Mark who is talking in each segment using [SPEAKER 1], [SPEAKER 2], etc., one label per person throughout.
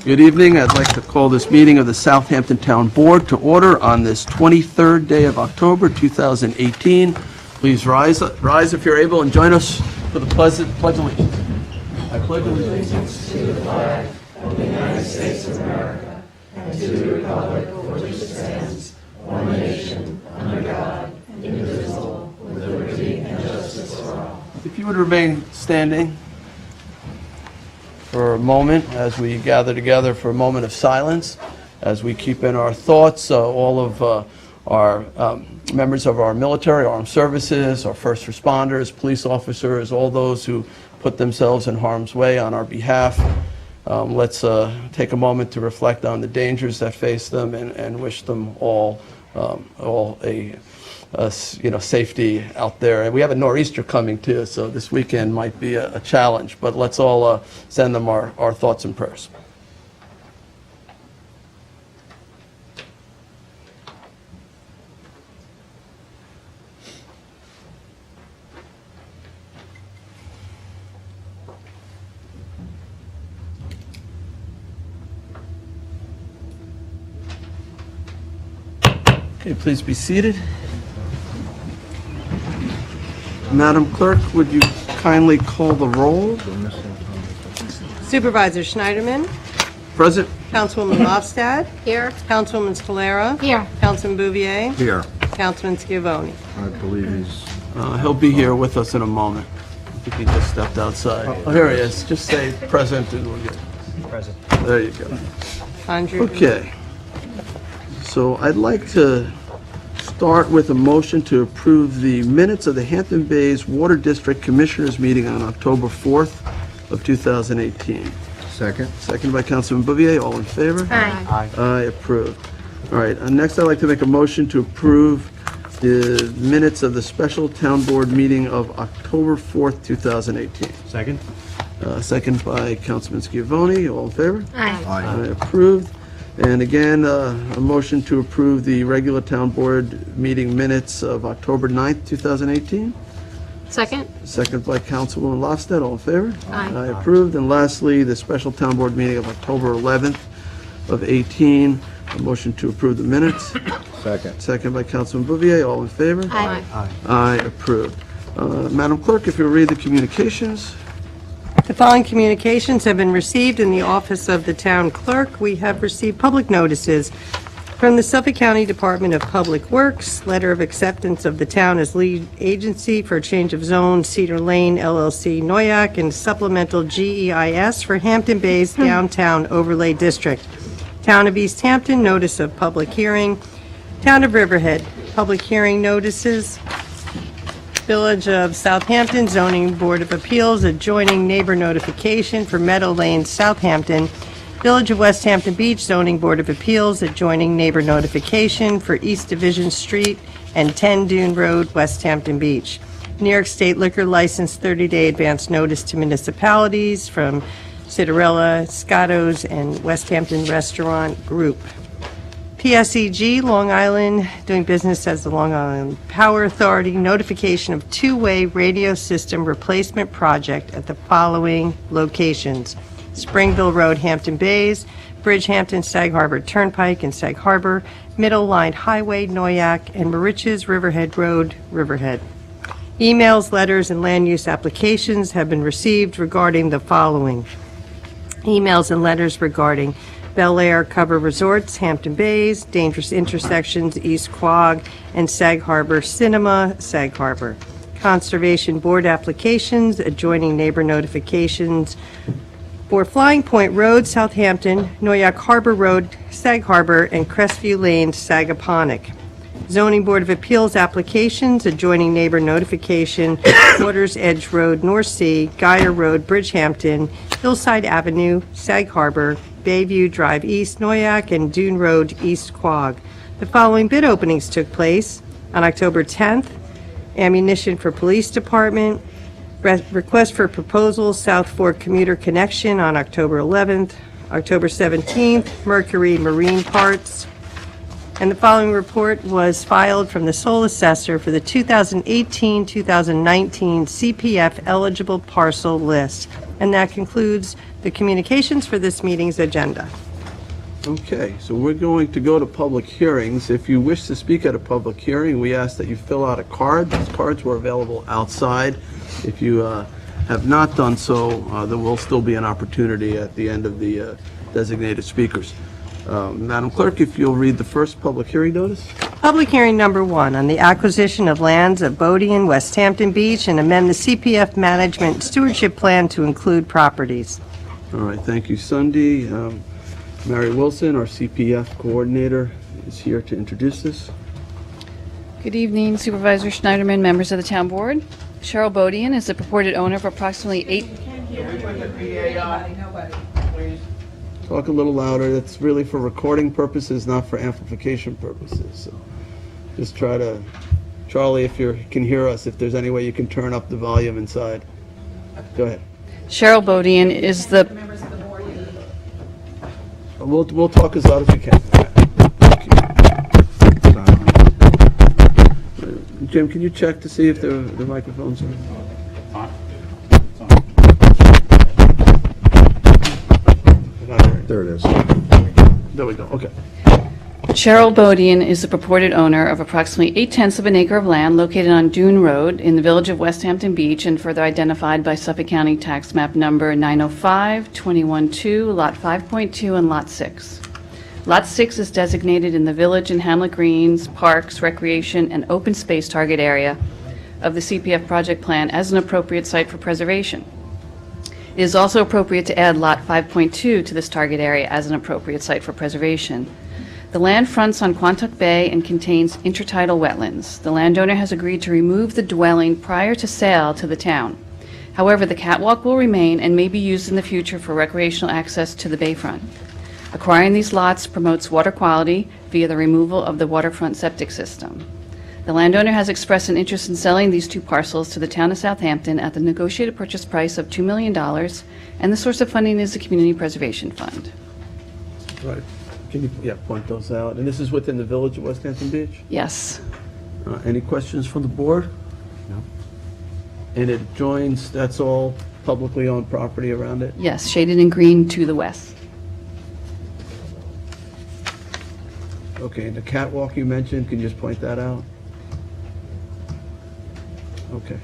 [SPEAKER 1] Good evening. I'd like to call this meeting of the Southampton Town Board to order on this 23rd day of October, 2018. Please rise if you're able and join us for the Pledge of Allegiance. I pledge allegiance to the flag of the United States of America and to the republic for which it stands, one nation, under God, indivisible, with liberty and justice for all. If you would remain standing for a moment as we gather together for a moment of silence, as we keep in our thoughts all of our members of our military, armed services, our first responders, police officers, all those who put themselves in harm's way on our behalf. Let's take a moment to reflect on the dangers that face them and wish them all safety out there. And we have a nor'easter coming too, so this weekend might be a challenge, but let's all send them our thoughts and prayers. Okay, please be seated. Madam Clerk, would you kindly call the roll?
[SPEAKER 2] Supervisor Schneiderman.
[SPEAKER 1] Present.
[SPEAKER 2] Councilwoman Lofstad.
[SPEAKER 3] Here.
[SPEAKER 2] Councilwoman Scalera.
[SPEAKER 3] Here.
[SPEAKER 2] Councilman Bouvier.
[SPEAKER 4] Here.
[SPEAKER 2] Councilman Schiavone.
[SPEAKER 4] I believe he's...
[SPEAKER 1] He'll be here with us in a moment. I think he just stepped outside. Oh, here he is. Just say present and we'll get... Present. There you go. Okay. So I'd like to start with a motion to approve the minutes of the Hampton Bays Water District Commissioners meeting on October 4th of 2018.
[SPEAKER 4] Second.
[SPEAKER 1] Second by Councilman Bouvier. All in favor?
[SPEAKER 3] Aye.
[SPEAKER 1] Aye, approved. All right, next I'd like to make a motion to approve the minutes of the special town board meeting of October 4th, 2018.
[SPEAKER 5] Second.
[SPEAKER 1] Second by Councilman Schiavone. All in favor?
[SPEAKER 3] Aye.
[SPEAKER 1] Aye, approved. And again, a motion to approve the regular town board meeting minutes of October 9th, 2018.
[SPEAKER 3] Second.
[SPEAKER 1] Second by Councilwoman Lofstad. All in favor?
[SPEAKER 3] Aye.
[SPEAKER 1] Aye, approved. And lastly, the special town board meeting of October 11th of 18. A motion to approve the minutes.
[SPEAKER 4] Second.
[SPEAKER 1] Second by Councilman Bouvier. All in favor?
[SPEAKER 3] Aye.
[SPEAKER 1] Aye, approved. Madam Clerk, if you'll read the communications.
[SPEAKER 2] The following communications have been received in the office of the town clerk. We have received public notices from the Suffolk County Department of Public Works, letter of acceptance of the town as lead agency for change of zone Cedar Lane LLC Noyak and supplemental GEIS for Hampton Bays Downtown Overlay District. Town of East Hampton, notice of public hearing. Town of Riverhead, public hearing notices. Village of Southampton, Zoning Board of Appeals, adjoining neighbor notification for Meadow Lane, Southampton. Village of West Hampton Beach, Zoning Board of Appeals, adjoining neighbor notification for East Division Street and 10 Dune Road, West Hampton Beach. New York State liquor license 30-day advance notice to municipalities from Citarella, Scotto's, and West Hampton Restaurant Group. PSEG, Long Island, doing business as the Long Island Power Authority, notification of two-way radio system replacement project at the following locations: Springville Road, Hampton Bays, Bridgehampton, Sag Harbor Turnpike and Sag Harbor, Middle Line Highway, Noyak, and Moriches Riverhead Road, Riverhead. Emails, letters, and land use applications have been received regarding the following. Emails and letters regarding Bel Air Cover Resorts, Hampton Bays, Dangerous Intersections, East Quogue, and Sag Harbor Cinema, Sag Harbor. Conservation Board applications, adjoining neighbor notifications for Flying Point Road, Southampton, Noyak Harbor Road, Sag Harbor, and Crestview Lane, Sagaponack. Zoning Board of Appeals applications, adjoining neighbor notification, Waters Edge Road, North Sea, Geyer Road, Bridgehampton, Hillside Avenue, Sag Harbor, Bayview Drive East, Noyak, and Dune Road, East Quogue. The following bid openings took place on October 10th. Ammunition for Police Department. Request for proposals, South Fork Commuter Connection on October 11th. October 17th, Mercury Marine Parts. And the following report was filed from the sole assessor for the 2018-2019 CPF eligible parcel list. And that concludes the communications for this meeting's agenda.
[SPEAKER 1] Okay, so we're going to go to public hearings. If you wish to speak at a public hearing, we ask that you fill out a card. These cards were available outside. If you have not done so, there will still be an opportunity at the end of the designated speakers. Madam Clerk, if you'll read the first public hearing notice.
[SPEAKER 2] Public hearing number 1 on the acquisition of lands at Bodian, West Hampton Beach, and amend the CPF Management Stewardship Plan to include properties.
[SPEAKER 1] All right, thank you, Sunday. Mary Wilson, our CPF coordinator, is here to introduce this.
[SPEAKER 3] Good evening, Supervisor Schneiderman, members of the Town Board. Cheryl Bodian is the purported owner of approximately 8...
[SPEAKER 1] Talk a little louder. That's really for recording purposes, not for amplification purposes. So just try to, Charlie, if you can hear us, if there's any way you can turn up the volume inside. Go ahead.
[SPEAKER 3] Cheryl Bodian is the...
[SPEAKER 1] We'll talk as loud as we can. Jim, can you check to see if the microphones are on?
[SPEAKER 4] There it is.
[SPEAKER 1] There we go, okay.
[SPEAKER 3] Cheryl Bodian is the purported owner of approximately 0.8 of an acre of land located on Dune Road in the village of West Hampton Beach and further identified by Suffolk County Tax Map Number 905-21-2, Lot 5.2, and Lot 6. Lot 6 is designated in the Village and Hamlet Greens, Parks, Recreation, and Open Space Target Area of the CPF project plan as an appropriate site for preservation. It is also appropriate to add Lot 5.2 to this target area as an appropriate site for preservation. The land fronts on Quantuck Bay and contains intertidal wetlands. The landowner has agreed to remove the dwelling prior to sale to the town. However, the catwalk will remain and may be used in the future for recreational access to the bayfront. Acquiring these lots promotes water quality via the removal of the waterfront septic system. The landowner has expressed an interest in selling these 2 parcels to the town of Southampton at the negotiated purchase price of $2 million, and the source of funding is the Community Preservation Fund.
[SPEAKER 1] Right. Can you, point those out? And this is within the village of West Hampton Beach?
[SPEAKER 3] Yes.
[SPEAKER 1] Any questions from the board? No. And it joins, that's all publicly owned property around it?
[SPEAKER 3] Yes, shaded in green to the west.
[SPEAKER 1] Okay, and the catwalk you mentioned, can you just point that out? Okay.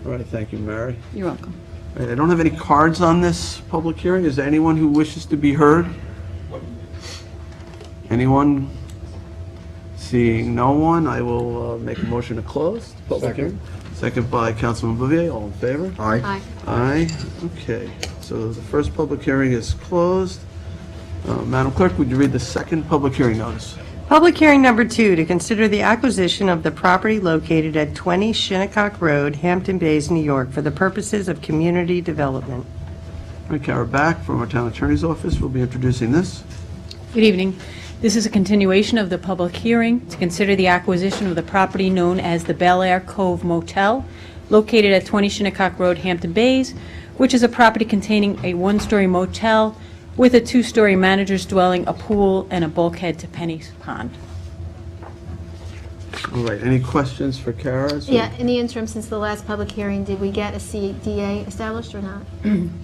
[SPEAKER 1] All right, thank you, Mary.
[SPEAKER 3] You're welcome.
[SPEAKER 1] All right, I don't have any cards on this public hearing. Is there anyone who wishes to be heard? Anyone? Seeing no one, I will make a motion to close the public hearing. Second by Councilman Bouvier. All in favor?
[SPEAKER 4] Aye.
[SPEAKER 1] Aye. Okay, so the first public hearing is closed. Madam Clerk, would you read the second public hearing notice?
[SPEAKER 2] Public hearing number 2 to consider the acquisition of the property located at 20 Shinnecock Road, Hampton Bays, New York, for the purposes of community development.
[SPEAKER 1] All right, Kara Back from our Town Attorney's Office will be introducing this.
[SPEAKER 5] Good evening. This is a continuation of the public hearing to consider the acquisition of the property known as the Bel Air Cove Motel, located at 20 Shinnecock Road, Hampton Bays, which is a property containing a 1-story motel with a 2-story manager's dwelling, a pool, and a bulkhead to Penny's Pond.
[SPEAKER 1] All right, any questions for Kara?
[SPEAKER 6] Yeah, in the interim, since the last public hearing, did we get a CDA established or not?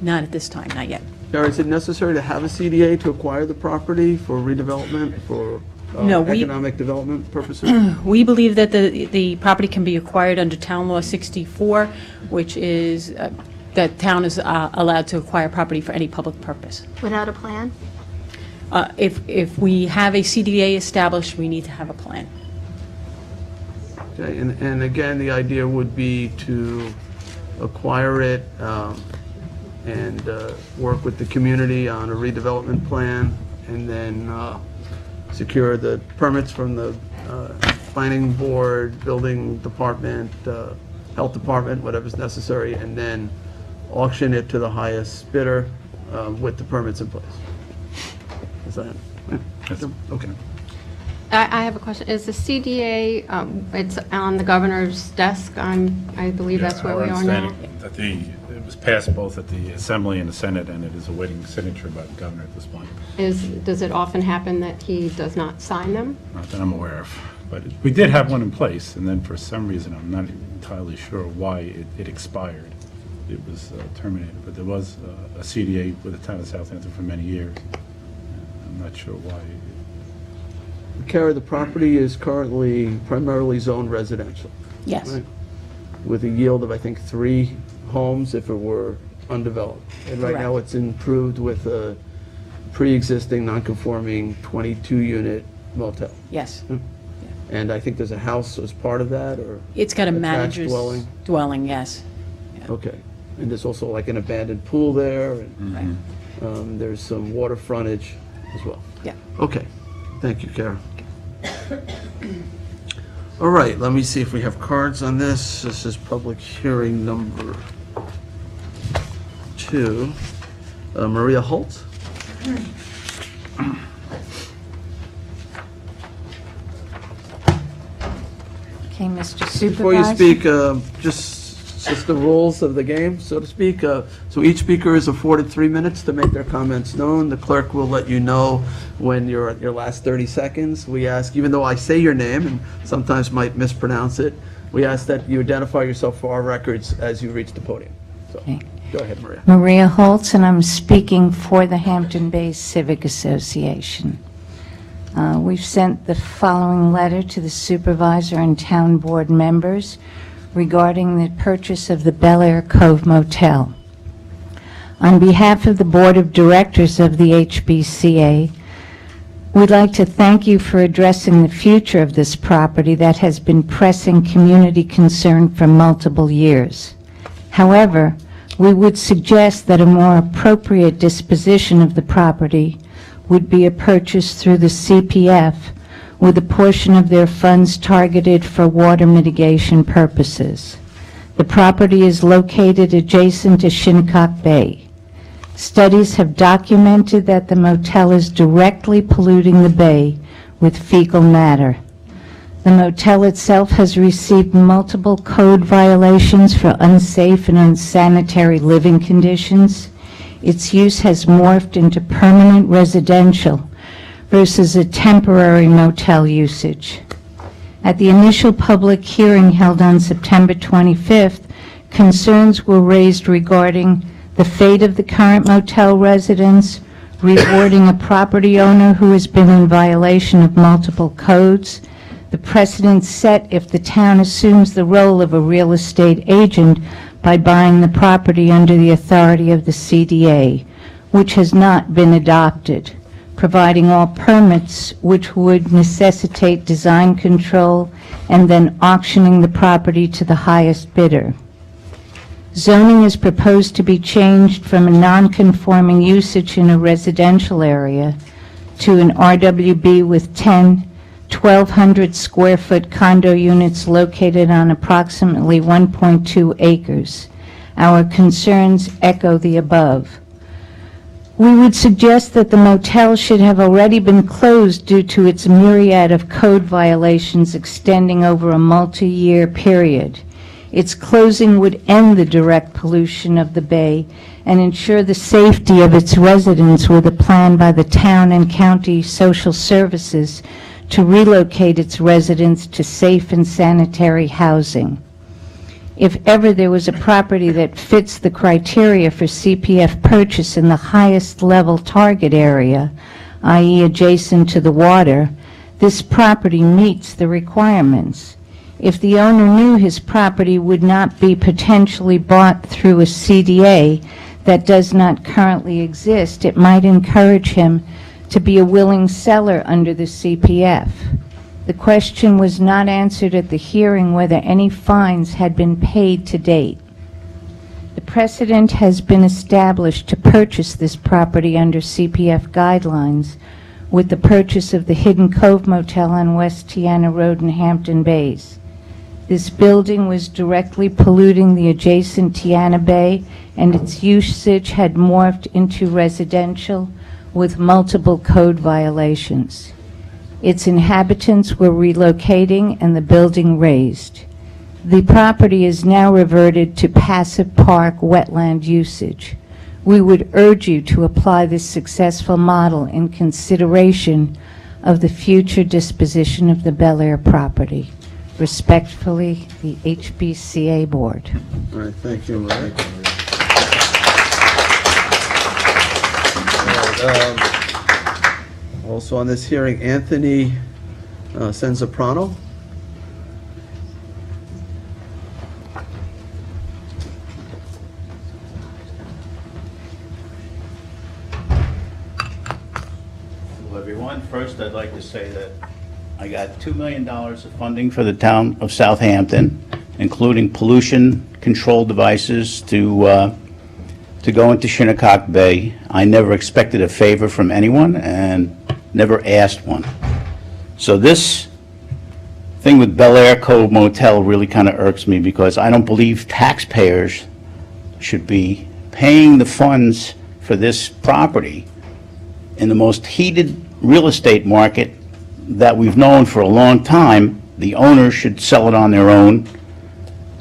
[SPEAKER 5] Not at this time, not yet.
[SPEAKER 1] Kara, is it necessary to have a CDA to acquire the property for redevelopment, for
[SPEAKER 5] No,
[SPEAKER 1] economic development purposes?
[SPEAKER 5] We believe that the property can be acquired under Town Law 64, which is that town is allowed to acquire property for any public purpose.
[SPEAKER 6] Without a plan?
[SPEAKER 5] If we have a CDA established, we need to have a plan.
[SPEAKER 1] Okay, and again, the idea would be to acquire it and work with the community on a redevelopment plan, and then secure the permits from the planning board, building department, health department, whatever's necessary, and then auction it to the highest bidder with the permits in place. Is that?
[SPEAKER 7] Yes.
[SPEAKER 1] Okay.
[SPEAKER 8] I have a question. Is the CDA, it's on the governor's desk? I believe that's where we are now.
[SPEAKER 7] Our understanding that it was passed both at the Assembly and the Senate, and it is awaiting signature by the governor at this point.
[SPEAKER 8] Does it often happen that he does not sign them?
[SPEAKER 7] Not that I'm aware of. But we did have one in place, and then for some reason, I'm not entirely sure why it expired. it was terminated. But there was a CDA with the town of Southampton for many years. I'm not sure why.
[SPEAKER 1] Kara, the property is currently primarily zoned residential,
[SPEAKER 3] Yes.
[SPEAKER 1] right? With a yield of, I think, 3 homes if it were undeveloped. And right now it's improved with a pre-existing non-conforming 22-unit motel.
[SPEAKER 3] Yes.
[SPEAKER 1] And I think there's a house as part of that, or?
[SPEAKER 5] It's got a
[SPEAKER 1] Attached
[SPEAKER 5] manager's
[SPEAKER 1] dwelling?
[SPEAKER 5] dwelling, yes.
[SPEAKER 1] Okay. And there's also like an abandoned pool there, and
[SPEAKER 5] Right.
[SPEAKER 1] there's some water frontage as well.
[SPEAKER 5] Yeah.
[SPEAKER 1] Okay. Thank you, Kara. All right, let me see if we have cards on this. This is public hearing number 2. Maria Holt?
[SPEAKER 9] Okay, Mr. Supervisor.
[SPEAKER 1] Before you speak, just the rules of the game, so to speak. So each speaker is afforded 3 minutes to make their comments known. The clerk will let you know when you're at your last 30 seconds. We ask, even though I say your name and sometimes might mispronounce it, we ask that you identify yourself for our records as you reach the podium. So,
[SPEAKER 9] Okay.
[SPEAKER 1] go ahead, Maria.
[SPEAKER 9] Maria Holtz, and I'm speaking for the Hampton Bays Civic Association. We've sent the following letter to the supervisor and town board members regarding the purchase of the Bel Air Cove Motel. On behalf of the Board of Directors of the HBCA, we'd like to thank you for addressing the future of this property that has been pressing community concern for multiple years. However, we would suggest that a more appropriate disposition of the property would be a purchase through the CPF with a portion of their funds targeted for water mitigation purposes. The property is located adjacent to Shinnecock Bay. Studies have documented that the motel is directly polluting the bay with fecal matter. The motel itself has received multiple code violations for unsafe and unsanitary living conditions. Its use has morphed into permanent residential versus a temporary motel usage. At the initial public hearing held on September 25th, concerns were raised regarding the fate of the current motel residents, rewarding a property owner who has been in violation of multiple codes, the precedent set if the town assumes the role of a real estate agent by buying the property under the authority of the CDA, which has not been adopted, providing all permits which would necessitate design control and then auctioning the property to the highest bidder. Zoning is proposed to be changed from a non-conforming usage in a residential area to an RWB with 1,200 square foot condo units located on approximately 1.2 acres. Our concerns echo the above. We would suggest that the motel should have already been closed due to its myriad of code violations extending over a multi-year period. Its closing would end the direct pollution of the bay and ensure the safety of its residents with a plan by the town and county social services to relocate its residents to safe and sanitary housing. If ever there was a property that fits the criteria for CPF purchase in the highest level target area, i.e. adjacent to the water, this property meets the requirements. If the owner knew his property would not be potentially bought through a CDA that does not currently exist, it might encourage him to be a willing seller under the CPF. The question was not answered at the hearing whether any fines had been paid to date. The precedent has been established to purchase this property under CPF guidelines with the purchase of the Hidden Cove Motel on West Tiana Road in Hampton Bays. This building was directly polluting the adjacent Tiana Bay, and its usage had morphed into residential with multiple code violations. Its inhabitants were relocating and the building razed. The property is now reverted to passive park wetland usage. We would urge you to apply this successful model in consideration of the future disposition of the Bel Air property. Respectfully, the HBCA Board.
[SPEAKER 1] All right, thank you, Maria. Also on this hearing, Anthony Senzaprano.
[SPEAKER 10] Hello, everyone. First, I'd like to say that I got $2 million of funding for the town of Southampton, including pollution control devices to go into Shinnecock Bay. I never expected a favor from anyone and never asked one. So this thing with Bel Air Cove Motel really kind of irks me because I don't believe taxpayers should be paying the funds for this property in the most heated real estate market that we've known for a long time. The owners should sell it on their own,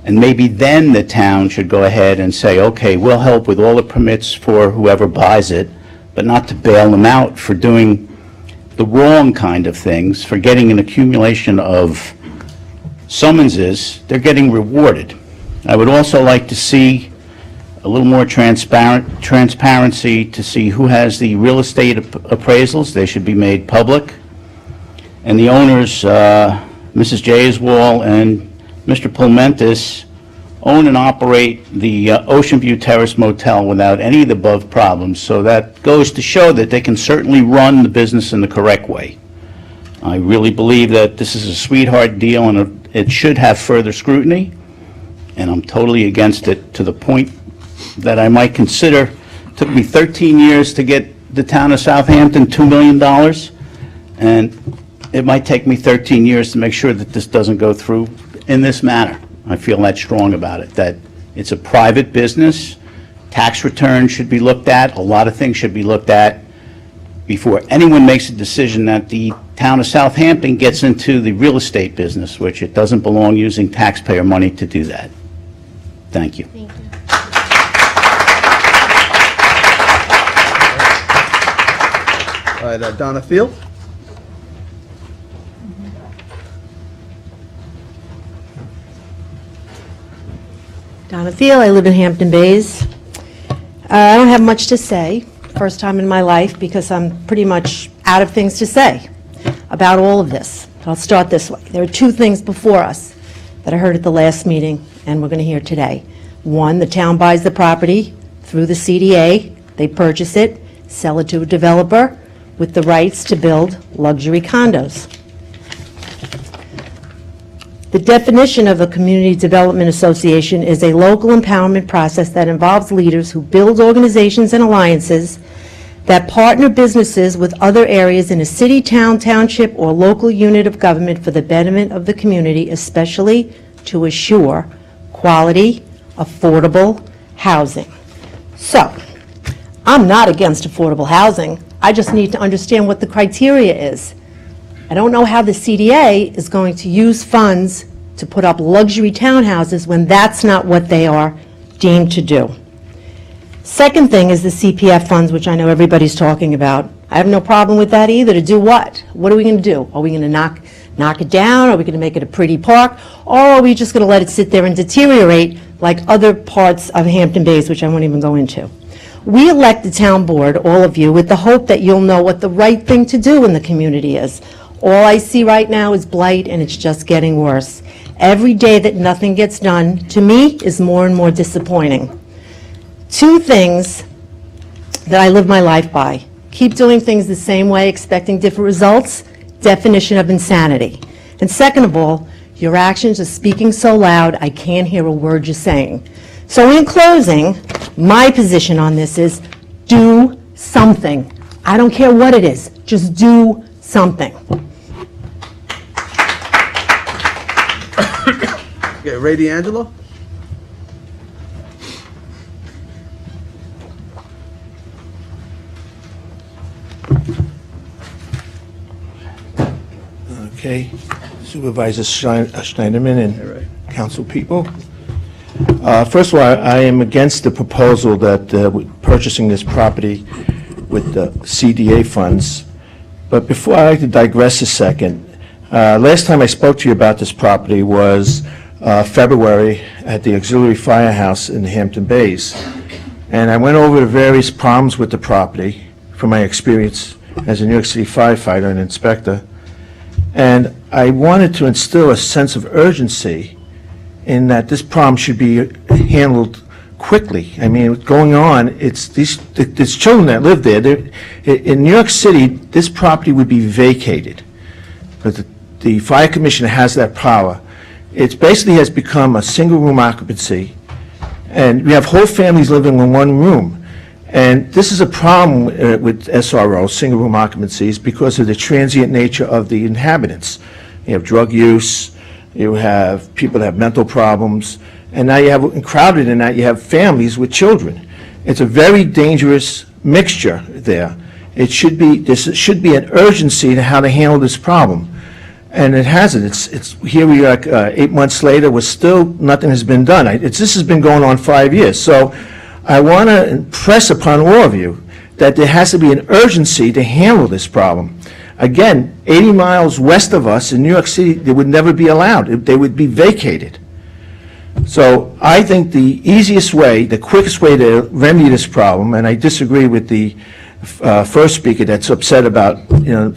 [SPEAKER 10] and maybe then the town should go ahead and say, okay, we'll help with all the permits for whoever buys it, but not to bail them out for doing the wrong kind of things, for getting an accumulation of summonses. They're getting rewarded. I would also like to see a little more transparency to see who has the real estate appraisals. They should be made public. And the owners, Mrs. Jayswall and Mr. Pulmentis, own and operate the Ocean View Terrace Motel without any of the above problems. So that goes to show that they can certainly run the business in the correct way. I really believe that this is a sweetheart deal and it should have further scrutiny. And I'm totally against it to the point that I might consider, it took me 13 years to get the town of Southampton $2 million, and it might take me 13 years to make sure that this doesn't go through in this manner. I feel that strong about it, that it's a private business, tax returns should be looked at, a lot of things should be looked at before anyone makes a decision that the town of Southampton gets into the real estate business, which it doesn't belong using taxpayer money to do that. Thank you.
[SPEAKER 6] Thank you.
[SPEAKER 1] All right, Donna Field.
[SPEAKER 11] Donna Thiel, I live in Hampton Bays. I don't have much to say, first time in my life, because I'm pretty much out of things to say about all of this. I'll start this way. There are two things before us that I heard at the last meeting and we're going to hear today. One, the town buys the property through the CDA, they purchase it, sell it to a developer with the rights to build luxury condos. The definition of a community development association is a local empowerment process that involves leaders who build organizations and alliances that partner businesses with other areas in a city, town, township, or local unit of government for the betterment of the community, especially to assure quality, affordable housing. So, I'm not against affordable housing. I just need to understand what the criteria is. I don't know how the CDA is going to use funds to put up luxury townhouses when that's not what they are deemed to do. Second thing is the CPF funds, which I know everybody's talking about. I have no problem with that either. To do what? What are we going to do? Are we going to knock it down? Are we going to make it a pretty park? Or are we just going to let it sit there and deteriorate like other parts of Hampton Bays, which I won't even go into? We elect the town board, all of you, with the hope that you'll know what the right thing to do in the community is. All I see right now is blight, and it's just getting worse. Every day that nothing gets done, to me, is more and more disappointing. Two things that I live my life by. Keep doing things the same way, expecting different results, definition of insanity. And second of all, your actions are speaking so loud, I can't hear a word you're saying. So in closing, my position on this is do something. I don't care what it is, just do something.
[SPEAKER 1] Okay, Ray D'Angelo.
[SPEAKER 12] Okay, Supervisor Schneiderman and council people. First of all, I am against the proposal that purchasing this property with the CDA funds. But before, I'd like to digress a second. Last time I spoke to you about this property was February at the Auxiliary Firehouse in Hampton Bays. And I went over the various problems with the property from my experience as a New York City firefighter and inspector. And I wanted to instill a sense of urgency in that this problem should be handled quickly. I mean, what's going on, there's children that live there. In New York City, this property would be vacated. But the fire commissioner has that power. It basically has become a single-room occupancy, and we have whole families living in one room. And this is a problem with SRO, single-room occupancies, because of the transient nature of the inhabitants. You have drug use, you have people that have mental problems, and now you have, crowded in that, you have families with children. It's a very dangerous mixture there. This should be an urgency to how to handle this problem. And it hasn't. Here we are 8 months later, nothing has been done. This has been going on 5 years. So I want to impress upon all of you that there has to be an urgency to handle this problem. Again, 80 miles west of us in New York City, they would never be allowed. They would be vacated. So I think the easiest way, the quickest way to remedy this problem, and I disagree with the first speaker that's upset about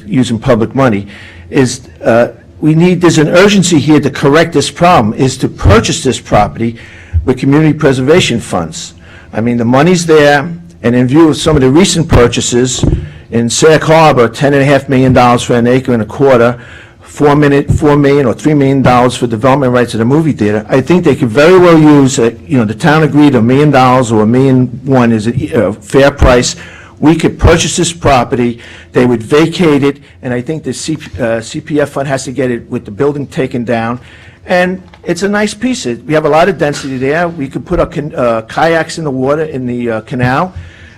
[SPEAKER 12] using public money, is there's an urgency here to correct this problem, is to purchase this property with community preservation funds. I mean, the money's there, and in view of some of the recent purchases, in Sag Harbor, $10.5 million for an acre and a quarter, $4 million or $3 million for development rights at a movie theater. I think they could very well use, the town agreed $1 million or $1.1 million is a fair price. We could purchase this property, they would vacate it, and I think the CPF fund has to get it with the building taken down. And it's a nice piece. We have a lot of density there. We could put our kayaks in the water in the canal,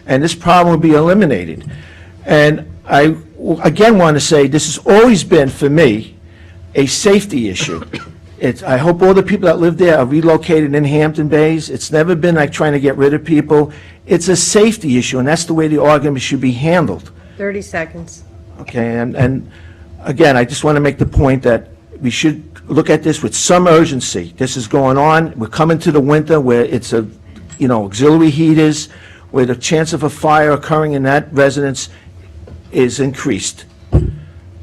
[SPEAKER 12] and this problem would be eliminated. And I, again, want to say this has always been, for me, a safety issue. I hope all the people that live there are relocated in Hampton Bays. It's never been like trying to get rid of people. It's a safety issue, and that's the way the argument should be handled.
[SPEAKER 2] 30 seconds.
[SPEAKER 12] Okay, and again, I just want to make the point that we should look at this with some urgency. This is going on. We're coming to the winter where it's auxiliary heaters, where the chance of a fire occurring in that residence is increased.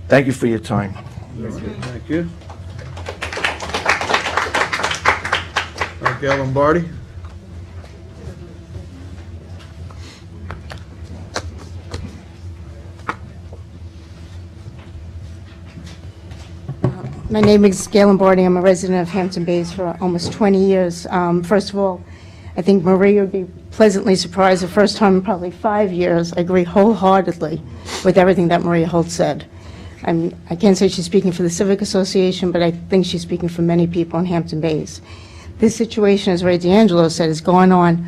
[SPEAKER 12] Thank you for your time.
[SPEAKER 1] Thank you. Gail Lombardi.
[SPEAKER 13] My name is Gail Lombardi. I'm a resident of Hampton Bays for almost 20 years. First of all, I think Maria would be pleasantly surprised. The first time in probably 5 years, I agree wholeheartedly with everything that Maria Holt said. I can't say she's speaking for the Civic Association, but I think she's speaking for many people in Hampton Bays. This situation, as Ray D'Angelo said, has gone on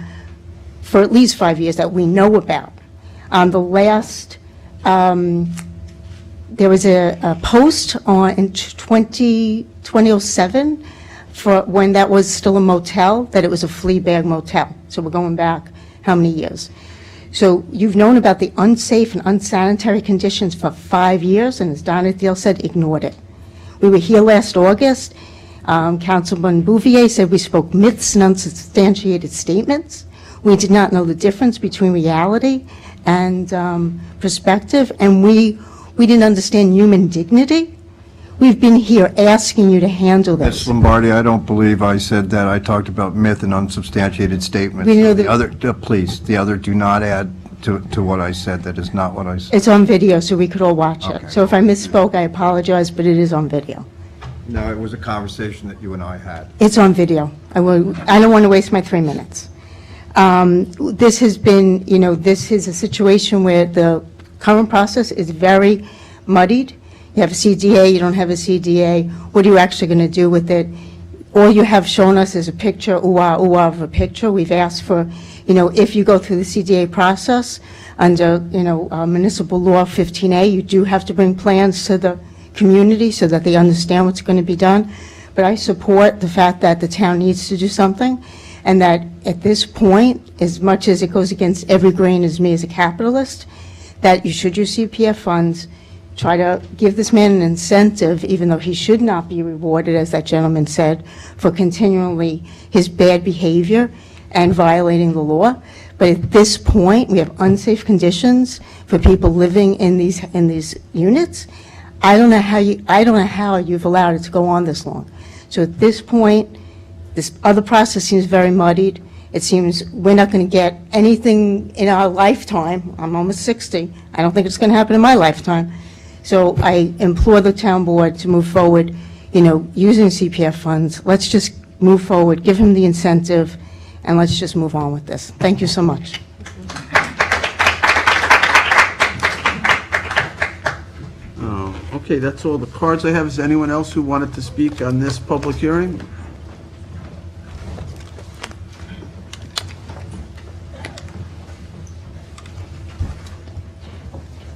[SPEAKER 13] for at least 5 years that we know about. There was a post in 2007 for when that was still a motel, that it was a flea bag motel. So we're going back how many years? So you've known about the unsafe and unsanitary conditions for 5 years, and as Donna Thiel said, ignored it. We were here last August. Councilman Bouvier said we spoke myths and unsubstantiated statements. We did not know the difference between reality and perspective, and we didn't understand human dignity. We've been here asking you to handle this.
[SPEAKER 4] Ms. Lombardi, I don't believe I said that. I talked about myth and unsubstantiated statements.
[SPEAKER 13] We know
[SPEAKER 4] the other, please, the other do not add to what I said. That is not what I said.
[SPEAKER 13] It's on video, so we could all watch
[SPEAKER 4] Okay.
[SPEAKER 13] it. So if I misspoke, I apologize, but it is on video.
[SPEAKER 4] No, it was a conversation that you and I had.
[SPEAKER 13] It's on video. I don't want to waste my 3 minutes. This has been, this is a situation where the current process is very muddied. You have a CDA, you don't have a CDA. What are you actually going to do with it? All you have shown us is a picture, ooh-ah of a picture. We've asked for, if you go through the CDA process under, Municipal Law 15A, you do have to bring plans to the community so that they understand what's going to be done. But I support the fact that the town needs to do something, and that at this point, as much as it goes against every grain as me as a capitalist, that you should use CPF funds, try to give this man an incentive, even though he should not be rewarded, as that gentleman said, for continually his bad behavior, and violating the law. But at this point, we have unsafe conditions for people living in these units. I don't know how you've allowed it to go on this long. So at this point, this other process seems very muddied. It seems we're not going to get anything in our lifetime. I'm almost 60. I don't think it's going to happen in my lifetime. So I implore the town board to move forward, using CPF funds. Let's just move forward, give him the incentive, and let's just move on with this. Thank you so much.
[SPEAKER 1] Okay, that's all the cards I have. Is there anyone else who wanted to speak on this public hearing?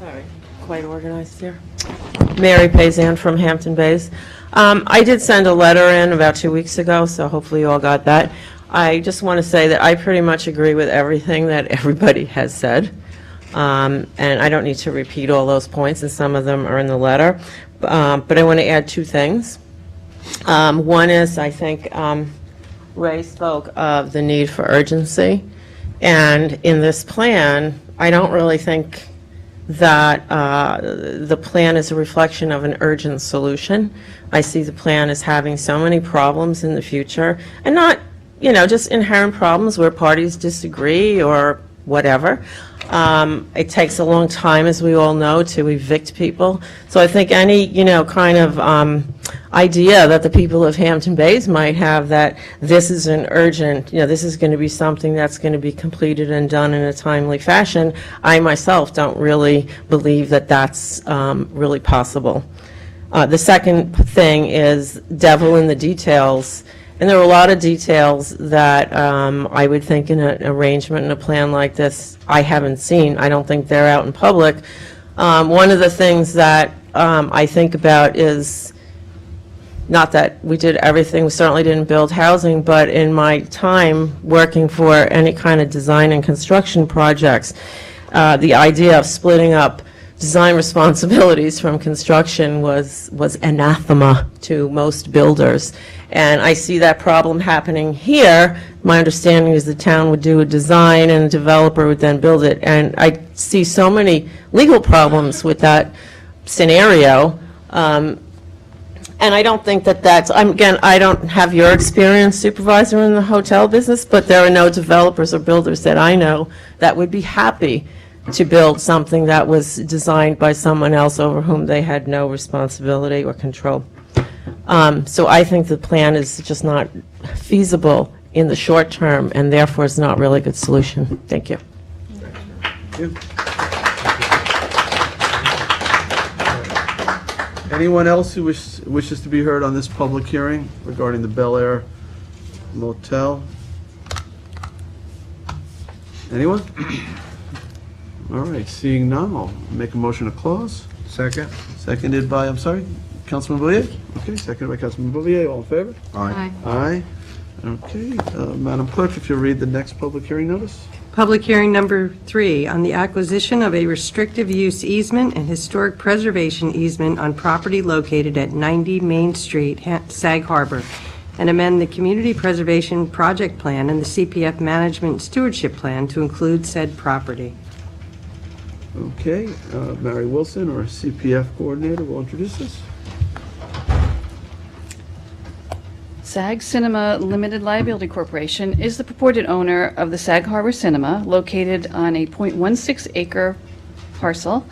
[SPEAKER 14] Sorry, quite organized here. Mary Payzan from Hampton Bays. I did send a letter in about 2 weeks ago, so hopefully you all got that. I just want to say that I pretty much agree with everything that everybody has said. And I don't need to repeat all those points, and some of them are in the letter. But I want to add two things. One is, I think Ray spoke of the need for urgency. And in this plan, I don't really think that the plan is a reflection of an urgent solution. I see the plan as having so many problems in the future, and not, just inherent problems where parties disagree or whatever. It takes a long time, as we all know, to evict people. So I think any, kind of idea that the people of Hampton Bays might have that this is an urgent, this is going to be something that's going to be completed and done in a timely fashion, I myself don't really believe that that's really possible. The second thing is devil in the details. And there are a lot of details that I would think in an arrangement and a plan like this I haven't seen. I don't think they're out in public. One of the things that I think about is, not that we did everything, we certainly didn't build housing, but in my time working for any kind of design and construction projects, the idea of splitting up design responsibilities from construction was anathema to most builders. And I see that problem happening here. My understanding is the town would do a design and the developer would then build it. And I see so many legal problems with that scenario. And I don't think that that's, again, I don't have your experience, supervisor, in the hotel business, but there are no developers or builders that I know that would be happy to build something that was designed by someone else over whom they had no responsibility or control. So I think the plan is just not feasible in the short term, and therefore it's not really a good solution. Thank you.
[SPEAKER 1] Thank you. Anyone else who wishes to be heard on this public hearing regarding the Bel Air Motel? Anyone? All right, seeing none, I'll make a motion to close.
[SPEAKER 4] Second?
[SPEAKER 1] Seconded by, I'm sorry, Councilman Bouvier? Okay, seconded by Councilman Bouvier, all in favor?
[SPEAKER 4] Aye.
[SPEAKER 1] Aye. Okay, Madam Clerk, if you'll read the next public hearing notice?
[SPEAKER 2] Public hearing number 3 on the acquisition of a restrictive use easement and historic preservation easement on property located at 90 Main Street, Sag Harbor, and amend the Community Preservation Project Plan and the CPF Management Stewardship Plan to include said property.
[SPEAKER 1] Okay, Mary Wilson, our CPF coordinator, will introduce us.
[SPEAKER 3] SAG Cinema Limited Liability Corporation is the purported owner of the Sag Harbor Cinema, located on a .16-acre parcel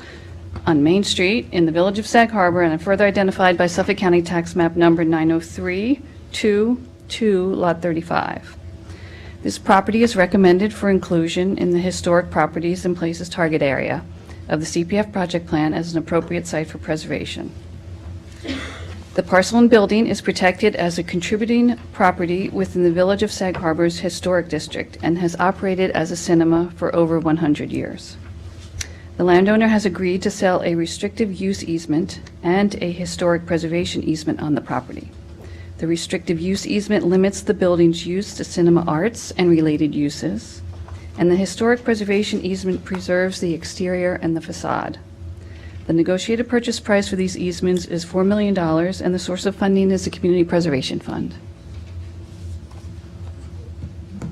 [SPEAKER 3] on Main Street in the village of Sag Harbor, and further identified by Suffolk County Tax Map Number 903-22, Lot 35. This property is recommended for inclusion in the Historic Properties and Places Target Area of the CPF Project Plan as an appropriate site for preservation. The parcel and building is protected as a contributing property within the Village of Sag Harbor's Historic District and has operated as a cinema for over 100 years. The landowner has agreed to sell a restrictive use easement and a historic preservation easement on the property. The restrictive use easement limits the building's use to cinema arts and related uses, and the historic preservation easement preserves the exterior and the facade. The negotiated purchase price for these easements is $4 million, and the source of funding is the Community Preservation Fund.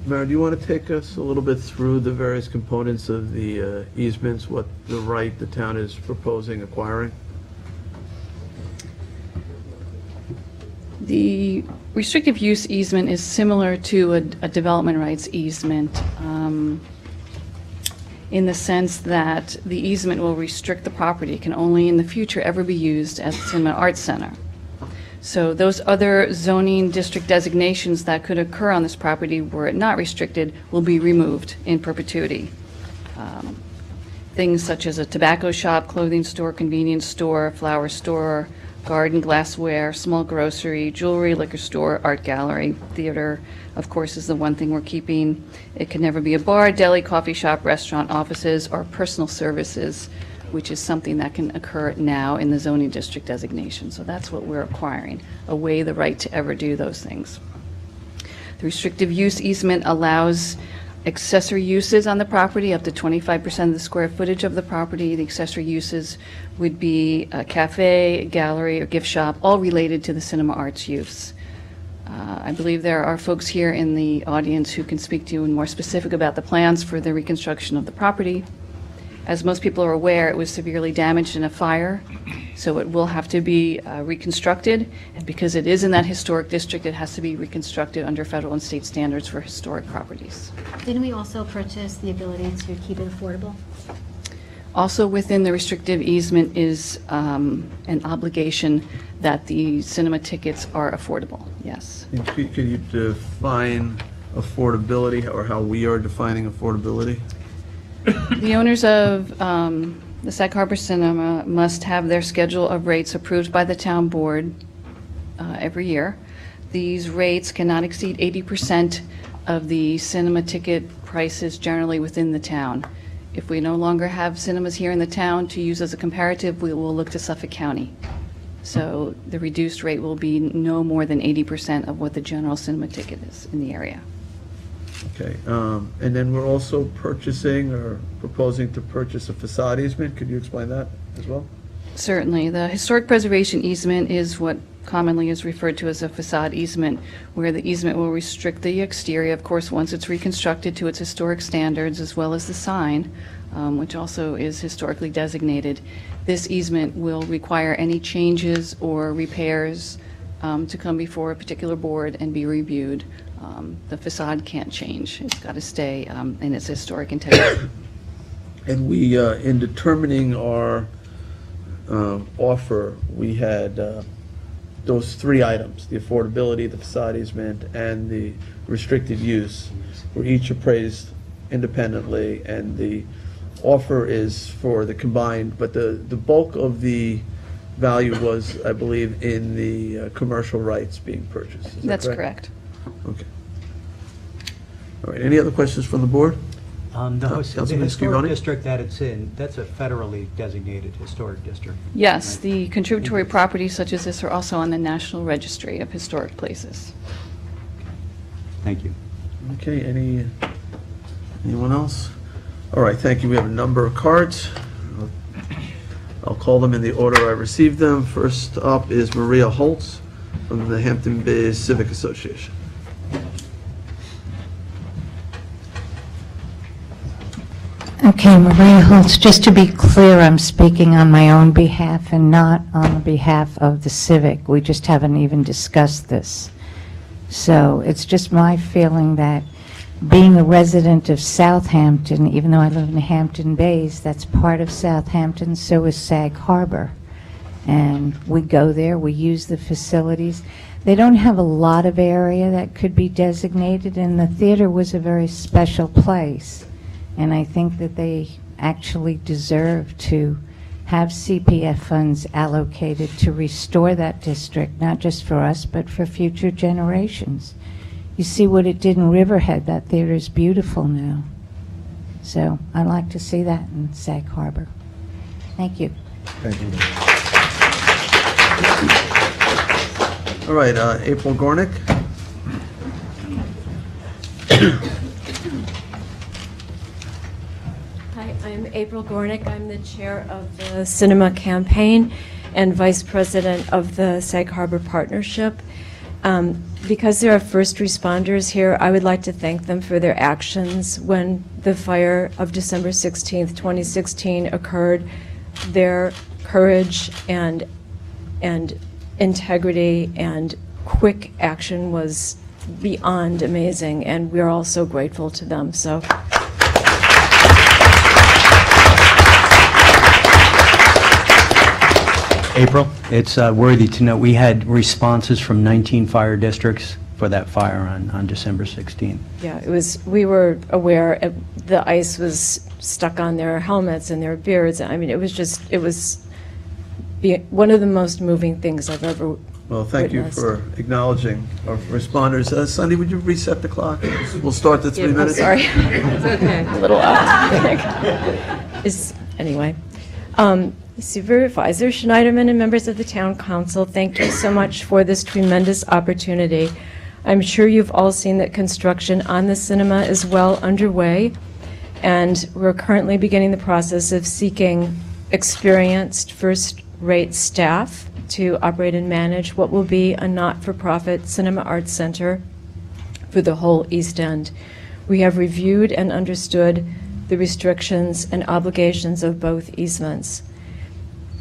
[SPEAKER 1] Mary, do you want to take us a little bit through the various components of the easements, what the right the town is proposing acquiring?
[SPEAKER 3] The restrictive use easement is similar to a development rights easement in the sense that the easement will restrict the property, can only in the future ever be used as a cinema arts center. So those other zoning district designations that could occur on this property were it not restricted will be removed in perpetuity. Things such as a tobacco shop, clothing store, convenience store, flower store, garden, glassware, small grocery, jewelry, liquor store, art gallery, theater, of course, is the one thing we're keeping. It can never be a bar, deli, coffee shop, restaurant, offices, or personal services, which is something that can occur now in the zoning district designation. So that's what we're acquiring, away the right to ever do those things. The restrictive use easement allows accessory uses on the property up to 25% of the square footage of the property. The accessory uses would be a cafe, a gallery, or gift shop, all related to the cinema arts use. I believe there are folks here in the audience who can speak to you and more specific about the plans for the reconstruction of the property. As most people are aware, it was severely damaged in a fire, so it will have to be reconstructed. And because it is in that historic district, it has to be reconstructed under federal and state standards for historic properties.
[SPEAKER 6] Didn't we also purchase the ability to keep it affordable?
[SPEAKER 3] Also within the restrictive easement is an obligation that the cinema tickets are affordable, yes.
[SPEAKER 1] Could you define affordability, or how we are defining affordability?
[SPEAKER 3] The owners of the Sag Harbor Cinema must have their schedule of rates approved by the town board every year. These rates cannot exceed 80% of the cinema ticket prices generally within the town. If we no longer have cinemas here in the town to use as a comparative, we will look to Suffolk County. So the reduced rate will be no more than 80% of what the general cinema ticket is in the area.
[SPEAKER 1] Okay, and then we're also purchasing or proposing to purchase a facade easement. Could you explain that as well?
[SPEAKER 3] Certainly. The historic preservation easement is what commonly is referred to as a facade easement, where the easement will restrict the exterior, of course, once it's reconstructed to its historic standards, as well as the sign, which also is historically designated. This easement will require any changes or repairs to come before a particular board and be reviewed. The facade can't change. It's got to stay in its historic integrity.
[SPEAKER 1] And we, in determining our offer, we had those three items: the affordability, the facade easement, and the restricted use, were each appraised independently, and the offer is for the combined, but the bulk of the value was, I believe, in the commercial rights being purchased. Is that
[SPEAKER 3] That's correct.
[SPEAKER 1] Okay. All right, any other questions from the board?
[SPEAKER 15] The
[SPEAKER 1] Councilman
[SPEAKER 15] historic
[SPEAKER 1] Scrivoni?
[SPEAKER 15] district that it's in, that's a federally designated historic district.
[SPEAKER 3] Yes, the contributory properties such as this are also on the National Registry of Historic Places.
[SPEAKER 15] Thank you.
[SPEAKER 1] Okay, anyone else? All right, thank you. We have a number of cards. I'll call them in the order I received them. First up is Maria Holtz from the Hampton Bays Civic Association.
[SPEAKER 9] Okay, Maria Holtz, just to be clear, I'm speaking on my own behalf and not on behalf of the Civic. We just haven't even discussed this. So it's just my feeling that being a resident of Southampton, even though I live in Hampton Bays, that's part of Southampton, so is Sag Harbor. And we go there, we use the facilities. They don't have a lot of area that could be designated, and the theater was a very special place. And I think that they actually deserve to have CPF funds allocated to restore that district, not just for us, but for future generations. You see what it did in Riverhead. That theater is beautiful now. So I'd like to see that in Sag Harbor. Thank you.
[SPEAKER 12] Thank you.
[SPEAKER 1] All right, April Gornick.
[SPEAKER 16] Hi, I'm April Gornick. I'm the chair of the Cinema Campaign and vice president of the Sag Harbor Partnership. Because there are first responders here, I would like to thank them for their actions when the fire of December 16th, 2016 occurred. Their courage and integrity and quick action was beyond amazing, and we're all so grateful to them. So.
[SPEAKER 15] April, it's worthy to note we had responses from 19 fire districts for that fire on December 16th.
[SPEAKER 16] Yeah, it was, we were aware the ice was stuck on their helmets and their beards. I mean, it was one of the most moving things I've ever
[SPEAKER 1] Well, thank you
[SPEAKER 16] witnessed.
[SPEAKER 1] for acknowledging our responders. Sunday, would you reset the clock? We'll start the 3
[SPEAKER 16] I'm
[SPEAKER 1] minutes.
[SPEAKER 16] sorry. It's okay. A little off. Anyway. Supervisor Schneiderman and members of the Town Council, thank you so much for this tremendous opportunity. I'm sure you've all seen that construction on the cinema is well underway, and we're currently beginning the process of seeking experienced first-rate staff to operate and manage what will be a not-for-profit cinema arts center for the whole East End. We have reviewed and understood the restrictions and obligations of both easements.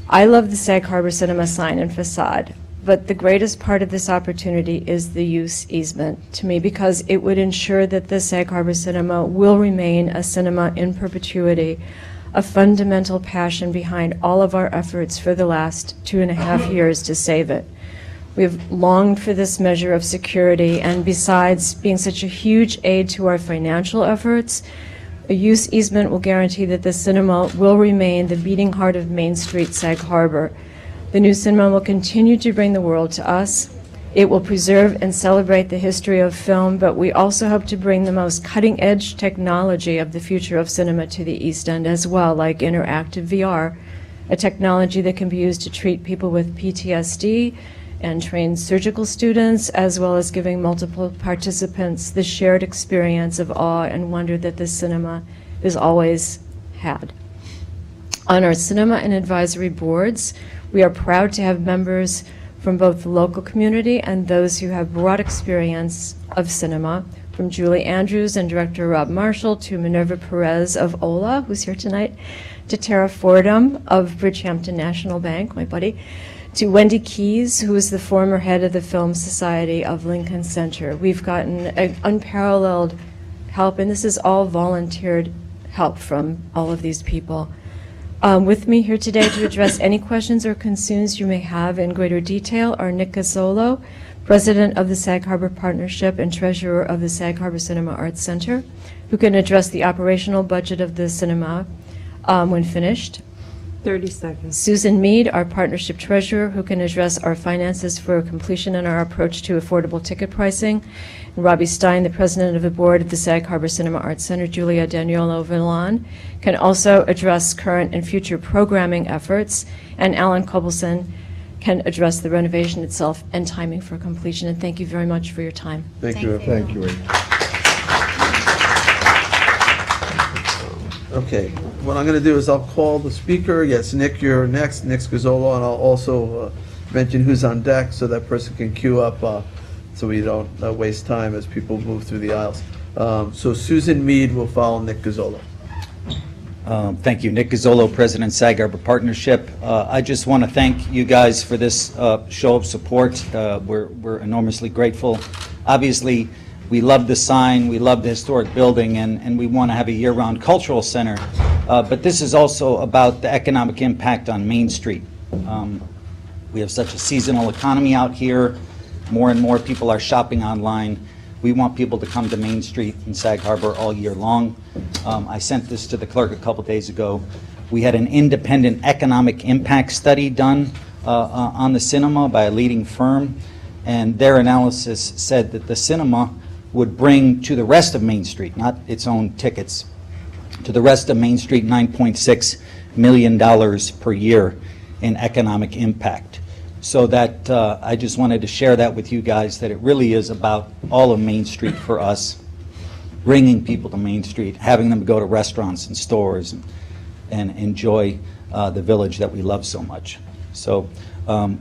[SPEAKER 16] I love the Sag Harbor Cinema sign and facade, but the greatest part of this opportunity is the use easement to me, because it would ensure that the Sag Harbor Cinema will remain a cinema in perpetuity, a fundamental passion behind all of our efforts for the last 2.5 years to save it. We've longed for this measure of security, and besides being such a huge aid to our financial efforts, a use easement will guarantee that the cinema will remain the beating heart of Main Street, Sag Harbor. The new cinema will continue to bring the world to us. It will preserve and celebrate the history of film, but we also hope to bring the most cutting-edge technology of the future of cinema to the East End as well, like interactive VR, a technology that can be used to treat people with PTSD and train surgical students, as well as giving multiple participants the shared experience of awe and wonder that the cinema has always had. On our cinema and advisory boards, we are proud to have members from both the local community and those who have broad experience of cinema, from Julie Andrews and director Rob Marshall to Minerva Perez of OLA, who's here tonight, to Tara Fordham of Bridgehampton National Bank, my buddy, to Wendy Keys, who is the former head of the Film Society of Lincoln Center. We've gotten unparalleled help, and this is all volunteered help from all of these people. With me here today to address any questions or concerns you may have in greater detail are Nick Gazzolo, President of the Sag Harbor Partnership and Treasurer of the Sag Harbor Cinema Arts Center, who can address the operational budget of the cinema when finished.
[SPEAKER 2] 30 seconds.
[SPEAKER 16] Susan Mead, our partnership treasurer, who can address our finances for completion and our approach to affordable ticket pricing. And Robbie Stein, the president of the board of the Sag Harbor Cinema Arts Center. Julia Daniolo Villan can also address current and future programming efforts. And Alan Kobelson can address the renovation itself and timing for completion. And thank you very much for your time.
[SPEAKER 1] Thank you.
[SPEAKER 12] Thank you.
[SPEAKER 1] Okay, what I'm going to do is I'll call the speaker. Yes, Nick, you're next. Nick Scazzolo, and I'll also mention who's on deck so that person can queue up so we don't waste time as people move through the aisles. So Susan Mead will follow Nick Gazzolo.
[SPEAKER 17] Thank you. Nick Gazzolo, President, Sag Harbor Partnership. I just want to thank you guys for this show of support. We're enormously grateful. Obviously, we love the sign, we love the historic building, and we want to have a year-round cultural center. But this is also about the economic impact on Main Street. We have such a seasonal economy out here. More and more people are shopping online. We want people to come to Main Street in Sag Harbor all year long. I sent this to the clerk a couple days ago. We had an independent economic impact study done on the cinema by a leading firm, and their analysis said that the cinema would bring to the rest of Main Street, not its own tickets, to the rest of Main Street $9.6 million per year in economic impact. So that I just wanted to share that with you guys, that it really is about all of Main Street for us, bringing people to Main Street, having them go to restaurants and stores and enjoy the village that we love so much. So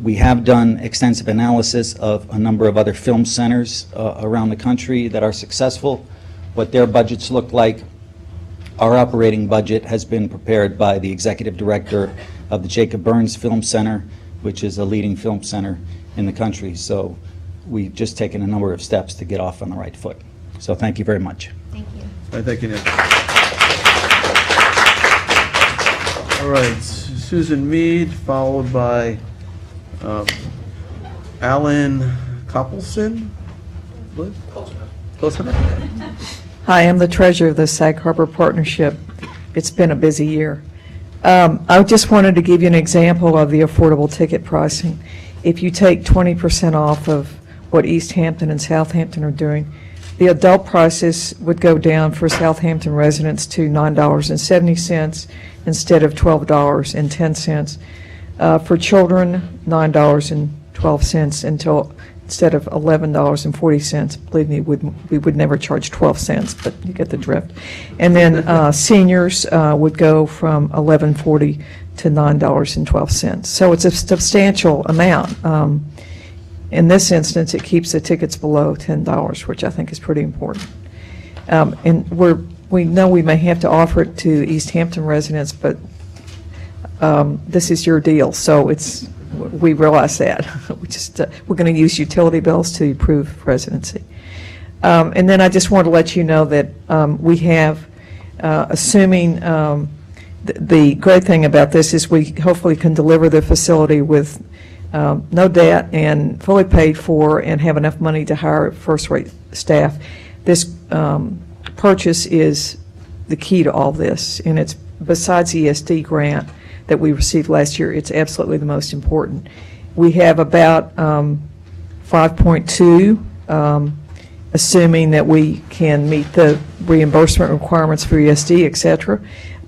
[SPEAKER 17] We have done extensive analysis of a number of other film centers around the country that are successful, what their budgets look like. Our operating budget has been prepared by the executive director of the Jacob Burns Film Center, which is a leading film center in the country. So we've just taken a number of steps to get off on the right foot. So thank you very much.
[SPEAKER 6] Thank you.
[SPEAKER 1] All right, thank you, Nick. All right, Susan Mead, followed by Alan Koppelson. Close enough?
[SPEAKER 18] Hi, I'm the treasurer of the Sag Harbor Partnership. It's been a busy year. I just wanted to give you an example of the affordable ticket pricing. If you take 20% off of what East Hampton and Southampton are doing, the adult prices would go down for Southampton residents to $9.70 instead of $12.10. For children, $9.12 instead of $11.40. Believe me, we would never charge 12 cents, but you get the drift. And then seniors would go from $11.40 to $9.12. So it's a substantial amount. In this instance, it keeps the tickets below $10, which I think is pretty important. And we know we may have to offer it to East Hampton residents, but this is your deal, so we realize that. We're going to use utility bills to approve residency. And then I just want to let you know that we have, assuming the great thing about this is we hopefully can deliver the facility with no debt and fully paid for and have enough money to hire first-rate staff. This purchase is the key to all this, and it's besides the ESD grant that we received last year, it's absolutely the most important. We have about 5.2, assuming that we can meet the reimbursement requirements for ESD, et cetera.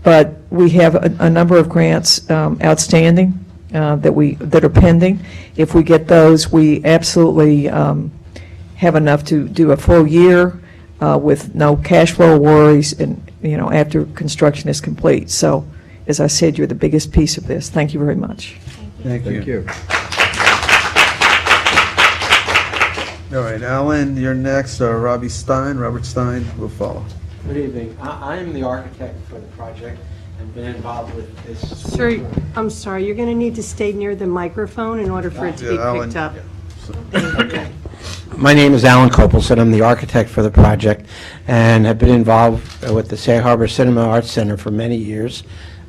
[SPEAKER 18] But we have a number of grants outstanding that are pending. If we get those, we absolutely have enough to do a full year with no cash flow worries, and after construction is complete. So, as I said, you're the biggest piece of this. Thank you very much.
[SPEAKER 1] Thank you. All right, Alan, you're next. Robert Stein will follow.
[SPEAKER 19] Good evening. I am the architect for the project and been involved with this.
[SPEAKER 2] Sir, I'm sorry, you're going to need to stay near the microphone in order for it to be picked up.
[SPEAKER 19] Okay. My name is Alan Kopelson. I'm the architect for the project and have been involved with the Sag Harbor Cinema Arts Center for many years.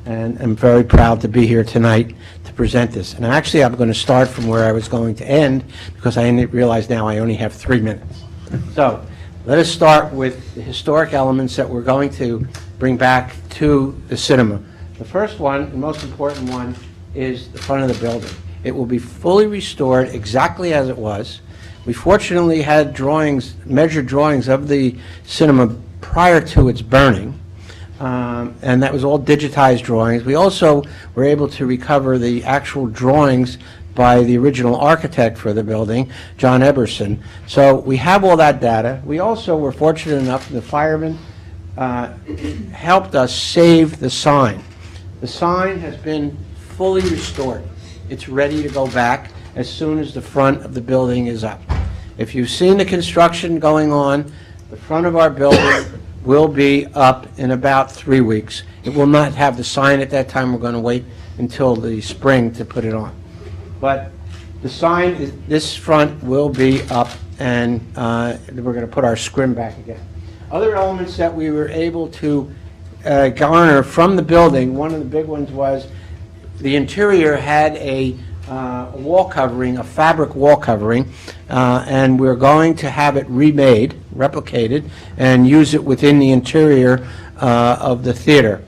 [SPEAKER 19] And I'm very proud to be here tonight to present this. And actually, I'm going to start from where I was going to end because I realize now I only have 3 minutes. So let us start with the historic elements that we're going to bring back to the cinema. The first one, the most important one, is the front of the building. It will be fully restored exactly as it was. We fortunately had drawings, measured drawings of the cinema prior to its burning. And that was all digitized drawings. We also were able to recover the actual drawings by the original architect for the building, John Eberson. So we have all that data. We also were fortunate enough, the firemen helped us save the sign. The sign has been fully restored. It's ready to go back as soon as the front of the building is up. If you've seen the construction going on, the front of our building will be up in about 3 weeks. It will not have the sign at that time. We're going to wait until the spring to put it on. But the sign, this front will be up, and we're going to put our scrim back again. Other elements that we were able to garner from the building, one of the big ones was the interior had a wall covering, a fabric wall covering, and we're going to have it remade, replicated, and use it within the interior of the theater.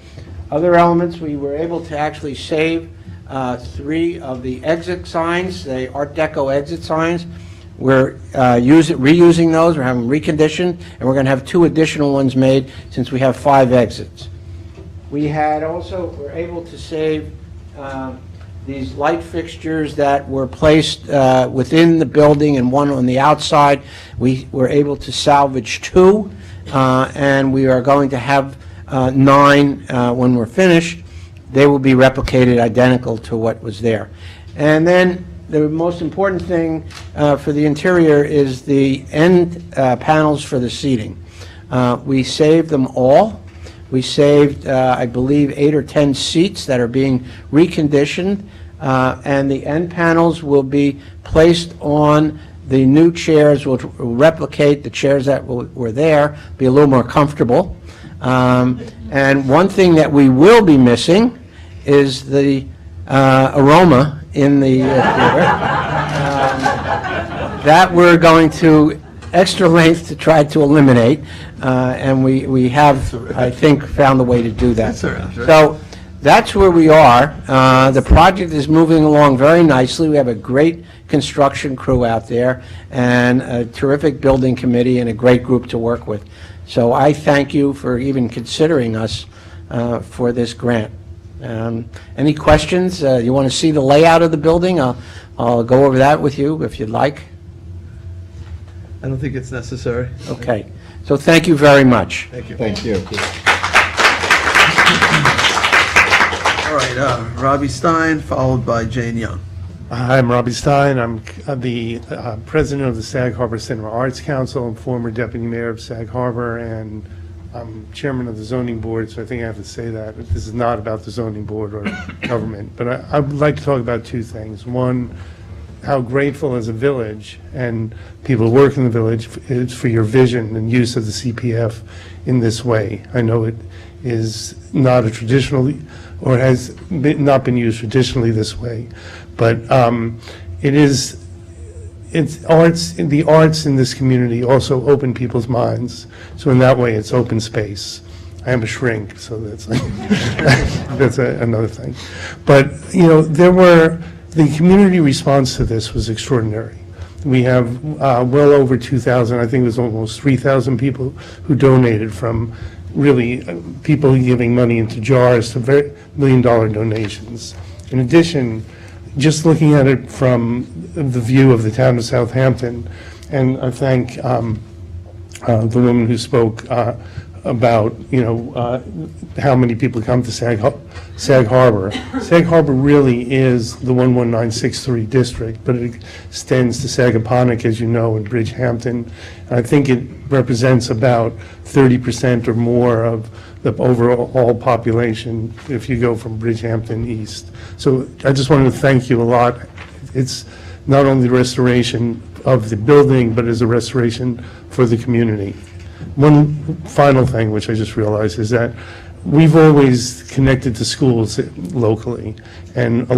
[SPEAKER 19] Other elements, we were able to actually save 3 of the exit signs, the Art Deco exit signs. We're reusing those, we're having them reconditioned, and we're going to have 2 additional ones made since we have 5 exits. We had also, we're able to save these light fixtures that were placed within the building and one on the outside. We were able to salvage 2, and we are going to have 9 when we're finished. They will be replicated identical to what was there. And then the most important thing for the interior is the end panels for the seating. We saved them all. We saved, I believe, 8 or 10 seats that are being reconditioned, and the end panels will be placed on the new chairs, which will replicate the chairs that were there, be a little more comfortable. And one thing that we will be missing is the aroma in the theater. That we're going to extra length to try to eliminate, and we have, I think, found a way to do that. So that's where we are. The project is moving along very nicely. We have a great construction crew out there and a terrific building committee and a great group to work with. So I thank you for even considering us for this grant. Any questions? You want to see the layout of the building? I'll go over that with you if you'd like.
[SPEAKER 1] I don't think it's necessary.
[SPEAKER 19] Okay. So thank you very much.
[SPEAKER 1] Thank you.
[SPEAKER 12] Thank you.
[SPEAKER 1] All right, Robbie Stein, followed by Jane Young.
[SPEAKER 20] Hi, I'm Robbie Stein. I'm the president of the Sag Harbor Cinema Arts Council and former deputy mayor of Sag Harbor, and I'm chairman of the zoning board, so I think I have to say that. This is not about the zoning board or government, but I would like to talk about two things. One, how grateful as a village and people who work in the village is for your vision and use of the CPF in this way. I know it is not a traditional, or has not been used traditionally this way, but it's arts, the arts in this community also open people's minds. So in that way, it's open space. I am a shrink, so that's like, that's another thing. But, you know, the community response to this was extraordinary. We have well over 2,000, I think it was almost 3,000 people who donated, from really people giving money into jars to very $1 million donations. In addition, just looking at it from the view of the town of Southampton, and I thank the woman who spoke about, you know, how many people come to Sag Harbor. Sag Harbor really is the 11963 district, but it extends to Sagaponack, as you know, and Bridgehampton. I think it represents about 30% or more of the overall population if you go from Bridgehampton east. So I just wanted to thank you a lot. It's not only the restoration of the building, but as a restoration for the community. One final thing, which I just realized, is that we've always connected to schools locally, and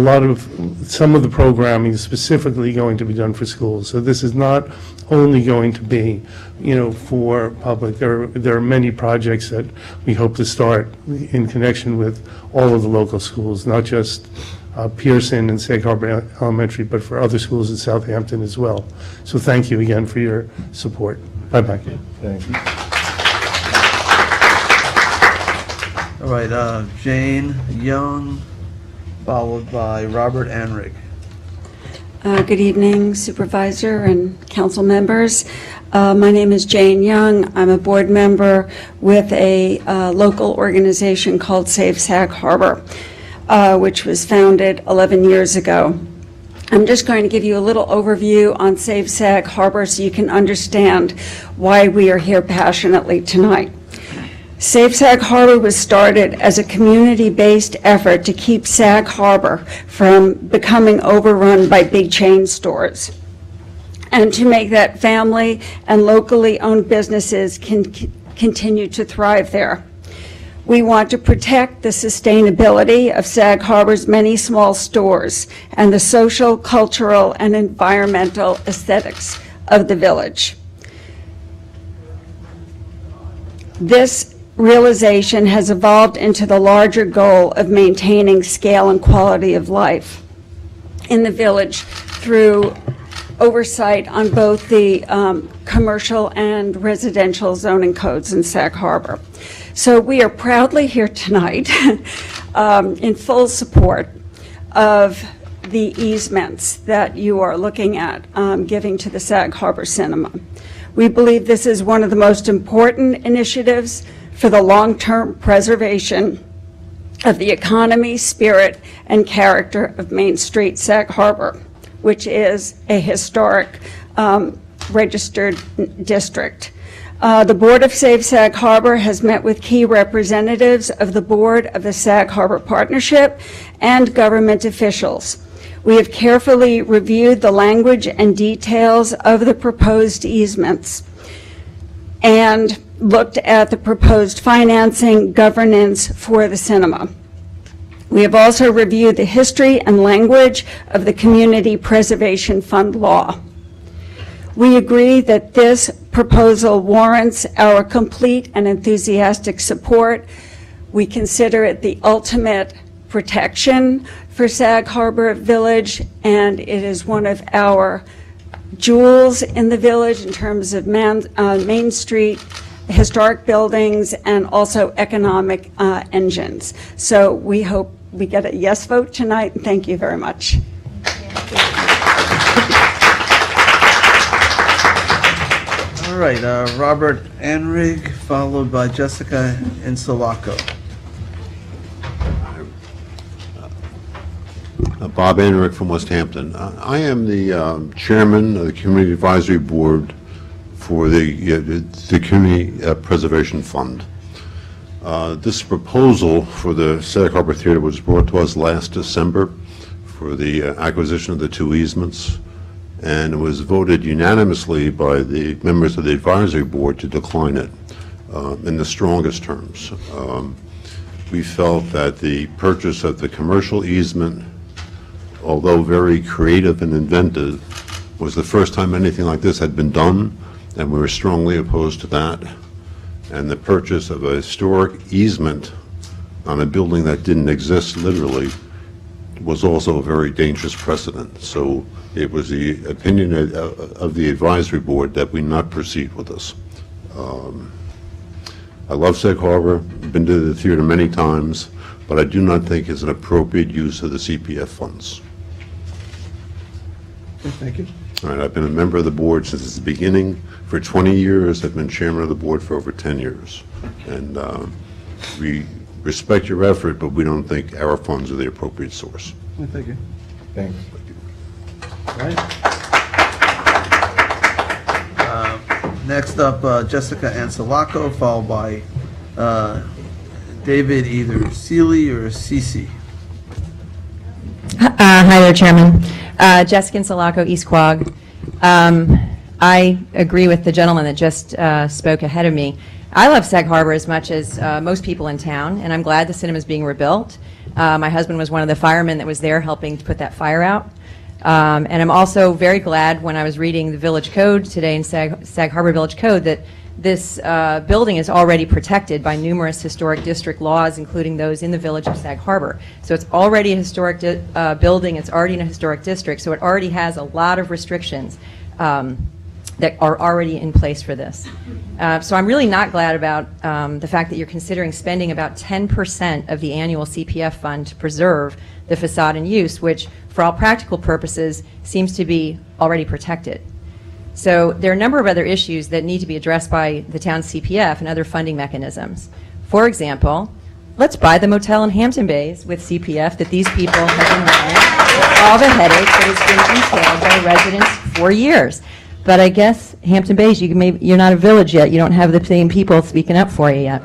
[SPEAKER 20] some of the programming is specifically going to be done for schools. So this is not only going to be, you know, for public. There are many projects that we hope to start in connection with all of the local schools, not just Pearson and Sag Harbor Elementary, but for other schools in Southampton as well. So thank you again for your support. Bye-bye.
[SPEAKER 12] Thank you.
[SPEAKER 1] All right, Jane Young, followed by Robert Anrig.
[SPEAKER 21] Good evening, Supervisor and council members. My name is Jane Young. I'm a board member with a local organization called Save Sag Harbor, which was founded 11 years ago. I'm just going to give you a little overview on Save Sag Harbor so you can understand why we are here passionately tonight. Save Sag Harbor was started as a community-based effort to keep Sag Harbor from becoming overrun by big chain stores, and to make that family and locally owned businesses can continue to thrive there. We want to protect the sustainability of Sag Harbor's many small stores and the social, cultural, and environmental aesthetics of the village. This realization has evolved into the larger goal of maintaining scale and quality of life in the village through oversight on both the commercial and residential zoning codes in Sag Harbor. So we are proudly here tonight in full support of the easements that you are looking at giving to the Sag Harbor Cinema. We believe this is one of the most important initiatives for the long-term preservation of the economy, spirit, and character of Main Street, Sag Harbor. which is a historic registered district. The Board of Safe Sag Harbor has met with key representatives of the Board of the Sag Harbor Partnership and government officials. We have carefully reviewed the language and details of the proposed easements and looked at the proposed financing governance for the cinema. We have also reviewed the history and language of the Community Preservation Fund law. We agree that this proposal warrants our complete and enthusiastic support. We consider it the ultimate protection for Sag Harbor Village, and it is one of our jewels in the village in terms of Main Street, historic buildings, and also economic engines. So we hope we get a yes vote tonight. Thank you very much.
[SPEAKER 1] All right, Robert Anrig, followed by Jessica Insulaco.
[SPEAKER 8] Bob Anrig from West Hampton. I am the chairman of the Community Advisory Board for the Community Preservation Fund. This proposal for the Sag Harbor Theater was brought to us last December for the acquisition of the 2 easements, and it was voted unanimously by the members of the advisory board to decline it in the strongest terms. We felt that the purchase of the commercial easement, although very creative and inventive, was the first time anything like this had been done, and we were strongly opposed to that. And the purchase of a historic easement on a building that didn't exist literally was also a very dangerous precedent. So it was the opinion of the advisory board that we not proceed with this. I love Sag Harbor, been to the theater many times, but I do not think it's an appropriate use of the CPF funds.
[SPEAKER 1] Okay, thank you.
[SPEAKER 8] All right, I've been a member of the board since its beginning for 20 years. I've been chairman of the board for over 10 years. And we respect your effort, but we don't think our funds are the appropriate source.
[SPEAKER 1] Okay, thank you.
[SPEAKER 12] Thanks.
[SPEAKER 1] All right. Next up, Jessica Insulaco, followed by David either Seeley or Cece.
[SPEAKER 22] Hi there, Chairman. Jessica Insulaco, East Quogue. I agree with the gentleman that just spoke ahead of me. I love Sag Harbor as much as most people in town, and I'm glad the cinema is being rebuilt. My husband was one of the firemen that was there helping to put that fire out. And I'm also very glad when I was reading the Village Code today in Sag Harbor Village Code that this building is already protected by numerous historic district laws, including those in the village of Sag Harbor. So it's already a historic building, it's already in a historic district, so it already has a lot of restrictions that are already in place for this. So I'm really not glad about the fact that you're considering spending about 10% of the annual CPF fund to preserve the facade in use, which for all practical purposes seems to be already protected. So there are a number of other issues that need to be addressed by the town's CPF and other funding mechanisms. For example, let's buy the motel in Hampton Bays with CPF that these people have been running with all the headache that has been entailed by residents for years. But I guess Hampton Bays, you're not a village yet. You don't have the same people speaking up for you yet.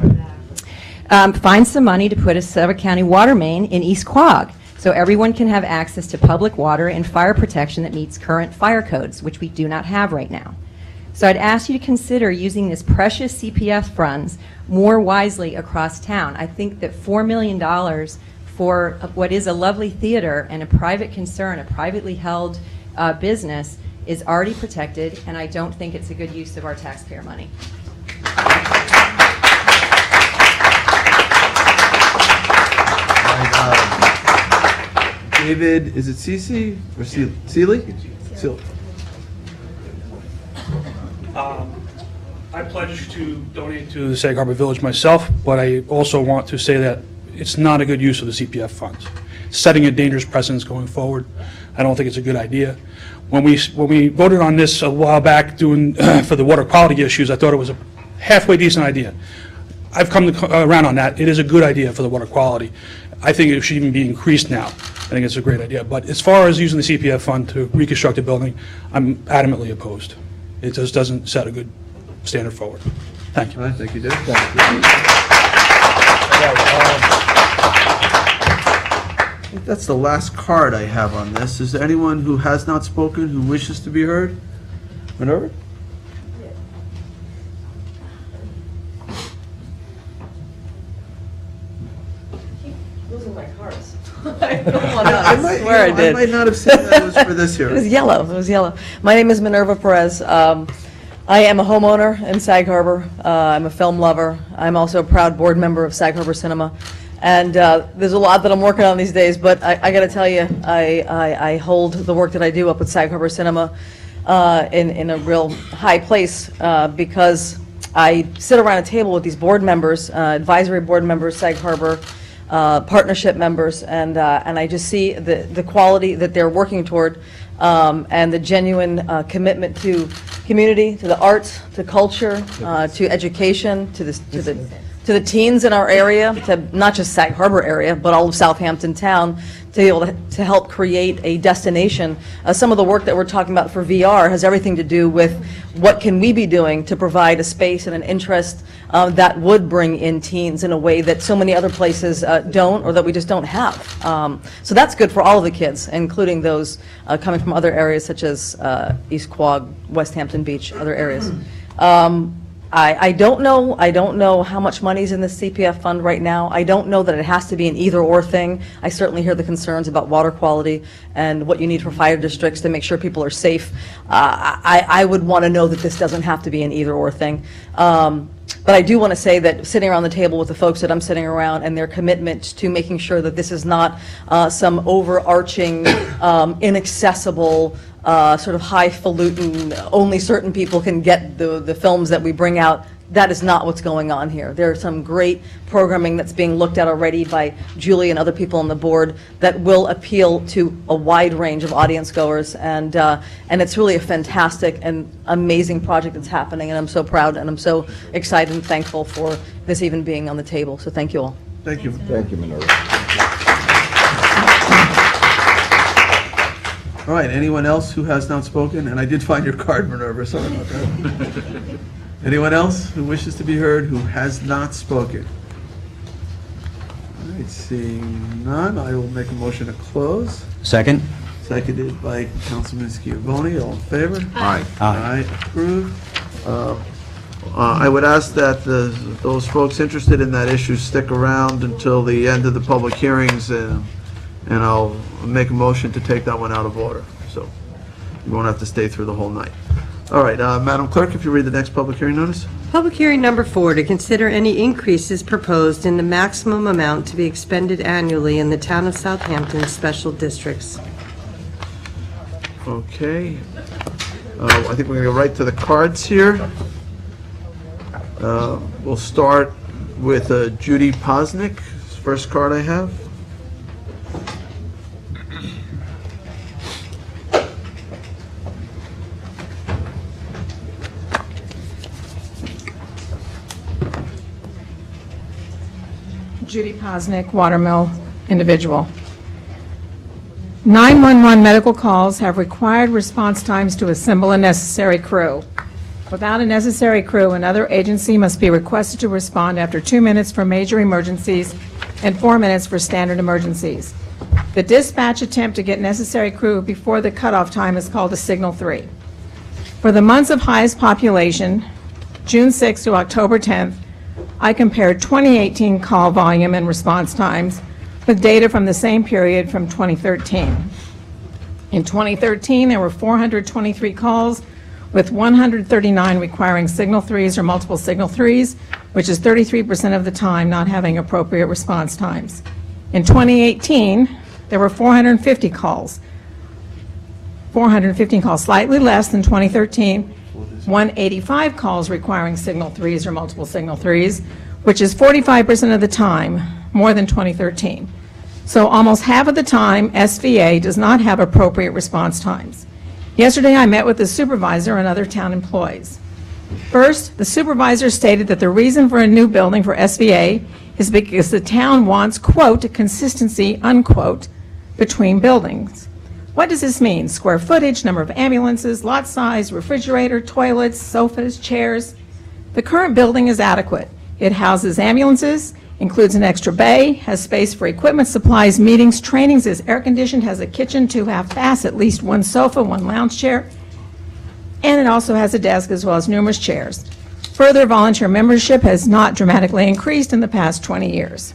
[SPEAKER 22] Find some money to put a Suffolk County water main in East Quogue, so everyone can have access to public water and fire protection that meets current fire codes, which we do not have right now. So I'd ask you to consider using this precious CPF funds more wisely across town. I think that $4 million for what is a lovely theater and a private concern, a privately held business, is already protected, and I don't think it's a good use of our taxpayer money.
[SPEAKER 1] David, is it Cece or Seeley? Seeley.
[SPEAKER 23] I pledge to donate to the Sag Harbor Village myself, but I also want to say that it's not a good use of the CPF funds. Setting a dangerous precedence going forward, I don't think it's a good idea. When we voted on this a while back doing for the water quality issues, I thought it was a halfway decent idea. I've come around on that. It is a good idea for the water quality. I think it should even be increased now. I think it's a great idea. But as far as using the CPF fund to reconstruct a building, I'm adamantly opposed. It just doesn't set a good standard forward. Thank you.
[SPEAKER 1] All right, thank you, Dick. I think that's the last card I have on this. Is there anyone who has not spoken who wishes to be heard? Minerva?
[SPEAKER 5] Losing my cards.
[SPEAKER 1] I might not have said that was for this year.
[SPEAKER 5] It was yellow. It was yellow. My name is Minerva Perez. I am a homeowner in Sag Harbor. I'm a film lover. I'm also a proud board member of Sag Harbor Cinema. And there's a lot that I'm working on these days, but I got to tell you, I hold the work that I do up at Sag Harbor Cinema in a real high place because I sit around a table with these board members, advisory board members, Sag Harbor, partnership members, and I just see the quality that they're working toward and the genuine commitment to community, to the arts, to culture, to education, to the teens in our area, to not just Sag Harbor area, but all of Southampton town, to be able to help create a destination. Some of the work that we're talking about for VR has everything to do with what can we be doing to provide a space and an interest that would bring in teens in a way that so many other places don't, or that we just don't have. So that's good for all of the kids, including those coming from other areas such as East Quogue, West Hampton Beach, other areas. I don't know how much money's in the CPF fund right now. I don't know that it has to be an either-or thing. I certainly hear the concerns about water quality and what you need for fire districts to make sure people are safe. I would want to know that this doesn't have to be an either-or thing. But I do want to say that sitting around the table with the folks that I'm sitting around and their commitment to making sure that this is not some overarching, inaccessible, sort of highfalutin, only certain people can get the films that we bring out. That is not what's going on here. There's some great programming that's being looked at already by Julie and other people on the board that will appeal to a wide range of audience goers, and it's really a fantastic and amazing project that's happening, and I'm so proud and I'm so excited and thankful for this even being on the table. So thank you all.
[SPEAKER 1] Thank you.
[SPEAKER 4] Thank you, Minerva.
[SPEAKER 1] All right, anyone else who has not spoken? And I did find your card, Minerva, sorry about that. Anyone else who wishes to be heard who has not spoken? All right, seeing none, I will make a motion to close.
[SPEAKER 15] Second?
[SPEAKER 1] Seconded by Councilman Schiavone. All in favor?
[SPEAKER 4] Aye.
[SPEAKER 1] Aye, approved. I would ask that those folks interested in that issue stick around until the end of the public hearings, and I'll make a motion to take that one out of order. So you won't have to stay through the whole night. All right, Madam Clerk, if you read the next public hearing notice.
[SPEAKER 2] Public hearing number 4, to consider any increases proposed in the maximum amount to be expended annually in the town of Southampton special districts.
[SPEAKER 1] Okay. I think we're going to go right to the cards here. We'll start with Judy Posnick, first card I have.
[SPEAKER 18] Judy Posnick, Watermill individual. 911 medical calls have required response times to assemble a necessary crew. Without a necessary crew, another agency must be requested to respond after 2 minutes for major emergencies and 4 minutes for standard emergencies. The dispatch attempt to get necessary crew before the cutoff time is called a Signal 3. For the months of highest population, June 6th to October 10th, I compared 2018 call volume and response times with data from the same period from 2013. In 2013, there were 423 calls, with 139 requiring Signal 3s or multiple Signal 3s, which is 33% of the time not having appropriate response times. In 2018, there were 415 calls, slightly less than 2013, 185 calls requiring Signal 3s or multiple Signal 3s, which is 45% of the time, more than 2013. So almost half of the time, SVA does not have appropriate response times. Yesterday, I met with the supervisor and other town employees. First, the supervisor stated that the reason for a new building for SVA is because the town wants, quote, consistency, unquote, between buildings. What does this mean? Square footage, number of ambulances, lot size, refrigerator, toilets, sofas, chairs. The current building is adequate. It houses ambulances, includes an extra bay, has space for equipment, supplies, meetings, trainings, is air-conditioned, has a kitchen, 2 half-baths, at least 1 sofa, 1 lounge chair, and it also has a desk as well as numerous chairs. Further, volunteer membership has not dramatically increased in the past 20 years.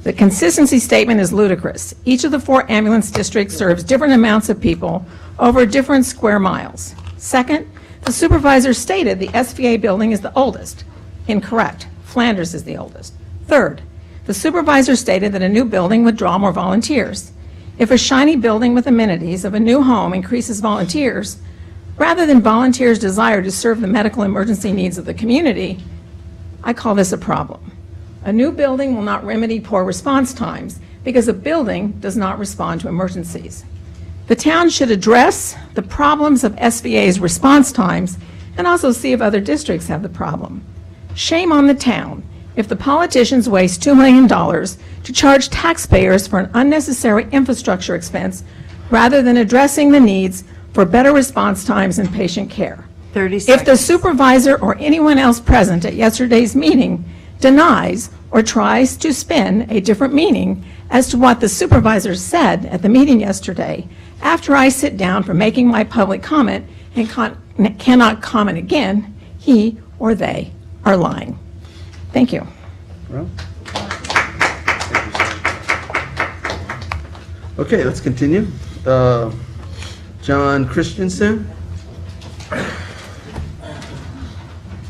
[SPEAKER 18] The consistency statement is ludicrous. Each of the 4 ambulance districts serves different amounts of people over different square miles. Second, the supervisor stated the SVA building is the oldest. Incorrect. Flanders is the oldest. Third, the supervisor stated that a new building would draw more volunteers. If a shiny building with amenities of a new home increases volunteers, rather than volunteers' desire to serve the medical emergency needs of the community, I call this a problem. A new building will not remedy poor response times because a building does not respond to emergencies. The town should address the problems of SVA's response times and also see if other districts have the problem. Shame on the town if the politicians waste $2 million to charge taxpayers for an unnecessary infrastructure expense rather than addressing the needs for better response times and patient care.
[SPEAKER 2] 30 seconds.
[SPEAKER 18] If the supervisor or anyone else present at yesterday's meeting denies or tries to spin a different meaning as to what the supervisor said at the meeting yesterday, after I sit down for making my public comment and cannot comment again, he or they are lying. Thank you.
[SPEAKER 1] Well, okay, let's continue. John Christensen.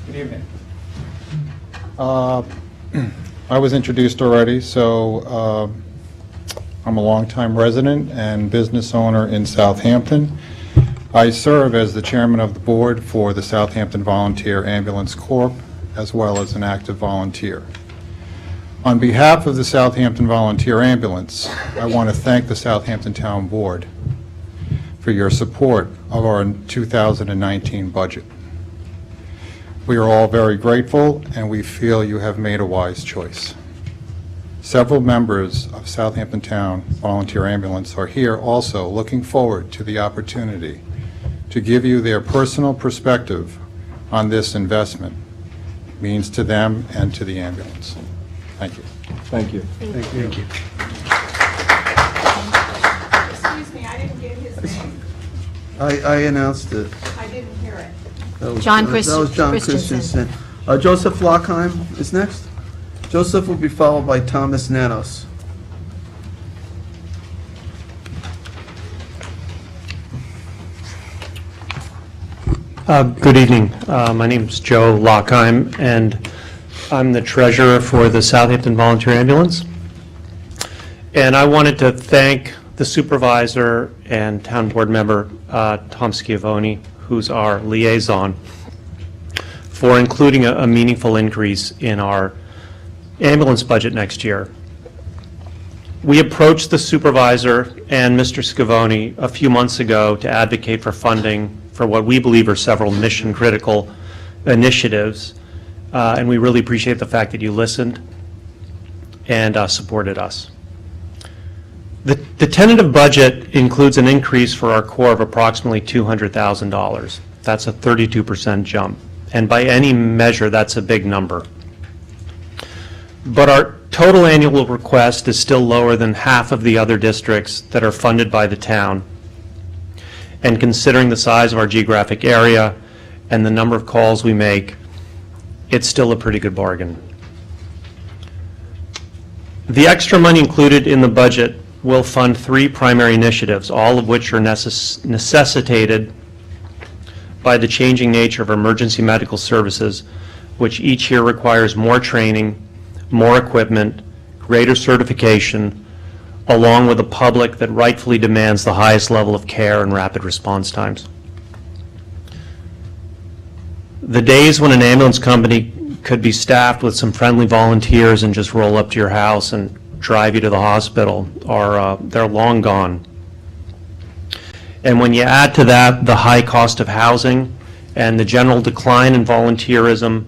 [SPEAKER 7] Good evening. I was introduced already, so I'm a longtime resident and business owner in Southampton. I serve as the chairman of the board for the Southampton Volunteer Ambulance Corps, as well as an active volunteer. On behalf of the Southampton Volunteer Ambulance, I want to thank the Southampton Town Board for your support of our 2019 budget. We are all very grateful, and we feel you have made a wise choice. Several members of Southampton Town Volunteer Ambulance are here also looking forward to the opportunity to give you their personal perspective on this investment means to them and to the ambulance. Thank you.
[SPEAKER 10] Thank you.
[SPEAKER 1] Thank you.
[SPEAKER 18] Excuse me, I didn't get his name.
[SPEAKER 1] I announced it.
[SPEAKER 18] I didn't hear it.
[SPEAKER 1] That was
[SPEAKER 6] John
[SPEAKER 1] that was John
[SPEAKER 6] Christensen.
[SPEAKER 1] Joseph Lockheim is next. Joseph will be followed by Thomas Nanos.
[SPEAKER 11] Good evening. My name is Joe Lockheim, and I'm the treasurer for the Southampton Volunteer Ambulance. And I wanted to thank the supervisor and town board member, Tom Schiavone, who's our liaison, for including a meaningful increase in our ambulance budget next year. We approached the supervisor and Mr. Schiavone a few months ago to advocate for funding for what we believe are several mission-critical initiatives, and we really appreciate the fact that you listened and supported us. The tentative budget includes an increase for our Corps of approximately $200,000. That's a 32% jump, and by any measure, that's a big number. But our total annual request is still lower than half of the other districts that are funded by the town. And considering the size of our geographic area and the number of calls we make, it's still a pretty good bargain. The extra money included in the budget will fund 3 primary initiatives, all of which are necessitated by the changing nature of emergency medical services, which each year requires more training, more equipment, greater certification, along with a public that rightfully demands the highest level of care and rapid response times. The days when an ambulance company could be staffed with some friendly volunteers and just roll up to your house and drive you to the hospital they're long gone. And when you add to that the high cost of housing and the general decline in volunteerism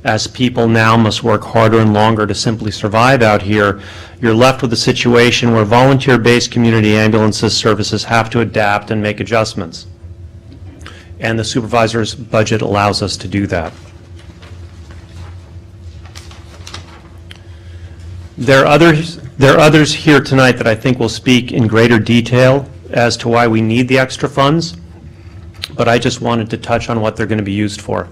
[SPEAKER 11] as people now must work harder and longer to simply survive out here, you're left with a situation where volunteer-based community ambulances services have to adapt and make adjustments. And the supervisor's budget allows us to do that. There are others here tonight that I think will speak in greater detail as to why we need the extra funds, but I just wanted to touch on what they're going to be used for.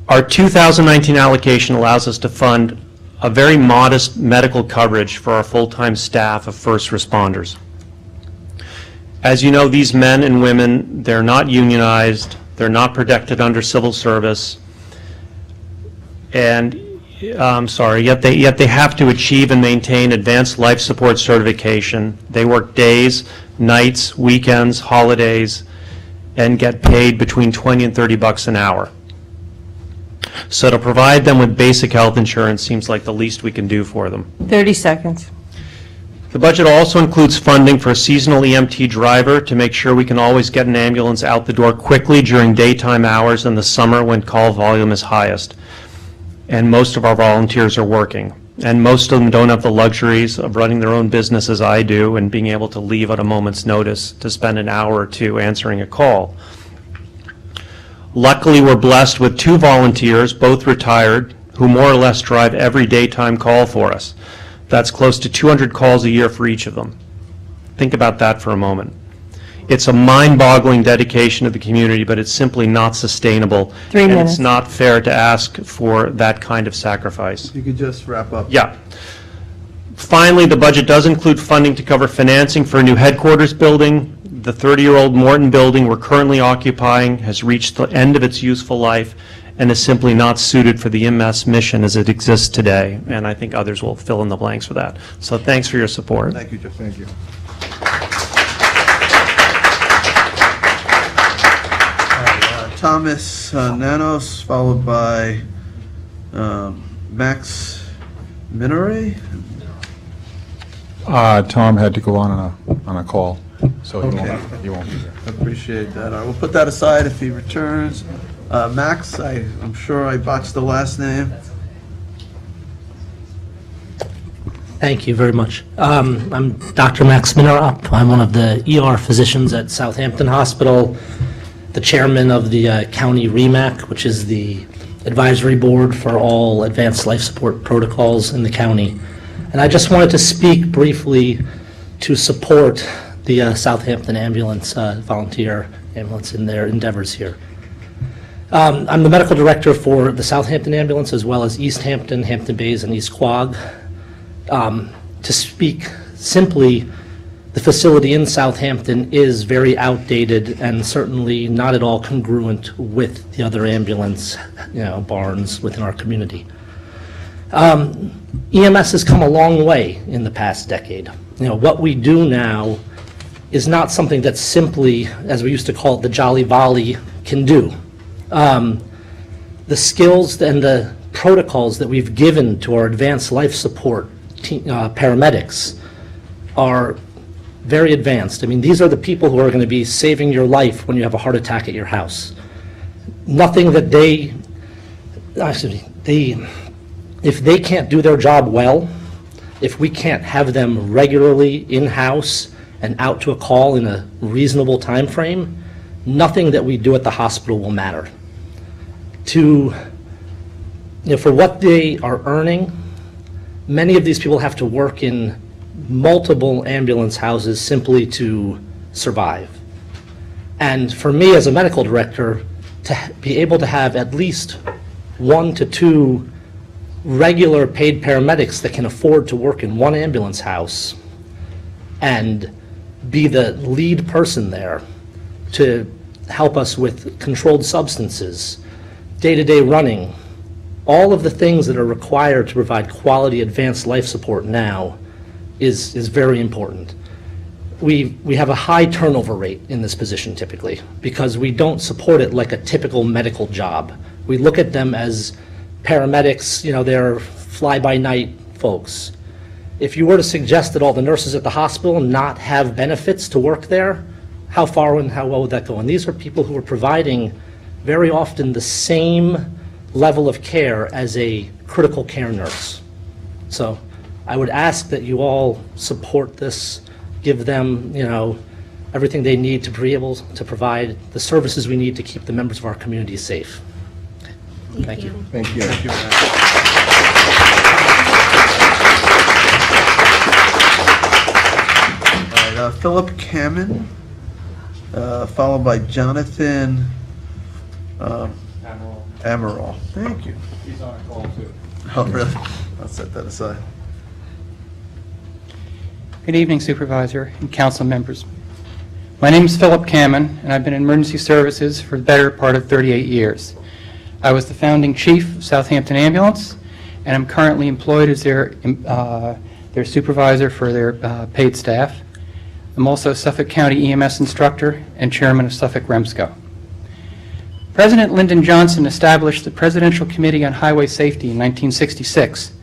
[SPEAKER 11] Our 2019 allocation allows us to fund a very modest medical coverage for our full-time staff of first responders. As you know, these men and women, they're not unionized, they're not protected under civil service, and yet they have to achieve and maintain advanced life support certification. They work days, nights, weekends, holidays, and get paid between $20 and $30 an hour. So to provide them with basic health insurance seems like the least we can do for them.
[SPEAKER 2] 30 seconds.
[SPEAKER 11] The budget also includes funding for a seasonal EMT driver to make sure we can always get an ambulance out the door quickly during daytime hours in the summer when call volume is highest. And most of our volunteers are working. And most of them don't have the luxuries of running their own business as I do and being able to leave at a moment's notice to spend an hour or two answering a call. Luckily, we're blessed with 2 volunteers, both retired, who more or less drive every daytime call for us. That's close to 200 calls a year for each of them. Think about that for a moment. It's a mind-boggling dedication to the community, but it's simply not sustainable.
[SPEAKER 2] 3
[SPEAKER 11] and
[SPEAKER 2] minutes.
[SPEAKER 11] It's not fair to ask for that kind of sacrifice.
[SPEAKER 1] You could just wrap up.
[SPEAKER 11] Yeah. Finally, the budget does include funding to cover financing for a new headquarters building. The 30-year-old Morton building we're currently occupying has reached the end of its useful life and is simply not suited for the EMS mission as it exists today. And I think others will fill in the blanks for that. So thanks for your support.
[SPEAKER 4] Thank you, Jeff. Thank you.
[SPEAKER 1] Thomas Nanos, followed by Max Minore.
[SPEAKER 7] Tom had to go on a call, so he won't be here.
[SPEAKER 1] Appreciate that. I will put that aside if he returns. Max, I'm sure I botched the last name.
[SPEAKER 10] Thank you very much. I'm Dr. Max Minorop. I'm one of the ER physicians at Southampton Hospital, the chairman of the county REMAC, which is the advisory board for all advanced life support protocols in the county. And I just wanted to speak briefly to support the Southampton ambulance, volunteer ambulance in their endeavors here. I'm the medical director for the Southampton ambulance as well as East Hampton, Hampton Bays, and East Quogue. To speak simply, the facility in Southampton is very outdated and certainly not at all congruent with the other ambulance, barns within our community. EMS has come a long way in the past decade. What we do now is not something that simply, as we used to call it, the Jolly Volley can do. The skills and the protocols that we've given to our advanced life support paramedics are very advanced. I mean, these are the people who are going to be saving your life when you have a heart attack at your house. Nothing that if they can't do their job well, if we can't have them regularly in-house and out to a call in a reasonable time frame, nothing that we do at the hospital will matter. For what they are earning, many of these people have to work in multiple ambulance houses simply to survive. And for me as a medical director, to be able to have at least 1 to 2 regular paid paramedics that can afford to work in one ambulance house and be the lead person there to help us with controlled substances, day-to-day running, all of the things that are required to provide quality advanced life support now is very important. We have a high turnover rate in this position typically because we don't support it like a typical medical job. We look at them as paramedics, they're fly-by-night folks. If you were to suggest that all the nurses at the hospital not have benefits to work there, how far and how well would that go? And these are people who are providing very often the same level of care as a critical care nurse. So I would ask that you all support this, give them, everything they need to be able to provide the services we need to keep the members of our community safe. Thank you.
[SPEAKER 12] Thank you.
[SPEAKER 1] All right, Philip Kamen, followed by Jonathan Amaral. Thank you.
[SPEAKER 7] He's on a call too.
[SPEAKER 1] Oh, really? I'll set that aside.
[SPEAKER 3] Good evening, Supervisor and council members. My name is Philip Kamen, and I've been in emergency services for the better part of 38 years. I was the founding chief of Southampton Ambulance, and I'm currently employed as their supervisor for their paid staff. I'm also a Suffolk County EMS instructor and chairman of Suffolk REMSCO. President Lyndon Johnson established the Presidential Committee on Highway Safety in 1966,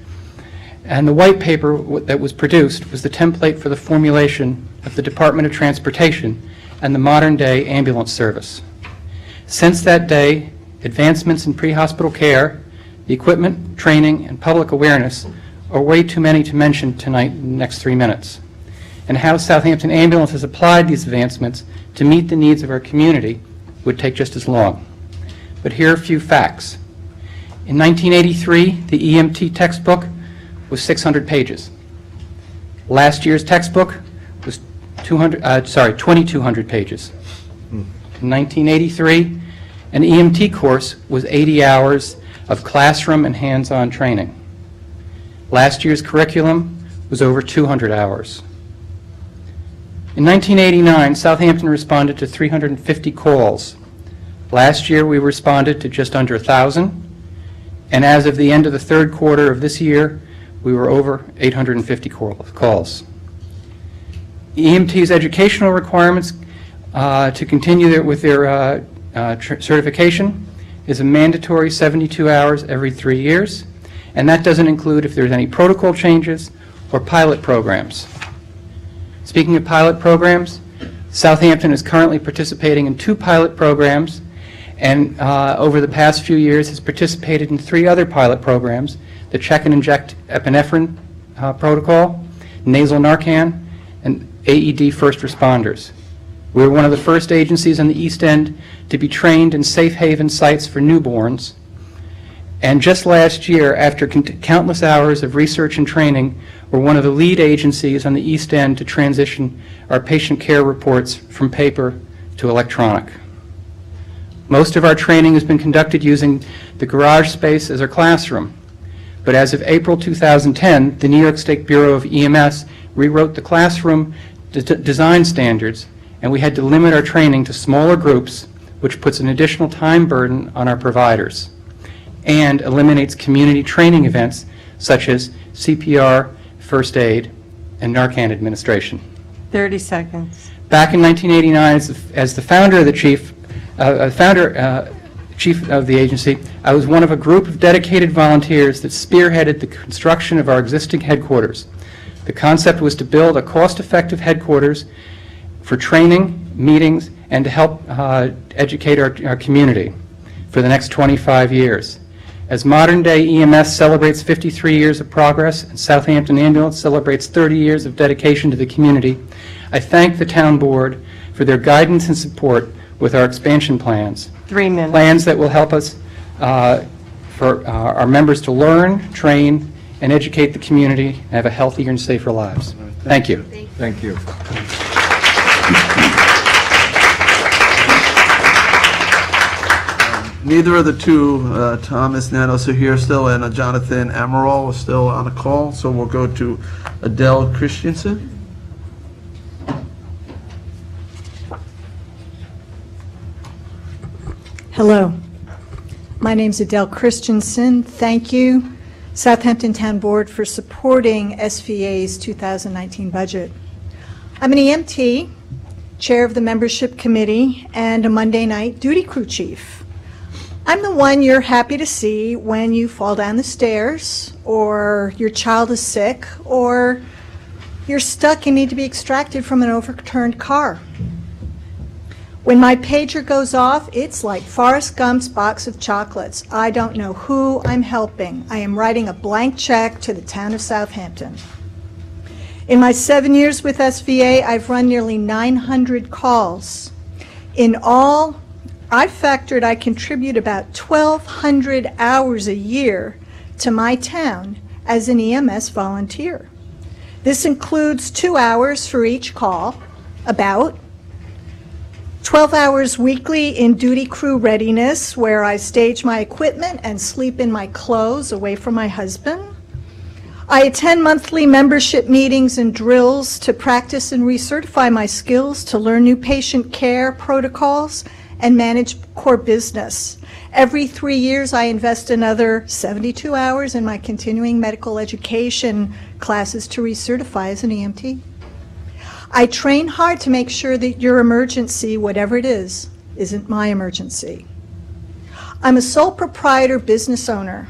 [SPEAKER 3] and the white paper that was produced was the template for the formulation of the Department of Transportation and the modern-day ambulance service. Since that day, advancements in pre-hospital care, the equipment, training, and public awareness are way too many to mention tonight in the next 3 minutes. And how Southampton Ambulance has applied these advancements to meet the needs of our community would take just as long. But here are a few facts. In 1983, the EMT textbook was 600 pages. Last year's textbook was 2,200 pages. In 1983, an EMT course was 80 hours of classroom and hands-on training. Last year's curriculum was over 200 hours. In 1989, Southampton responded to 350 calls. Last year, we responded to just under 1,000, and as of the end of the third quarter of this year, we were over 850 calls. EMT's educational requirements to continue with their certification is a mandatory 72 hours every 3 years, and that doesn't include if there's any protocol changes or pilot programs. Speaking of pilot programs, Southampton is currently participating in 2 pilot programs, and over the past few years has participated in 3 other pilot programs: the check and inject epinephrine protocol, nasal Narcan, and AED first responders. We were one of the first agencies on the East End to be trained in safe haven sites for newborns. And just last year, after countless hours of research and training, we're one of the lead agencies on the East End to transition our patient care reports from paper to electronic. Most of our training has been conducted using the garage space as our classroom. But as of April 2010, the New York State Bureau of EMS rewrote the classroom design standards, and we had to limit our training to smaller groups, which puts an additional time burden on our providers and eliminates community training events such as CPR, first aid, and Narcan administration.
[SPEAKER 2] 30 seconds.
[SPEAKER 3] Back in 1989, as the founder of the chief of the agency, I was one of a group of dedicated volunteers that spearheaded the construction of our existing headquarters. The concept was to build a cost-effective headquarters for training, meetings, and to help educate our community for the next 25 years. As modern-day EMS celebrates 53 years of progress and Southampton Ambulance celebrates 30 years of dedication to the community, I thank the town board for their guidance and support with our expansion plans.
[SPEAKER 2] 3 minutes.
[SPEAKER 3] Plans that will help us, for our members to learn, train, and educate the community and have a healthier and safer lives. Thank you.
[SPEAKER 12] Thank you.
[SPEAKER 1] Neither of the two, Thomas Nanos are here still, and Jonathan Amaral is still on a call, so we'll go to Adele Christensen.
[SPEAKER 13] Hello. My name's Adele Christensen. Thank you, Southampton Town Board, for supporting SVA's 2019 budget. I'm an EMT, chair of the membership committee, and a Monday night duty crew chief. I'm the one you're happy to see when you fall down the stairs, or your child is sick, or you're stuck and need to be extracted from an overturned car. When my pager goes off, it's like Forrest Gump's box of chocolates. I don't know who I'm helping. I am writing a blank check to the town of Southampton. In my 7 years with SVA, I've run nearly 900 calls. In all, I've factored I contribute about 1,200 hours a year to my town as an EMS volunteer. This includes 2 hours for each call, about 12 hours weekly in duty crew readiness, where I stage my equipment and sleep in my clothes away from my husband. I attend monthly membership meetings and drills to practice and recertify my skills to learn new patient care protocols and manage core business. Every 3 years, I invest another 72 hours in my continuing medical education classes to recertify as an EMT. I train hard to make sure that your emergency, whatever it is, isn't my emergency. I'm a sole proprietor business owner.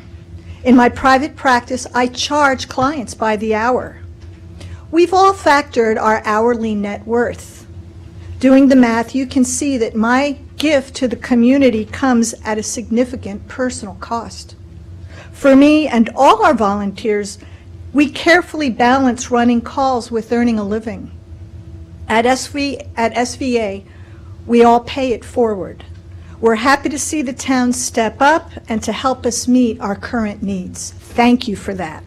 [SPEAKER 13] In my private practice, I charge clients by the hour. We've all factored our hourly net worth. Doing the math, you can see that my gift to the community comes at a significant personal cost. For me and all our volunteers, we carefully balance running calls with earning a living. At SVA, we all pay it forward. We're happy to see the town step up and to help us meet our current needs. Thank you for that.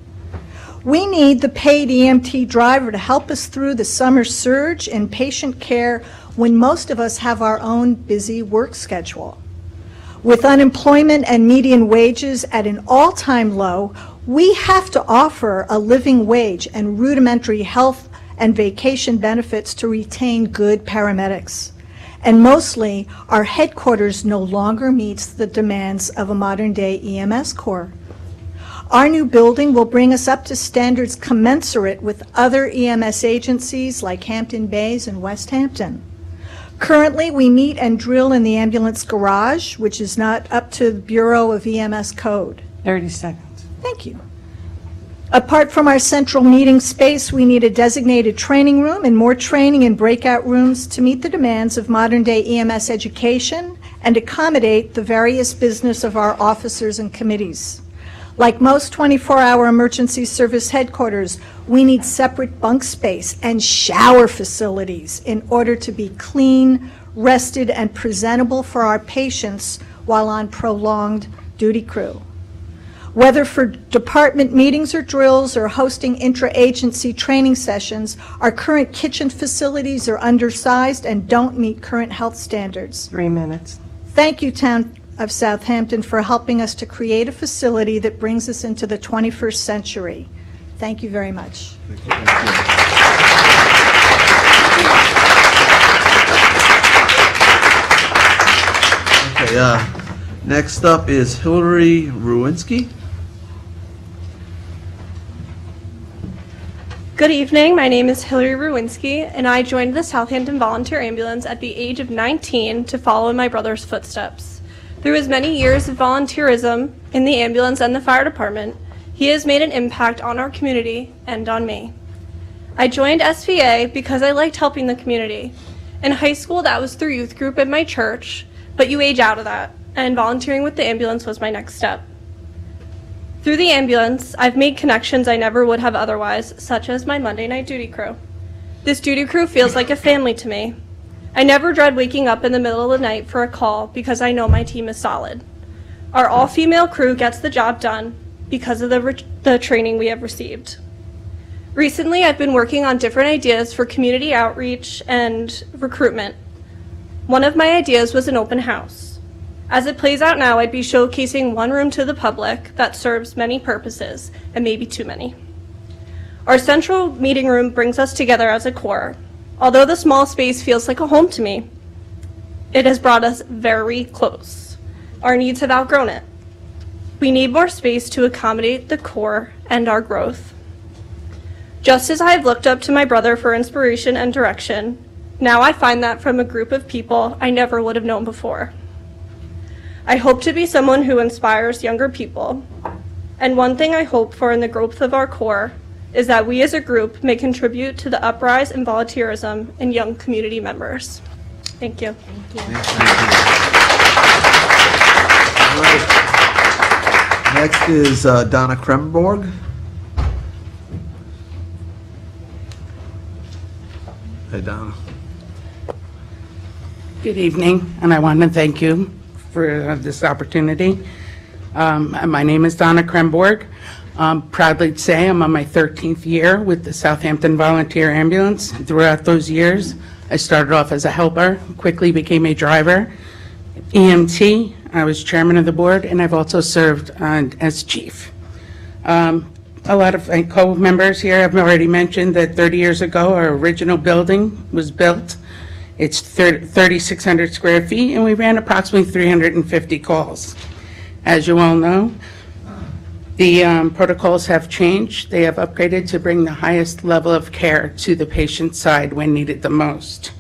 [SPEAKER 13] We need the paid EMT driver to help us through the summer surge in patient care when most of us have our own busy work schedule. With unemployment and median wages at an all-time low, we have to offer a living wage and rudimentary health and vacation benefits to retain good paramedics. And mostly, our headquarters no longer meets the demands of a modern-day EMS corps. Our new building will bring us up to standards commensurate with other EMS agencies like Hampton Bays and West Hampton. Currently, we meet and drill in the ambulance garage, which is not up to the Bureau of EMS code.
[SPEAKER 2] 30 seconds.
[SPEAKER 13] Thank you. Apart from our central meeting space, we need a designated training room and more training in breakout rooms to meet the demands of modern-day EMS education and accommodate the various business of our officers and committees. Like most 24-hour emergency service headquarters, we need separate bunk space and shower facilities in order to be clean, rested, and presentable for our patients while on prolonged duty crew. Whether for department meetings or drills or hosting intra-agency training sessions, our current kitchen facilities are undersized and don't meet current health standards.
[SPEAKER 2] 3 minutes.
[SPEAKER 13] Thank you, Town of Southampton, for helping us to create a facility that brings us into the 21st century. Thank you very much.
[SPEAKER 1] Okay, next up is Hillary Ruinski.
[SPEAKER 9] Good evening, my name is Hillary Ruinski, and I joined the Southampton Volunteer Ambulance at the age of 19 to follow in my brother's footsteps. Through his many years of volunteerism in the ambulance and the fire department, he has made an impact on our community and on me. I joined SVA because I liked helping the community. In high school, that was through youth group in my church, but you age out of that, and volunteering with the ambulance was my next step. Through the ambulance, I've made connections I never would have otherwise, such as my Monday night duty crew. This duty crew feels like a family to me. I never dread waking up in the middle of the night for a call because I know my team is solid. Our all-female crew gets the job done because of the training we have received. Recently, I've been working on different ideas for community outreach and recruitment. One of my ideas was an open house. As it plays out now, I'd be showcasing one room to the public that serves many purposes, and maybe too many. Our central meeting room brings us together as a corps. Although the small space feels like a home to me, it has brought us very close. Our needs have outgrown it. We need more space to accommodate the corps and our growth. Just as I have looked up to my brother for inspiration and direction, now I find that from a group of people I never would have known before. I hope to be someone who inspires younger people, and one thing I hope for in the growth of our corps is that we as a group may contribute to the uprise in volunteerism in young community members. Thank you.
[SPEAKER 1] All right. Next is Donna Kremborg. Hey, Donna.
[SPEAKER 14] Good evening, and I want to thank you for this opportunity. My name is Donna Kremborg. Proudly to say I'm on my 13th year with the Southampton Volunteer Ambulance. Throughout those years, I started off as a helper, quickly became a driver, EMT, I was chairman of the board, and I've also served as chief. A lot of my co-members here have already mentioned that 30 years ago, our original building was built. It's 3,600 square feet, and we ran approximately 350 calls. As you all know, the protocols have changed. They have upgraded to bring the highest level of care to the patient's side when needed the most.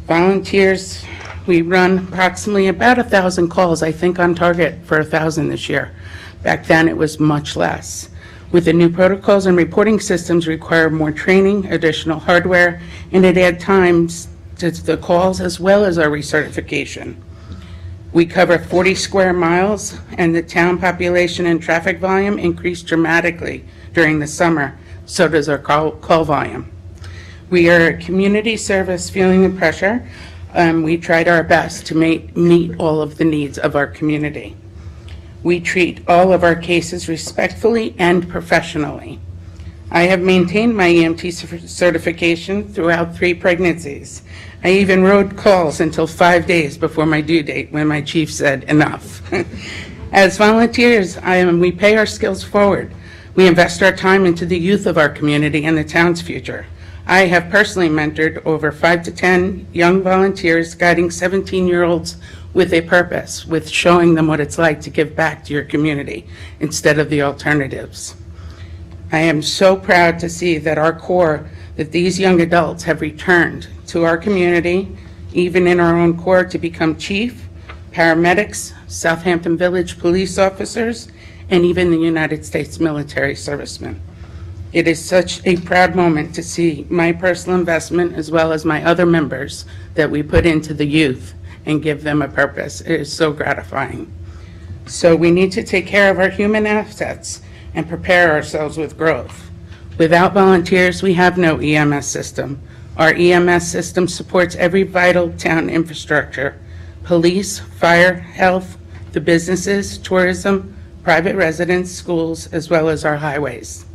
[SPEAKER 14] Volunteers, we run approximately about 1,000 calls, I think on target for 1,000 this year. Back then, it was much less. With the new protocols and reporting systems require more training, additional hardware, and it adds times to the calls as well as our recertification. We cover 40 square miles, and the town population and traffic volume increased dramatically during the summer. So does our call volume. We are a community service feeling the pressure. We tried our best to meet all of the needs of our community. We treat all of our cases respectfully and professionally. I have maintained my EMT certification throughout 3 pregnancies. I even rode calls until 5 days before my due date when my chief said enough. As volunteers, we pay our skills forward. We invest our time into the youth of our community and the town's future. I have personally mentored over 5 to 10 young volunteers, guiding 17-year-olds with a purpose, with showing them what it's like to give back to your community instead of the alternatives. I am so proud to see that that these young adults have returned to our community, even in our own corps, to become chief, paramedics, Southampton Village police officers, and even the United States military servicemen. It is such a proud moment to see my personal investment as well as my other members that we put into the youth and give them a purpose. It is so gratifying. So we need to take care of our human assets and prepare ourselves with growth. Without volunteers, we have no EMS system. Our EMS system supports every vital town infrastructure: police, fire, health, the businesses, tourism, private residents, schools, as well as our highways.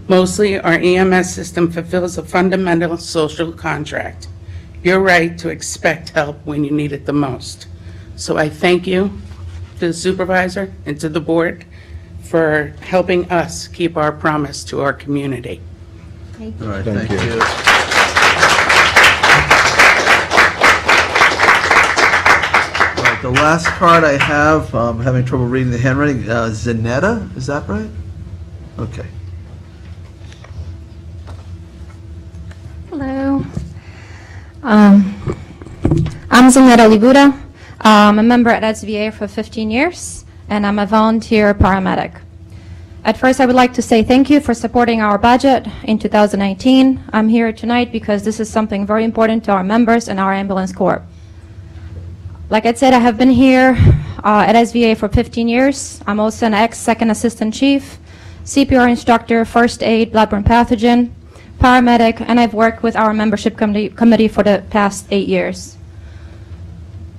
[SPEAKER 14] Mostly, our EMS system fulfills a fundamental social contract: your right to expect help when you need it the most. So I thank you to the supervisor and to the board for helping us keep our promise to our community.
[SPEAKER 1] All right, thank you. All right, the last card I have, I'm having trouble reading the handwriting, Zanetta, is that right? Okay.
[SPEAKER 16] Hello. I'm Zanetta Ligura. I'm a member at SVA for 15 years, and I'm a volunteer paramedic. At first, I would like to say thank you for supporting our budget in 2019. I'm here tonight because this is something very important to our members and our ambulance corps. Like I said, I have been here at SVA for 15 years. I'm also an ex-second assistant chief, CPR instructor, first aid, bloodborne pathogen, paramedic, and I've worked with our membership committee for the past 8 years.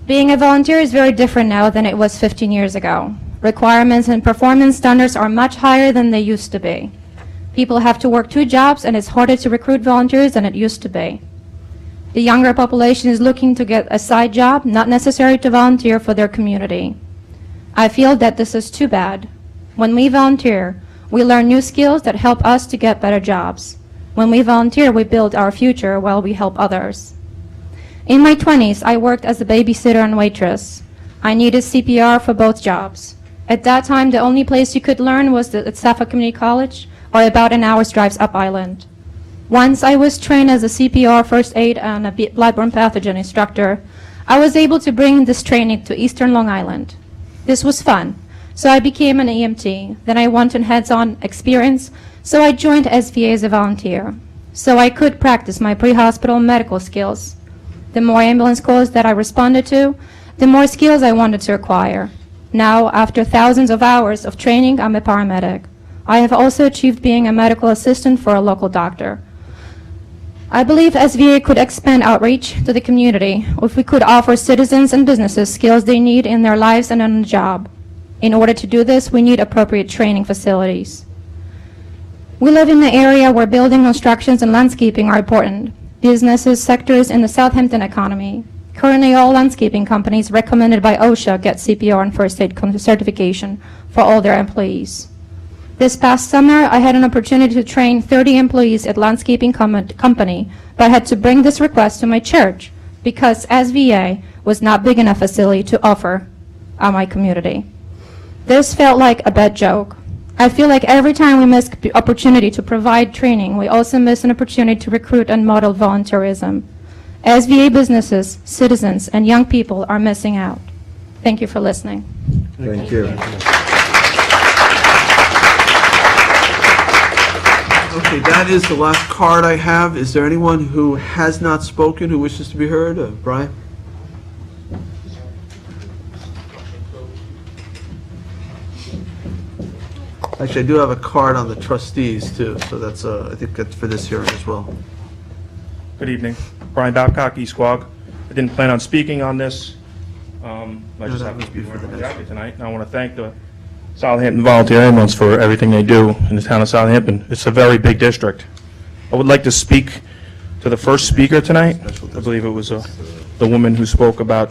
[SPEAKER 16] Being a volunteer is very different now than it was 15 years ago. Requirements and performance standards are much higher than they used to be. People have to work 2 jobs, and it's harder to recruit volunteers than it used to be. The younger population is looking to get a side job, not necessary to volunteer for their community. I feel that this is too bad. When we volunteer, we learn new skills that help us to get better jobs. When we volunteer, we build our future while we help others. In my 20s, I worked as a babysitter and waitress. I needed CPR for both jobs. At that time, the only place you could learn was at Suffolk Community College, or about an hour's drive up island. Once I was trained as a CPR, first aid, and a bloodborne pathogen instructor, I was able to bring this training to Eastern Long Island. This was fun, so I became an EMT. Then I wanted hands-on experience, so I joined SVA as a volunteer, so I could practice my pre-hospital medical skills. The more ambulance calls that I responded to, the more skills I wanted to acquire. Now, after thousands of hours of training, I'm a paramedic. I have also achieved being a medical assistant for a local doctor. I believe SVA could expand outreach to the community if we could offer citizens and businesses skills they need in their lives and on the job. In order to do this, we need appropriate training facilities. We live in an area where building constructions and landscaping are important. Businesses, sectors in the Southampton economy. Currently, all landscaping companies recommended by OSHA get CPR and first aid certification for all their employees. This past summer, I had an opportunity to train 30 employees at landscaping company, but I had to bring this request to my church because SVA was not big enough facility to offer my community. This felt like a bad joke. I feel like every time we miss the opportunity to provide training, we also miss an opportunity to recruit and model volunteerism. SVA businesses, citizens, and young people are missing out. Thank you for listening.
[SPEAKER 4] Thank you.
[SPEAKER 1] Okay, that is the last card I have. Is there anyone who has not spoken who wishes to be heard? Brian? Actually, I do have a card on the trustees, too, so that's, I think that's for this hearing as well.
[SPEAKER 17] Good evening. Brian Babcock, East Quogue. I didn't plan on speaking on this. I just happened to be wearing my jacket tonight. And I want to thank the Southampton Volunteer Ambulance for everything they do in the town of Southampton. It's a very big district. I would like to speak to the first speaker tonight. I believe it was the woman who spoke about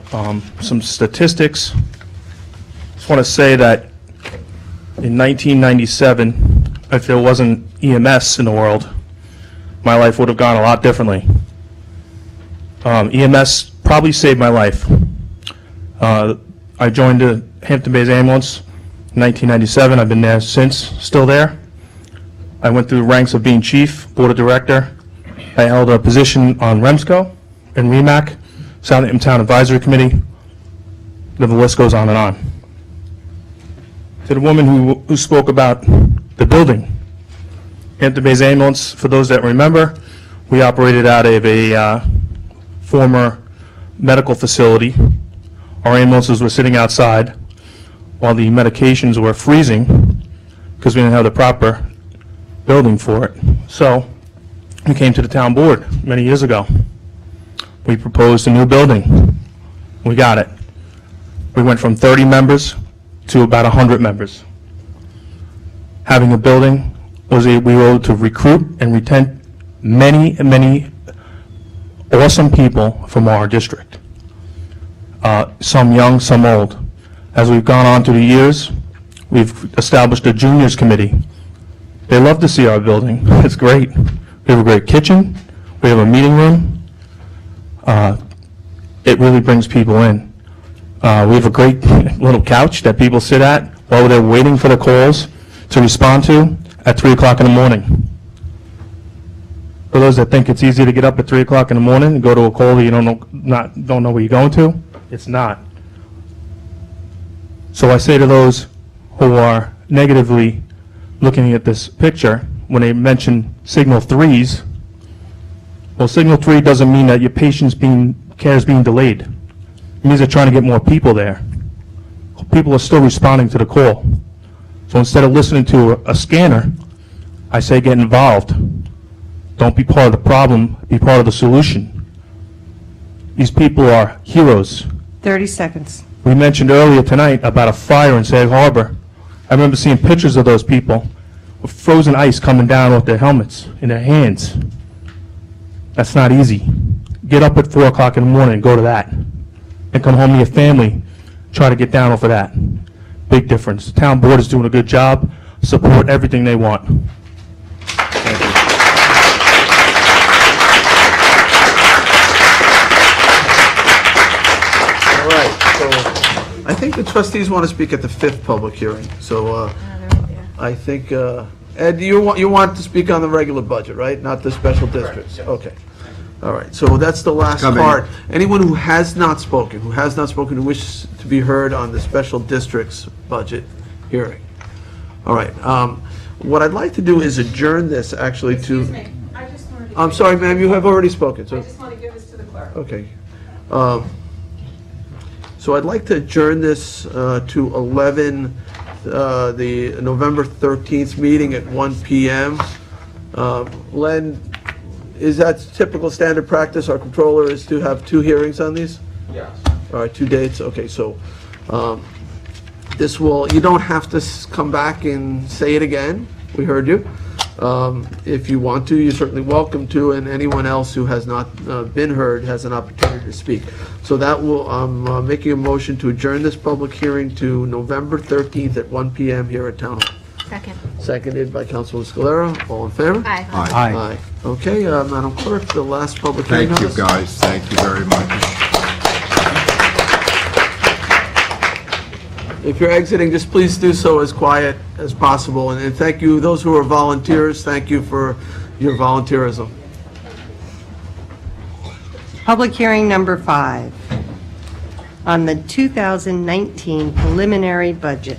[SPEAKER 17] some statistics. I just want to say that in 1997, if there wasn't EMS in the world, my life would have gone a lot differently. EMS probably saved my life. I joined the Hampton Bays Ambulance in 1997. I've been there since, still there. I went through the ranks of being chief, board of director. I held a position on REMSCO and REMAC, Southampton Town Advisory Committee. The list goes on and on. To the woman who spoke about the building, Hampton Bays Ambulance, for those that remember, we operated out of a former medical facility. Our ambulances were sitting outside while the medications were freezing because we didn't have the proper building for it. So we came to the town board many years ago. We proposed a new building. We got it. We went from 30 members to about 100 members. Having a building we were able to recruit and retain many awesome people from our district. Some young, some old. As we've gone on through the years, we've established a juniors committee. They love to see our building. It's great. We have a great kitchen. We have a meeting room. It really brings people in. We have a great little couch that people sit at while they're waiting for the calls to respond to at 3 o'clock in the morning. For those that think it's easy to get up at 3 o'clock in the morning and go to a call that you don't know where you're going to, it's not. So I say to those who are negatively looking at this picture, when they mention signal 3s, well, signal 3 doesn't mean that your patient's care is being delayed. It means they're trying to get more people there. People are still responding to the call. So instead of listening to a scanner, I say get involved. Don't be part of the problem, be part of the solution. These people are heroes.
[SPEAKER 2] 30 seconds.
[SPEAKER 17] We mentioned earlier tonight about a fire in Sag Harbor. I remember seeing pictures of those people with frozen ice coming down off their helmets, in their hands. That's not easy. Get up at 4 o'clock in the morning and go to that. And come home to your family, try to get down off of that. Big difference. The town board is doing a good job. Support everything they want. Thank you.
[SPEAKER 1] All right, so I think the trustees want to speak at the 5th public hearing. So I think, Ed, you want to speak on the regular budget, right? Not the special districts? Okay. All right, so that's the last part. Anyone who has not spoken, who wishes to be heard on the special districts budget hearing. All right, what I'd like to do is adjourn this actually to...
[SPEAKER 2] Excuse me, I just wanted to...
[SPEAKER 1] I'm sorry, ma'am, you have already spoken. So
[SPEAKER 2] I just want to give this to the clerk.
[SPEAKER 1] okay. So I'd like to adjourn this to 11, the November 13th meeting at 1 PM. Len, is that typical standard practice? Our controller is to have 2 hearings on these?
[SPEAKER 19] Yes.
[SPEAKER 1] All right, 2 dates, okay, so this will, you don't have to come back and say it again, we heard you. If you want to, you're certainly welcome to, and anyone else who has not been heard has an opportunity to speak. So that will, I'm making a motion to adjourn this public hearing to November 13th at 1 PM here at Town Hall.
[SPEAKER 6] Second.
[SPEAKER 1] Seconded by Councilman Scalera, all in favor?
[SPEAKER 6] Aye.
[SPEAKER 1] Aye. Okay, Madam Clerk, the last public hearing
[SPEAKER 4] Thank you,
[SPEAKER 1] notice.
[SPEAKER 4] guys. Thank you very much.
[SPEAKER 1] If you're exiting, just please do so as quiet as possible. And thank you, those who are volunteers, thank you for your volunteerism.
[SPEAKER 2] Public hearing number 5 on the 2019 preliminary budget.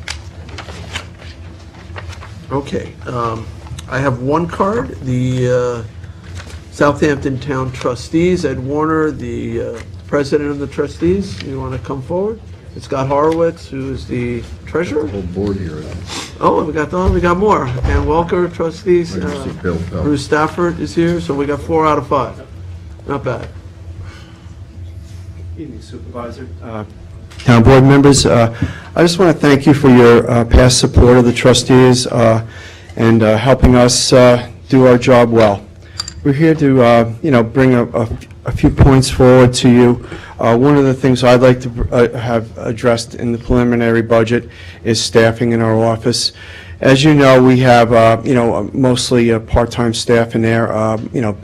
[SPEAKER 1] Okay, I have one card, the Southampton Town Trustees, Ed Warner, the president of the trustees. You want to come forward? It's Scott Horowitz, who is the treasurer.
[SPEAKER 8] The whole board here.
[SPEAKER 1] Oh, we got more. And Welker, trustees.
[SPEAKER 8] Bill.
[SPEAKER 1] Bruce Stafford is here, so we got 4 out of 5. Not bad.
[SPEAKER 20] Evening, Supervisor. Town board members, I just want to thank you for your past support of the trustees and helping us do our job well. We're here to, bring a few points forward to you. One of the things I'd like to have addressed in the preliminary budget is staffing in our office. As you know, we have, mostly part-time staff in there,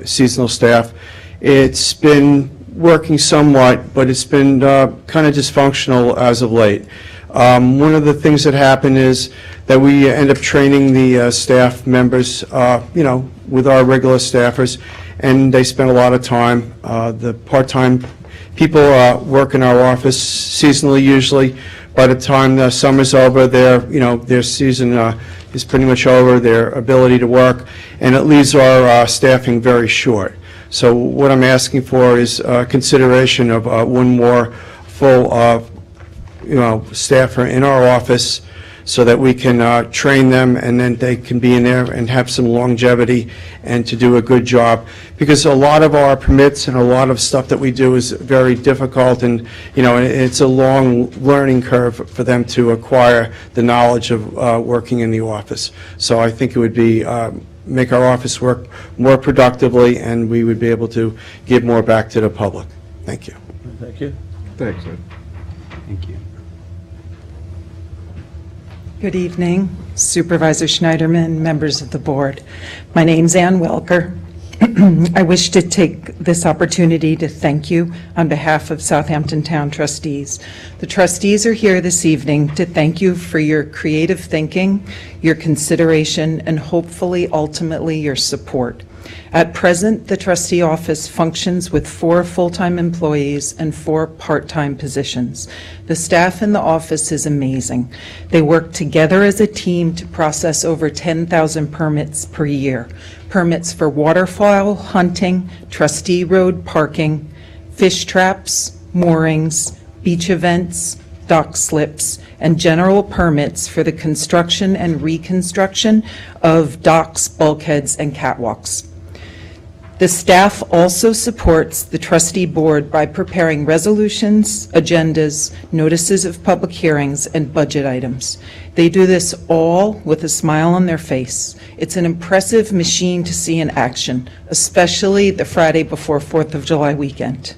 [SPEAKER 20] seasonal staff. It's been working somewhat, but it's been kind of dysfunctional as of late. One of the things that happen is that we end up training the staff members, with our regular staffers, and they spend a lot of time. The part-time people work in our office seasonally usually. By the time the summer's over, their season is pretty much over, their ability to work, and it leaves our staffing very short. So what I'm asking for is consideration of one more full, staffer in our office so that we can train them and then they can be in there and have some longevity and to do a good job. Because a lot of our permits and a lot of stuff that we do is very difficult and, it's a long learning curve for them to acquire the knowledge of working in the office. So I think it would be make our office work more productively, and we would be able to give more back to the public. Thank you.
[SPEAKER 1] Thank you.
[SPEAKER 8] Thanks, Ed.
[SPEAKER 20] Thank you.
[SPEAKER 21] Good evening, Supervisor Schneiderman, members of the board. My name's Ann Welker. I wish to take this opportunity to thank you on behalf of Southampton Town Trustees. The trustees are here this evening to thank you for your creative thinking, your consideration, and hopefully, ultimately, your support. At present, the trustee office functions with 4 full-time employees and 4 part-time positions. The staff in the office is amazing. They work together as a team to process over 10,000 permits per year. Permits for waterfowl hunting, trustee road parking, fish traps, moorings, beach events, dock slips, and general permits for the construction and reconstruction of docks, bulkheads, and catwalks. The staff also supports the trustee board by preparing resolutions, agendas, notices of public hearings, and budget items. They do this all with a smile on their face. It's an impressive machine to see in action, especially the Friday before 4th of July weekend.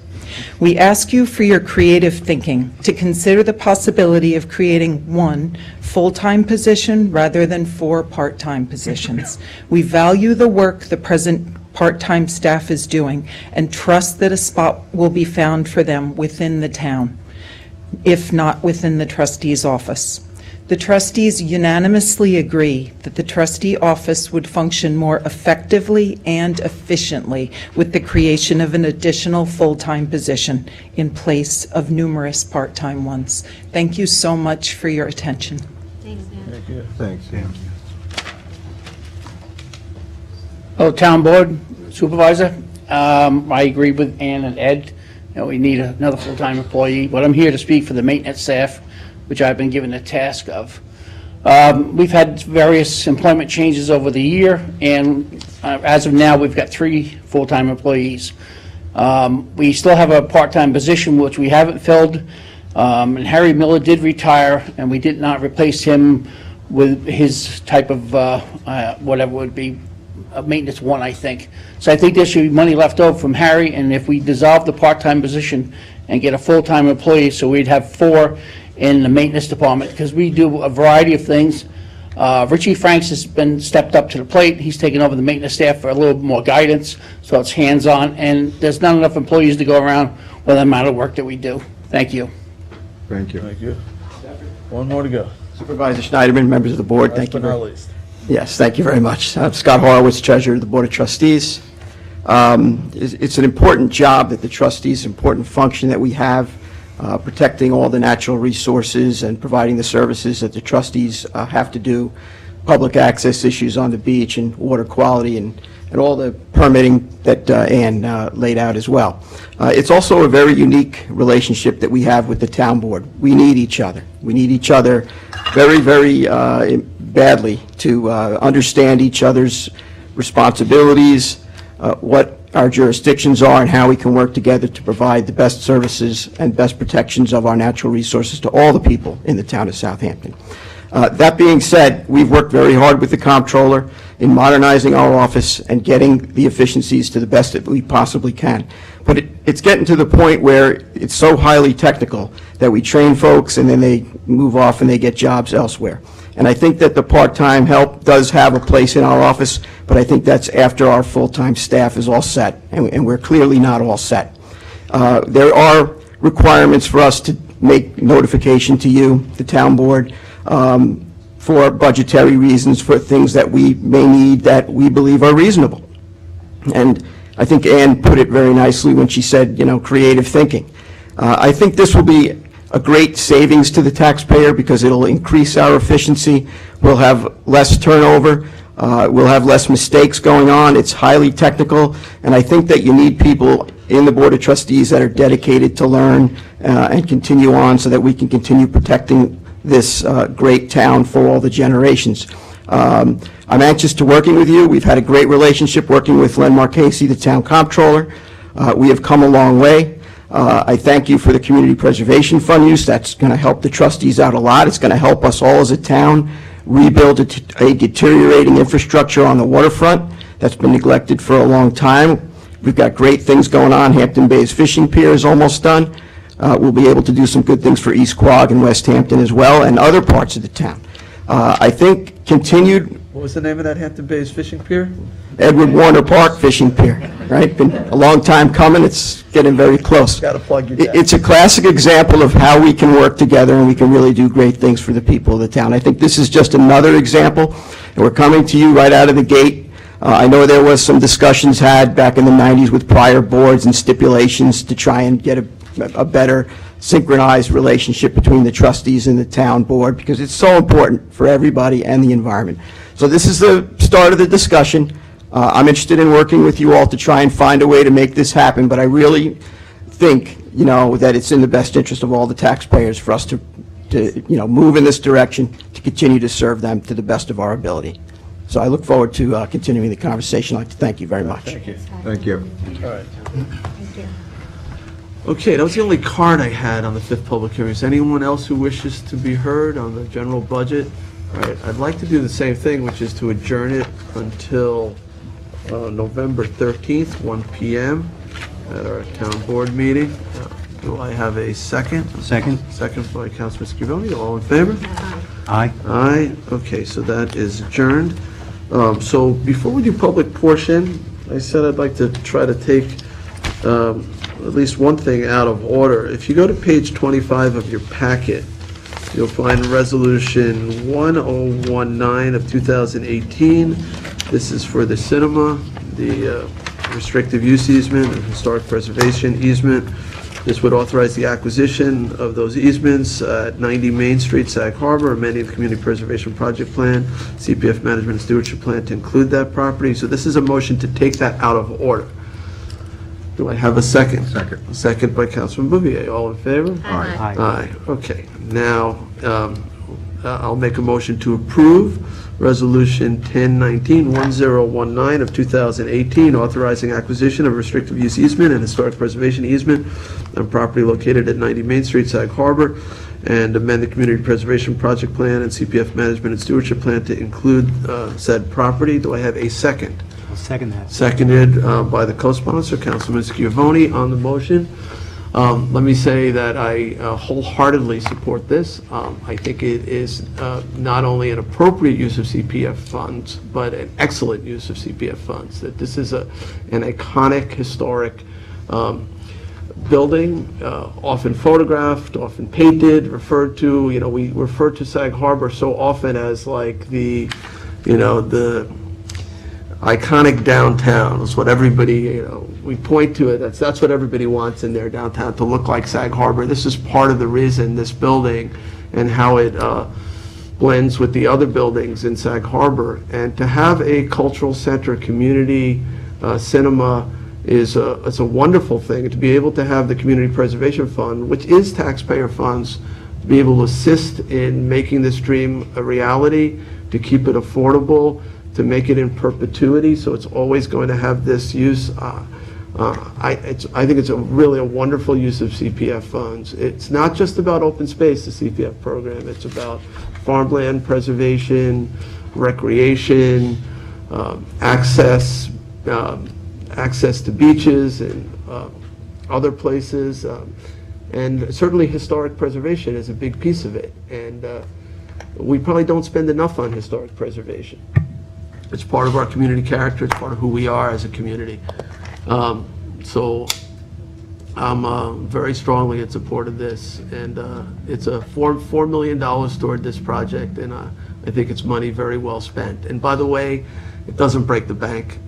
[SPEAKER 21] We ask you for your creative thinking to consider the possibility of creating 1 full-time position rather than 4 part-time positions. We value the work the present part-time staff is doing and trust that a spot will be found for them within the town, if not within the trustee's office. The trustees unanimously agree that the trustee office would function more effectively and efficiently with the creation of an additional full-time position in place of numerous part-time ones. Thank you so much for your attention.
[SPEAKER 6] Thanks, Dan.
[SPEAKER 1] Thank you.
[SPEAKER 4] Thanks, Ann.
[SPEAKER 19] Hello, Town Board, Supervisor. I agree with Ann and Ed we need another full-time employee, but I'm here to speak for the maintenance staff, which I've been given the task of. We've had various employment changes over the year, and as of now, we've got 3 full-time employees. We still have a part-time position, which we haven't filled, and Harry Miller did retire, and we did not replace him with his type of, whatever would be, maintenance 1, I think. So I think there should be money left over from Harry, and if we dissolve the part-time position and get a full-time employee, so we'd have 4 in the maintenance department, because we do a variety of things. Richie Franks has been stepped up to the plate. He's taken over the maintenance staff for a little more guidance, so it's hands-on, and there's not enough employees to go around with the amount of work that we do. Thank you.
[SPEAKER 4] Thank you.
[SPEAKER 1] Thank you. One more to go.
[SPEAKER 22] Supervisor Schneiderman, members of the board, thank you.
[SPEAKER 1] Last but not least.
[SPEAKER 22] Yes, thank you very much. I'm Scott Horowitz, Treasurer of the Board of Trustees. It's an important job that the trustees, important function that we have, protecting all the natural resources and providing the services that the trustees have to do, public access issues on the beach and water quality and all the permitting that Ann laid out as well. It's also a very unique relationship that we have with the town board. We need each other. We need each other very, very badly to understand each other's responsibilities, what our jurisdictions are, and how we can work together to provide the best services and best protections of our natural resources to all the people in the town of Southampton. That being said, we've worked very hard with the comptroller in modernizing our office and getting the efficiencies to the best that we possibly can. But it's getting to the point where it's so highly technical that we train folks and then they move off and they get jobs elsewhere. And I think that the part-time help does have a place in our office, but I think that's after our full-time staff is all set, and we're clearly not all set. There are requirements for us to make notification to you, the town board, for budgetary reasons, for things that we may need that we believe are reasonable. And I think Ann put it very nicely when she said, creative thinking. I think this will be a great savings to the taxpayer because it'll increase our efficiency. We'll have less turnover. We'll have less mistakes going on. It's highly technical, and I think that you need people in the Board of Trustees that are dedicated to learn and continue on so that we can continue protecting this great town for all the generations. I'm anxious to working with you. We've had a great relationship working with Len Marchese, the town comptroller. We have come a long way. I thank you for the Community Preservation Fund use. That's going to help the trustees out a lot. It's going to help us all as a town rebuild a deteriorating infrastructure on the waterfront that's been neglected for a long time. We've got great things going on. Hampton Bay's fishing pier is almost done. We'll be able to do some good things for East Quogue and West Hampton as well, and other parts of the town. I think continued...
[SPEAKER 1] What was the name of that Hampton Bays fishing pier?
[SPEAKER 22] Edward Warner Park Fishing Pier, right? Been a long time coming. It's getting very close.
[SPEAKER 1] Got to plug your dad.
[SPEAKER 22] It's a classic example of how we can work together and we can really do great things for the people of the town. I think this is just another example, and we're coming to you right out of the gate. I know there was some discussions had back in the 90s with prior boards and stipulations to try and get a better synchronized relationship between the trustees and the town board because it's so important for everybody and the environment. So this is the start of the discussion. I'm interested in working with you all to try and find a way to make this happen, but I really think, that it's in the best interest of all the taxpayers for us to move in this direction to continue to serve them to the best of our ability. So I look forward to continuing the conversation. I'd like to thank you very much.
[SPEAKER 1] Thank you.
[SPEAKER 4] Thank you.
[SPEAKER 1] All right. Okay, that was the only card I had on the 5th public hearing. Is anyone else who wishes to be heard on the general budget? All right, I'd like to do the same thing, which is to adjourn it until November 13th, 1 p.m. at our town board meeting. Do I have a second?
[SPEAKER 15] Second.
[SPEAKER 1] Second by Councilman Scrivoni. All in favor?
[SPEAKER 15] Aye.
[SPEAKER 1] Aye. Okay, so that is adjourned. So before we do public portion, I said I'd like to try to take at least one thing out of order. If you go to page 25 of your packet, you'll find Resolution 1019 of 2018. This is for the cinema, the restrictive use easement and historic preservation easement. This would authorize the acquisition of those easements at 90 Main Street, Sag Harbor, amending the Community Preservation Project Plan, CPF Management and Stewardship Plan to include that property. So this is a motion to take that out of order. Do I have a second?
[SPEAKER 4] Second.
[SPEAKER 1] A second by Councilman Bouvier. All in favor?
[SPEAKER 4] Aye.
[SPEAKER 1] Aye. Okay. Now, I'll make a motion to approve Resolution 1019-1019 of 2018, authorizing acquisition of restrictive use easement and historic preservation easement on property located at 90 Main Street, Sag Harbor, and amend the community preservation project plan and CPF management and stewardship plan to include said property. Do I have a second?
[SPEAKER 15] I'll second that.
[SPEAKER 1] Seconded by the co-sponsor, Councilman Schiavone, on the motion. Let me say that I wholeheartely support this. I think it is not only an appropriate use of CPF funds, but an excellent use of CPF funds. That this is an iconic, historic building, often photographed, often painted, referred to. You know, we refer to Sag Harbor so often as like the iconic downtown. Is what everybody, we point to it. That's what everybody wants in their downtown, to look like Sag Harbor. This is part of the reason this building and how it blends with the other buildings in Sag Harbor. And to have a cultural center, community cinema, it's a wonderful thing. To be able to have the Community Preservation Fund, which is taxpayer funds, to be able to assist in making this dream a reality, to keep it affordable, to make it in perpetuity, so it's always going to have this use. I think it's really a wonderful use of CPF funds. It's not just about open space, the CPF program. It's about farmland preservation, recreation, access to beaches and other places, and certainly historic preservation is a big piece of it. And we probably don't spend enough on historic preservation. It's part of our community character. It's part of who we are as a community. So I'm very strongly in support of this, and it's a $4 million toward this project, and I think it's money very well spent. And by the way, it doesn't break the bank.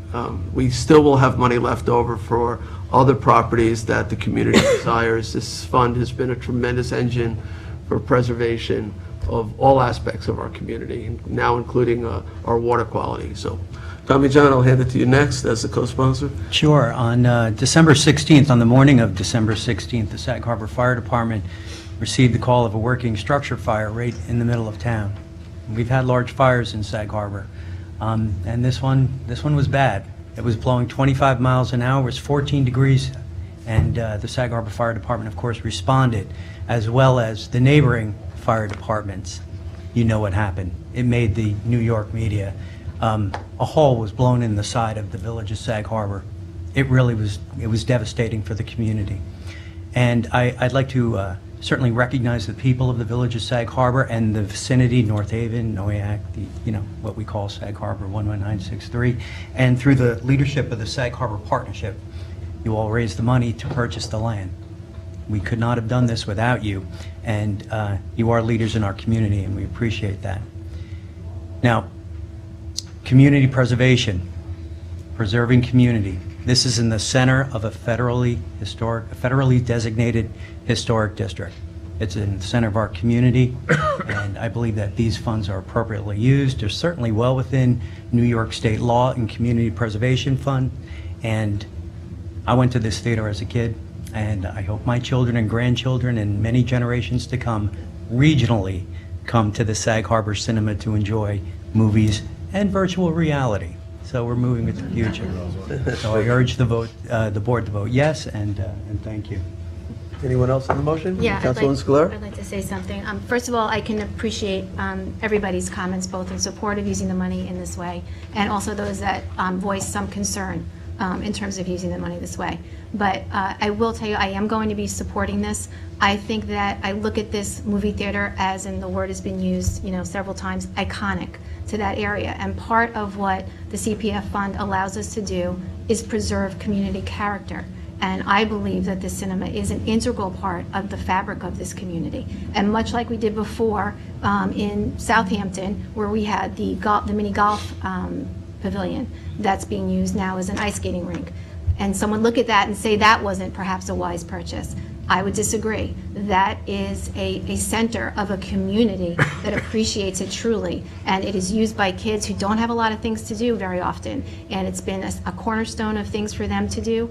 [SPEAKER 1] We still will have money left over for other properties that the community desires. This fund has been a tremendous engine for preservation of all aspects of our community, now including our water quality. So, Tommy John, I'll hand it to you next as the co-sponsor.
[SPEAKER 15] Sure. On December 16th, on the morning of December 16th, the Sag Harbor Fire Department received the call of a working structure fire right in the middle of town. We've had large fires in Sag Harbor, and this one was bad. It was blowing 25 miles an hour. It was 14 degrees, and the Sag Harbor Fire Department, of course, responded, as well as the neighboring fire departments. You know what happened. It made the New York media. A hole was blown in the side of the village of Sag Harbor. It really was, it was devastating for the community. And I'd like to certainly recognize the people of the village of Sag Harbor and the vicinity, North Haven, Noyak, what we call Sag Harbor 11963. And through the leadership of the Sag Harbor Partnership, you all raised the money to purchase the land. We could not have done this without you, and you are leaders in our community, and we appreciate that. Now, community preservation, preserving community. This is in the center of a federally designated historic district. It's in the center of our community, and I believe that these funds are appropriately used. They're certainly well within New York State law and Community Preservation Fund, and I went to this theater as a kid. And I hope my children and grandchildren and many generations to come regionally come to the Sag Harbor Cinema to enjoy movies and virtual reality. So we're moving with the future. So I urge the board to vote yes, and thank you.
[SPEAKER 1] Anyone else on the motion?
[SPEAKER 6] Yeah,
[SPEAKER 1] Councilwoman Scler?
[SPEAKER 6] I'd like to say something. First of all, I can appreciate everybody's comments, both in support of using the money in this way, and also those that voiced some concern in terms of using the money this way. But I will tell you, I am going to be supporting this. I think that I look at this movie theater as, and the word has been used, several times, iconic to that area. And part of what the CPF fund allows us to do is preserve community character. And I believe that the cinema is an integral part of the fabric of this community. And much like we did before in Southampton, where we had the mini golf pavilion that's being used now as an ice skating rink. And someone look at that and say that wasn't perhaps a wise purchase. I would disagree. That is a center of a community that appreciates it truly, and it is used by kids who don't have a lot of things to do very often, and it's been a cornerstone of things for them to do.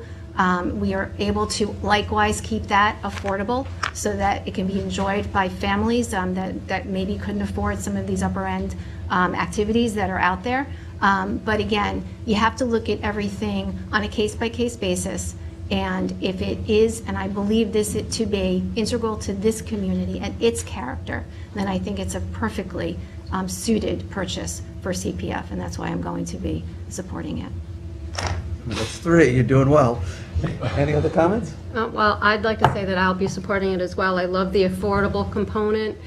[SPEAKER 6] We are able to likewise keep that affordable so that it can be enjoyed by families that maybe couldn't afford some of these upper-end activities that are out there. But again, you have to look at everything on a case-by-case basis. And if it is, and I believe this to be integral to this community and its character, then I think it's a perfectly suited purchase for CPF, and that's why I'm going to be supporting it.
[SPEAKER 1] That's 3. You're doing well. Any other comments?
[SPEAKER 5] Well, I'd like to say that I'll be supporting it as well. I love the affordable component.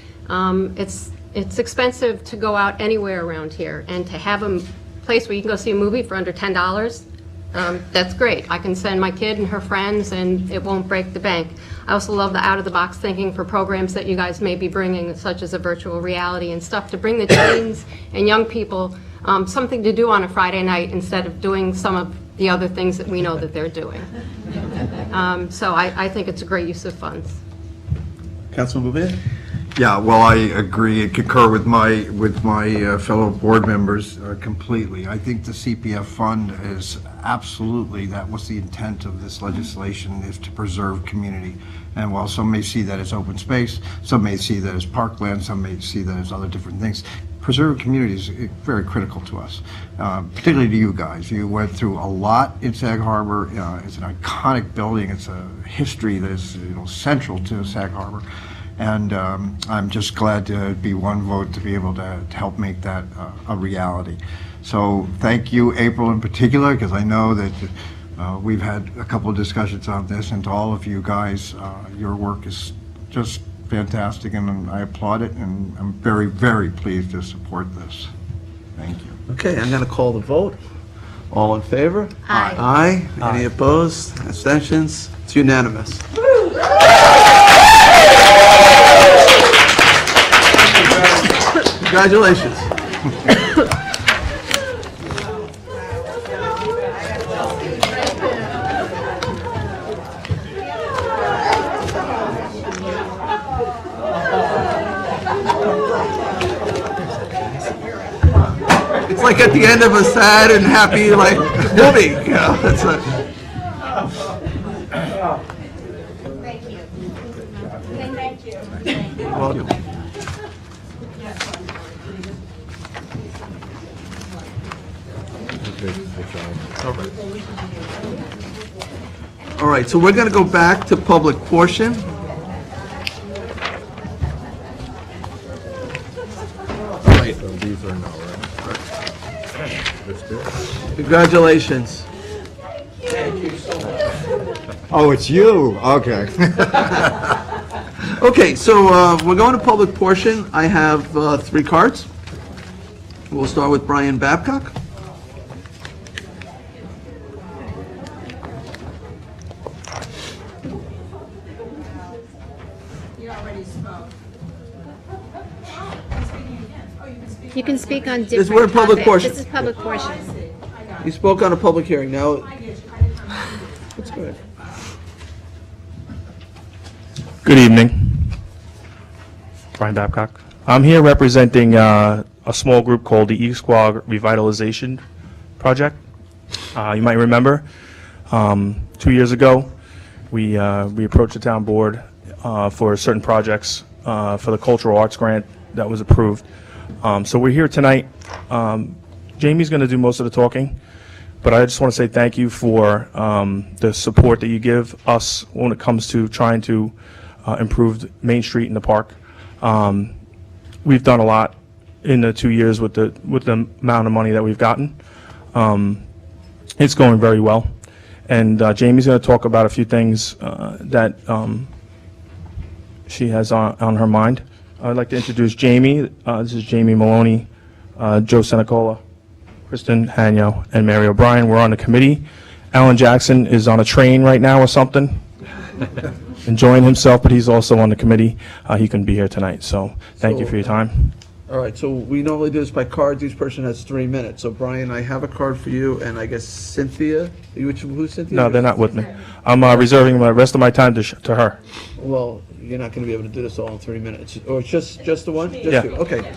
[SPEAKER 5] It's expensive to go out anywhere around here, and to have a place where you can go see a movie for under $10, that's great. I can send my kid and her friends, and it won't break the bank. I also love the out-of-the-box thinking for programs that you guys may be bringing, such as a virtual reality and stuff, to bring the teens and young people something to do on a Friday night instead of doing some of the other things that we know that they're doing. So I think it's a great use of funds.
[SPEAKER 1] Councilman Bouvier?
[SPEAKER 4] Yeah, well, I agree and concur with my fellow board members completely. I think the CPF fund is absolutely, that was the intent of this legislation, is to preserve community. And while some may see that as open space, some may see that as parkland, some may see that as other different things, preserving community is very critical to us, particularly to you guys. You went through a lot in Sag Harbor. It's an iconic building. It's a history that is central to Sag Harbor. And I'm just glad to be one vote to be able to help make that a reality. So thank you, April, in particular, because I know that we've had a couple of discussions on this, and to all of you guys, your work is just fantastic, and I applaud it, and I'm very, very pleased to support this. Thank you.
[SPEAKER 1] Okay, I'm going to call the vote. All in favor?
[SPEAKER 6] Aye.
[SPEAKER 1] Aye. Any opposed? Abstentions? It's unanimous. Congratulations. It's like at the end of a sad and happy movie. You know, that's a,
[SPEAKER 6] Thank you. Thank you.
[SPEAKER 1] welcome. All right, so we're going to go back to public portion.
[SPEAKER 4] These are not right.
[SPEAKER 1] Congratulations.
[SPEAKER 4] Oh, it's you? Okay.
[SPEAKER 1] Okay, so we're going to public portion. I have 3 cards. We'll start with Brian Babcock.
[SPEAKER 6] You can speak on
[SPEAKER 1] This-
[SPEAKER 6] different
[SPEAKER 1] we're in public
[SPEAKER 6] topics.
[SPEAKER 1] portion.
[SPEAKER 6] This is public portion.
[SPEAKER 1] You spoke on a public hearing. Now, let's go ahead.
[SPEAKER 17] Good evening. Brian Babcock. I'm here representing a small group called the E-Squad Revitalization Project. You might remember, 2 years ago, we approached the town board for certain projects for the cultural arts grant that was approved. So we're here tonight. Jamie's going to do most of the talking, but I just want to say thank you for the support that you give us when it comes to trying to improve Main Street and the park. We've done a lot in the 2 years with the amount of money that we've gotten. It's going very well, and Jamie's going to talk about a few things that she has on her mind. I'd like to introduce Jamie. This is Jamie Maloney, Joe Senecola, Kristen Hanyo, and Mary O'Brien. We're on the committee. Alan Jackson is on a train right now or something, enjoying himself, but he's also on the committee. He couldn't be here tonight, so thank you for your time.
[SPEAKER 1] All right, so we normally do this by cards. Each person has 3 minutes. So Brian, I have a card for you, and I guess Cynthia. Who's Cynthia?
[SPEAKER 17] No, they're not with me. I'm reserving the rest of my time to her.
[SPEAKER 1] Well, you're not going to be able to do this all in 3 minutes. Or just the one? Just
[SPEAKER 17] Yeah.
[SPEAKER 1] 2? Okay.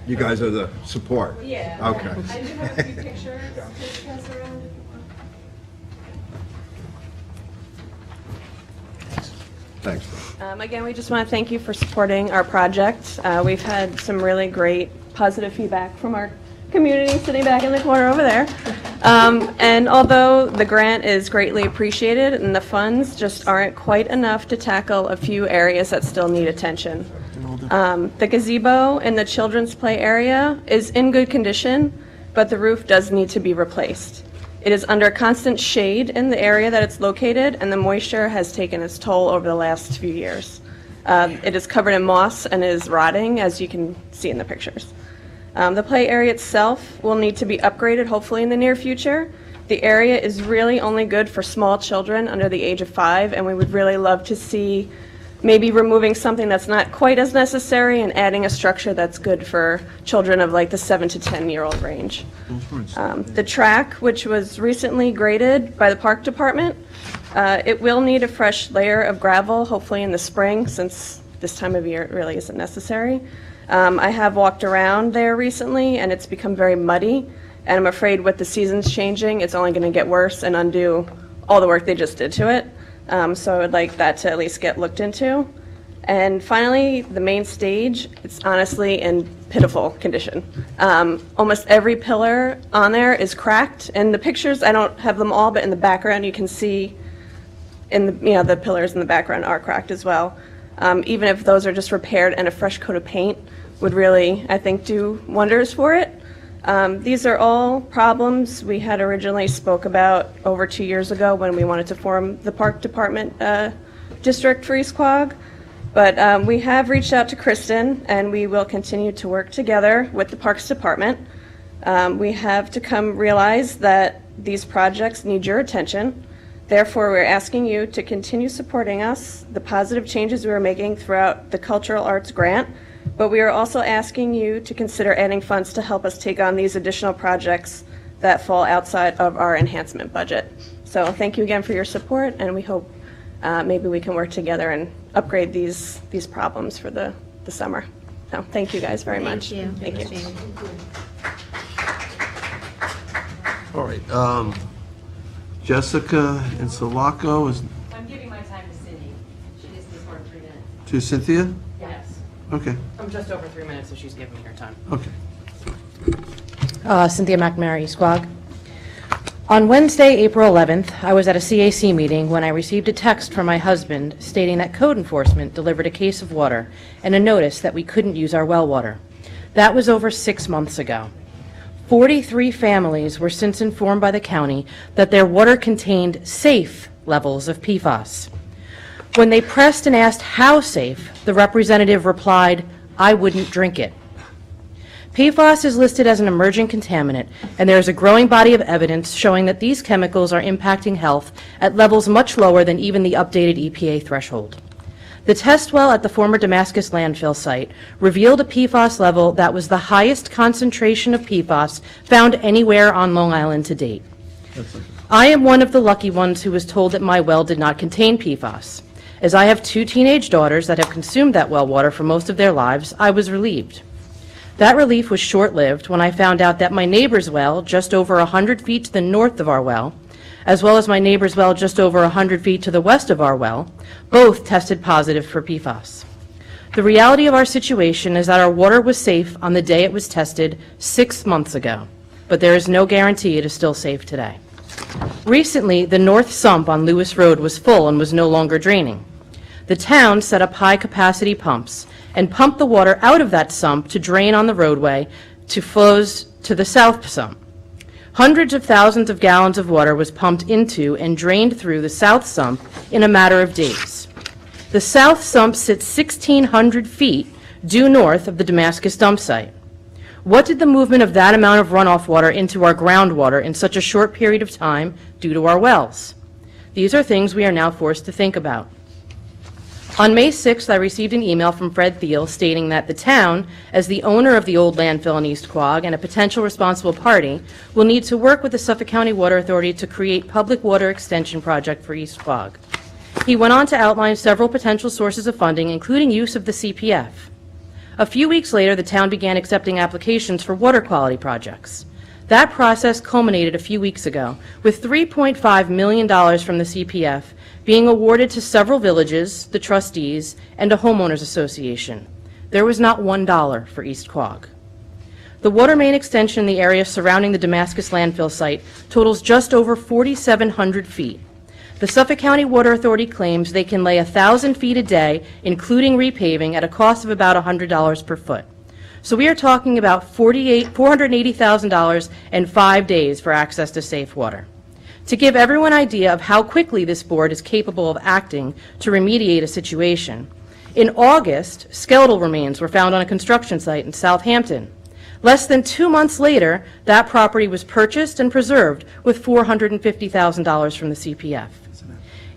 [SPEAKER 4] You guys are the support?
[SPEAKER 9] Yeah.
[SPEAKER 4] Okay.
[SPEAKER 9] I do have a few pictures to pass around.
[SPEAKER 4] Thanks.
[SPEAKER 9] Again, we just want to thank you for supporting our project. We've had some really great positive feedback from our community sitting back in the corner over there. And although the grant is greatly appreciated and the funds just aren't quite enough to tackle a few areas that still need attention. The gazebo in the children's play area is in good condition, but the roof does need to be replaced. It is under constant shade in the area that it's located, and the moisture has taken its toll over the last few years. It is covered in moss and is rotting, as you can see in the pictures. The play area itself will need to be upgraded, hopefully in the near future. The area is really only good for small children under the age of 5, and we would really love to see maybe removing something that's not quite as necessary and adding a structure that's good for children of like the 7 to 10-year-old range. The track, which was recently graded by the park department, it will need a fresh layer of gravel, hopefully in the spring, since this time of year it really isn't necessary. I have walked around there recently, and it's become very muddy, and I'm afraid with the seasons changing, it's only going to get worse and undo all the work they just did to it. So I would like that to at least get looked into. And finally, the main stage, it's honestly in pitiful condition. Almost every pillar on there is cracked, and the pictures, I don't have them all, but in the background you can see in the pillars in the background are cracked as well. Even if those are just repaired and a fresh coat of paint would really, I think, do wonders for it. These are all problems we had originally spoke about over 2 years ago when we wanted to form the Park Department district for East Quogue. But we have reached out to Kristen, and we will continue to work together with the Parks Department. We have to come realize that these projects need your attention. Therefore, we're asking you to continue supporting us, the positive changes we are making throughout the Cultural Arts Grant, but we are also asking you to consider adding funds to help us take on these additional projects that fall outside of our enhancement budget. So thank you again for your support, and we hope maybe we can work together and upgrade these problems for the summer. So thank you guys very much.
[SPEAKER 5] Thank you.
[SPEAKER 9] Thank you.
[SPEAKER 1] All right. Jessica and Sulaco is
[SPEAKER 11] I'm giving my time to Cindy. She just needs more than 3 minutes.
[SPEAKER 1] to Cynthia?
[SPEAKER 11] Yes.
[SPEAKER 1] Okay.
[SPEAKER 11] I'm just over 3 minutes, so she's giving me her time.
[SPEAKER 1] Okay.
[SPEAKER 11] Cynthia McNamara, East Quogue. On Wednesday, April 11th, I was at a CAC meeting when I received a text from my husband stating that code enforcement delivered a case of water and a notice that we couldn't use our well water. That was over 6 months ago. 43 families were since informed by the county that their water contained safe levels of PFAS. When they pressed and asked how safe, the representative replied, "I wouldn't drink it." PFAS is listed as an emerging contaminant, and there is a growing body of evidence showing that these chemicals are impacting health at levels much lower than even the updated EPA threshold. The test well at the former Damascus landfill site revealed a PFAS level that was the highest concentration of PFAS found anywhere on Long Island to date. I am one of the lucky ones who was told that my well did not contain PFAS. As I have 2 teenage daughters that have consumed that well water for most of their lives, I was relieved. That relief was short-lived when I found out that my neighbor's well, just over 100 feet to the north of our well, as well as my neighbor's well just over 100 feet to the west of our well, both tested positive for PFAS. The reality of our situation is that our water was safe on the day it was tested 6 months ago, but there is no guarantee it is still safe today. Recently, the north sump on Lewis Road was full and was no longer draining. The town set up high-capacity pumps and pumped the water out of that sump to drain on the roadway to flows to the south sump. Hundreds of thousands of gallons of water was pumped into and drained through the south sump in a matter of days. The south sump sits 1,600 feet due north of the Damascus dump site. What did the movement of that amount of runoff water into our groundwater in such a short period of time do to our wells? These are things we are now forced to think about. On May 6th, I received an email from Fred Thiel stating that the town, as the owner of the old landfill in East Quogue and a potential responsible party, will need to work with the Suffolk County Water Authority to create public water extension project for East Quogue. He went on to outline several potential sources of funding, including use of the CPF. A few weeks later, the town began accepting applications for water quality projects. That process culminated a few weeks ago with $3.5 million from the CPF being awarded to several villages, the trustees, and a homeowners association. There was not $1 for East Quogue. The water main extension in the area surrounding the Damascus landfill site totals just over 4,700 feet. The Suffolk County Water Authority claims they can lay 1,000 feet a day, including repaving, at a cost of about $100 per foot. So we are talking about $480,000 and 5 days for access to safe water. To give everyone an idea of how quickly this board is capable of acting to remediate a situation, in August, skeletal remains were found on a construction site in Southampton. Less than 2 months later, that property was purchased and preserved with $450,000 from the CPF.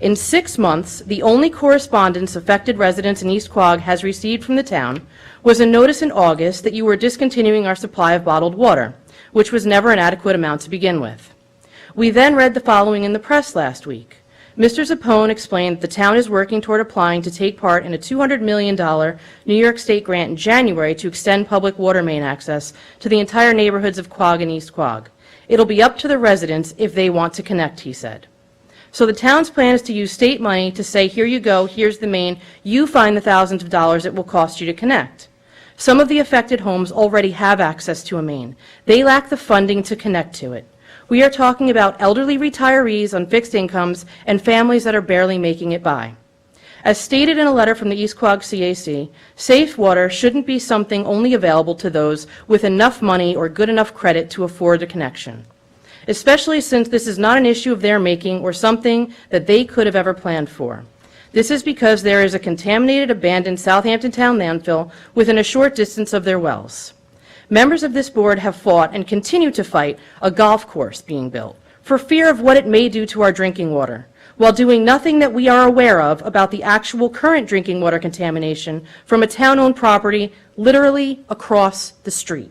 [SPEAKER 11] In 6 months, the only correspondence affected residents in East Quogue has received from the town was a notice in August that you were discontinuing our supply of bottled water, which was never an adequate amount to begin with. We then read the following in the press last week. Mr. Zappone explained that the town is working toward applying to take part in a $200 million New York State grant in January to extend public water main access to the entire neighborhoods of Quogue and East Quogue. It'll be up to the residents if they want to connect, he said. So the town's plan is to use state money to say, here you go, here's the main, you find the thousands of dollars it will cost you to connect. Some of the affected homes already have access to a main. They lack the funding to connect to it. We are talking about elderly retirees on fixed incomes and families that are barely making it by. As stated in a letter from the East Quogue CAC, safe water shouldn't be something only available to those with enough money or good enough credit to afford a connection, especially since this is not an issue of their making or something that they could have ever planned for. This is because there is a contaminated, abandoned Southampton Town landfill within a short distance of their wells. Members of this board have fought and continue to fight a golf course being built for fear of what it may do to our drinking water, while doing nothing that we are aware of about the actual current drinking water contamination from a town-owned property literally across the street.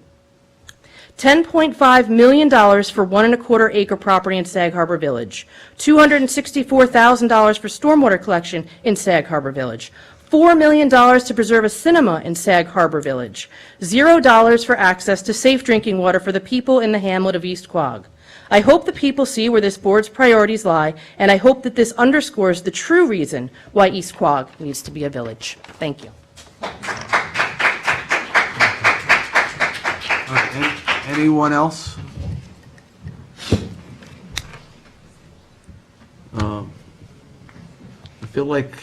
[SPEAKER 11] $10.5 million for 1 1/4 acre property in Sag Harbor Village, $264,000 for stormwater collection in Sag Harbor Village, $4 million to preserve a cinema in Sag Harbor Village, $0 for access to safe drinking water for the people in the hamlet of East Quogue. I hope the people see where this board's priorities lie, and I hope that this underscores the true reason why East Quogue needs to be a village. Thank you.
[SPEAKER 1] All right, anyone else? I feel like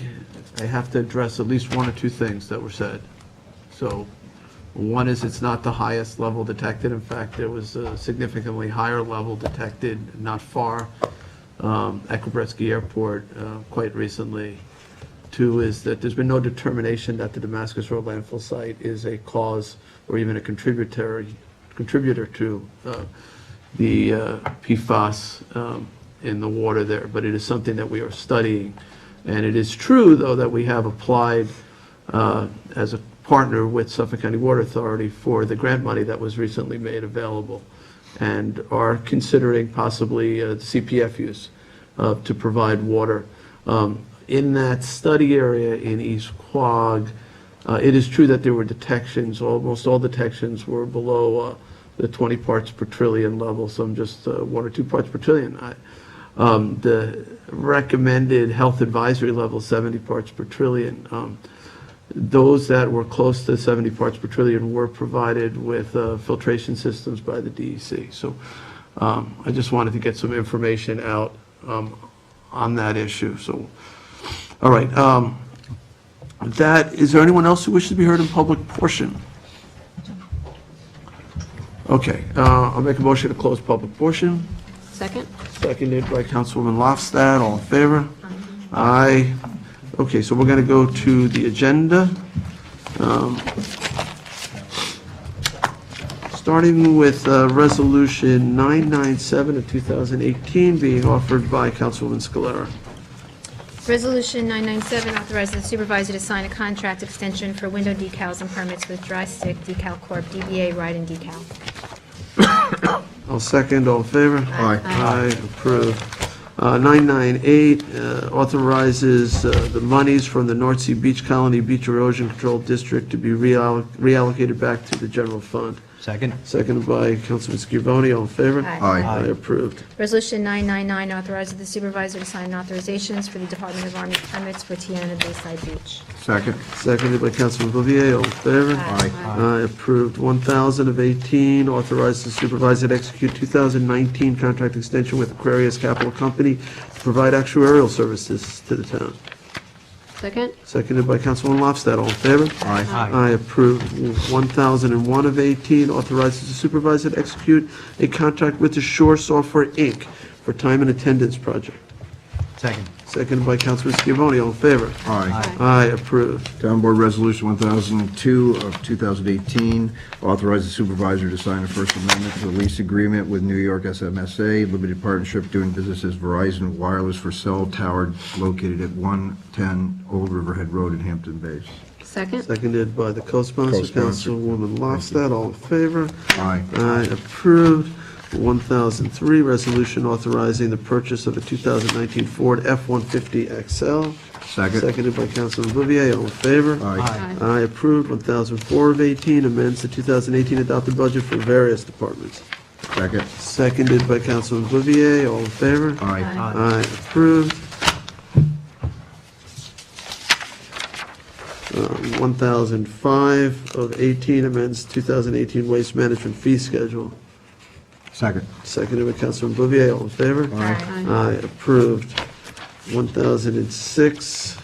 [SPEAKER 1] I have to address at least one or two things that were said. So one is it's not the highest level detected. In fact, there was a significantly higher level detected not far at Kobretski Airport quite recently. Two is that there's been no determination that the Damascus Road landfill site is a cause or even a contributor to the PFAS in the water there, but it is something that we are studying. And it is true, though, that we have applied as a partner with Suffolk County Water Authority for the grant money that was recently made available, and are considering possibly the CPF use to provide water. In that study area in East Quogue, it is true that there were detections. Almost all detections were below the 20 parts per trillion level, some just 1 or 2 parts per trillion. The recommended health advisory level, 70 parts per trillion. Those that were close to 70 parts per trillion were provided with filtration systems by the DEC. So I just wanted to get some information out on that issue. So, all right. Is there anyone else who wishes to be heard in public portion? Okay. I'll make a motion to close public portion.
[SPEAKER 5] Second?
[SPEAKER 1] Seconded by Councilwoman Lofstad. All in favor? Aye. Okay, so we're going to go to the agenda. Starting with Resolution 997 of 2018 being offered by Councilwoman Scalera.
[SPEAKER 6] Resolution 997 authorizes the supervisor to sign a contract extension for window decals and permits with Dry Stick Decal Corp. DBA Ride and Decal.
[SPEAKER 1] I'll second. All in favor?
[SPEAKER 4] Aye.
[SPEAKER 1] Aye, approved. 998 authorizes the monies from the North Sea Beach Colony Beach Erosion Control District to be reallocated back to the general fund.
[SPEAKER 15] Second.
[SPEAKER 1] Seconded by Councilman Scavone. All in favor?
[SPEAKER 6] Aye.
[SPEAKER 1] Aye, approved.
[SPEAKER 6] Resolution 999 authorizes the supervisor to sign authorizations for the Department of Army permits for Tiana Bayside Beach.
[SPEAKER 4] Second.
[SPEAKER 1] Seconded by Councilman Bouvier. All in favor?
[SPEAKER 4] Aye.
[SPEAKER 1] Aye, approved. 1,000 of 18, authorized the supervisor to execute 2019 contract extension with Aquarius Capital Company to provide actuarial services to the town.
[SPEAKER 5] Second?
[SPEAKER 1] Seconded by Councilman Lofstad. All in favor?
[SPEAKER 4] Aye.
[SPEAKER 1] Aye, approved. 1,001 of 18, authorizes the supervisor to execute a contract with Assure Software, Inc. for time and attendance project.
[SPEAKER 15] Second.
[SPEAKER 1] Seconded by Councilman Scavone. All in favor?
[SPEAKER 4] Aye.
[SPEAKER 1] Aye, approved.
[SPEAKER 4] Town Board Resolution 1002 of 2018 authorizes the supervisor to sign a First Amendment to the lease agreement with New York SMSA Limited Partnership doing business as Verizon Wireless for cell tower located at 110 Old Riverhead Road in Hampton Bays.
[SPEAKER 5] Second?
[SPEAKER 1] Seconded by the co-sponsor,
[SPEAKER 4] Co-sponsor.
[SPEAKER 1] Councilwoman Lofstad. All in favor?
[SPEAKER 4] Aye.
[SPEAKER 1] Aye, approved. 1003, resolution authorizing the purchase of a 2019 Ford F-150 XL.
[SPEAKER 4] Second.
[SPEAKER 1] Seconded by Councilman Bouvier. All in favor?
[SPEAKER 4] Aye.
[SPEAKER 1] Aye, approved. 1004 of 18, amends the 2018 adopted budget for various departments.
[SPEAKER 4] Second.
[SPEAKER 1] Seconded by Councilman Bouvier. All in favor?
[SPEAKER 4] Aye.
[SPEAKER 1] Aye, approved. 1005 of 18, amends 2018 waste management fee schedule.
[SPEAKER 4] Second.
[SPEAKER 1] Seconded by Councilman Bouvier. All in favor?
[SPEAKER 4] Aye.
[SPEAKER 1] Aye, approved. 1006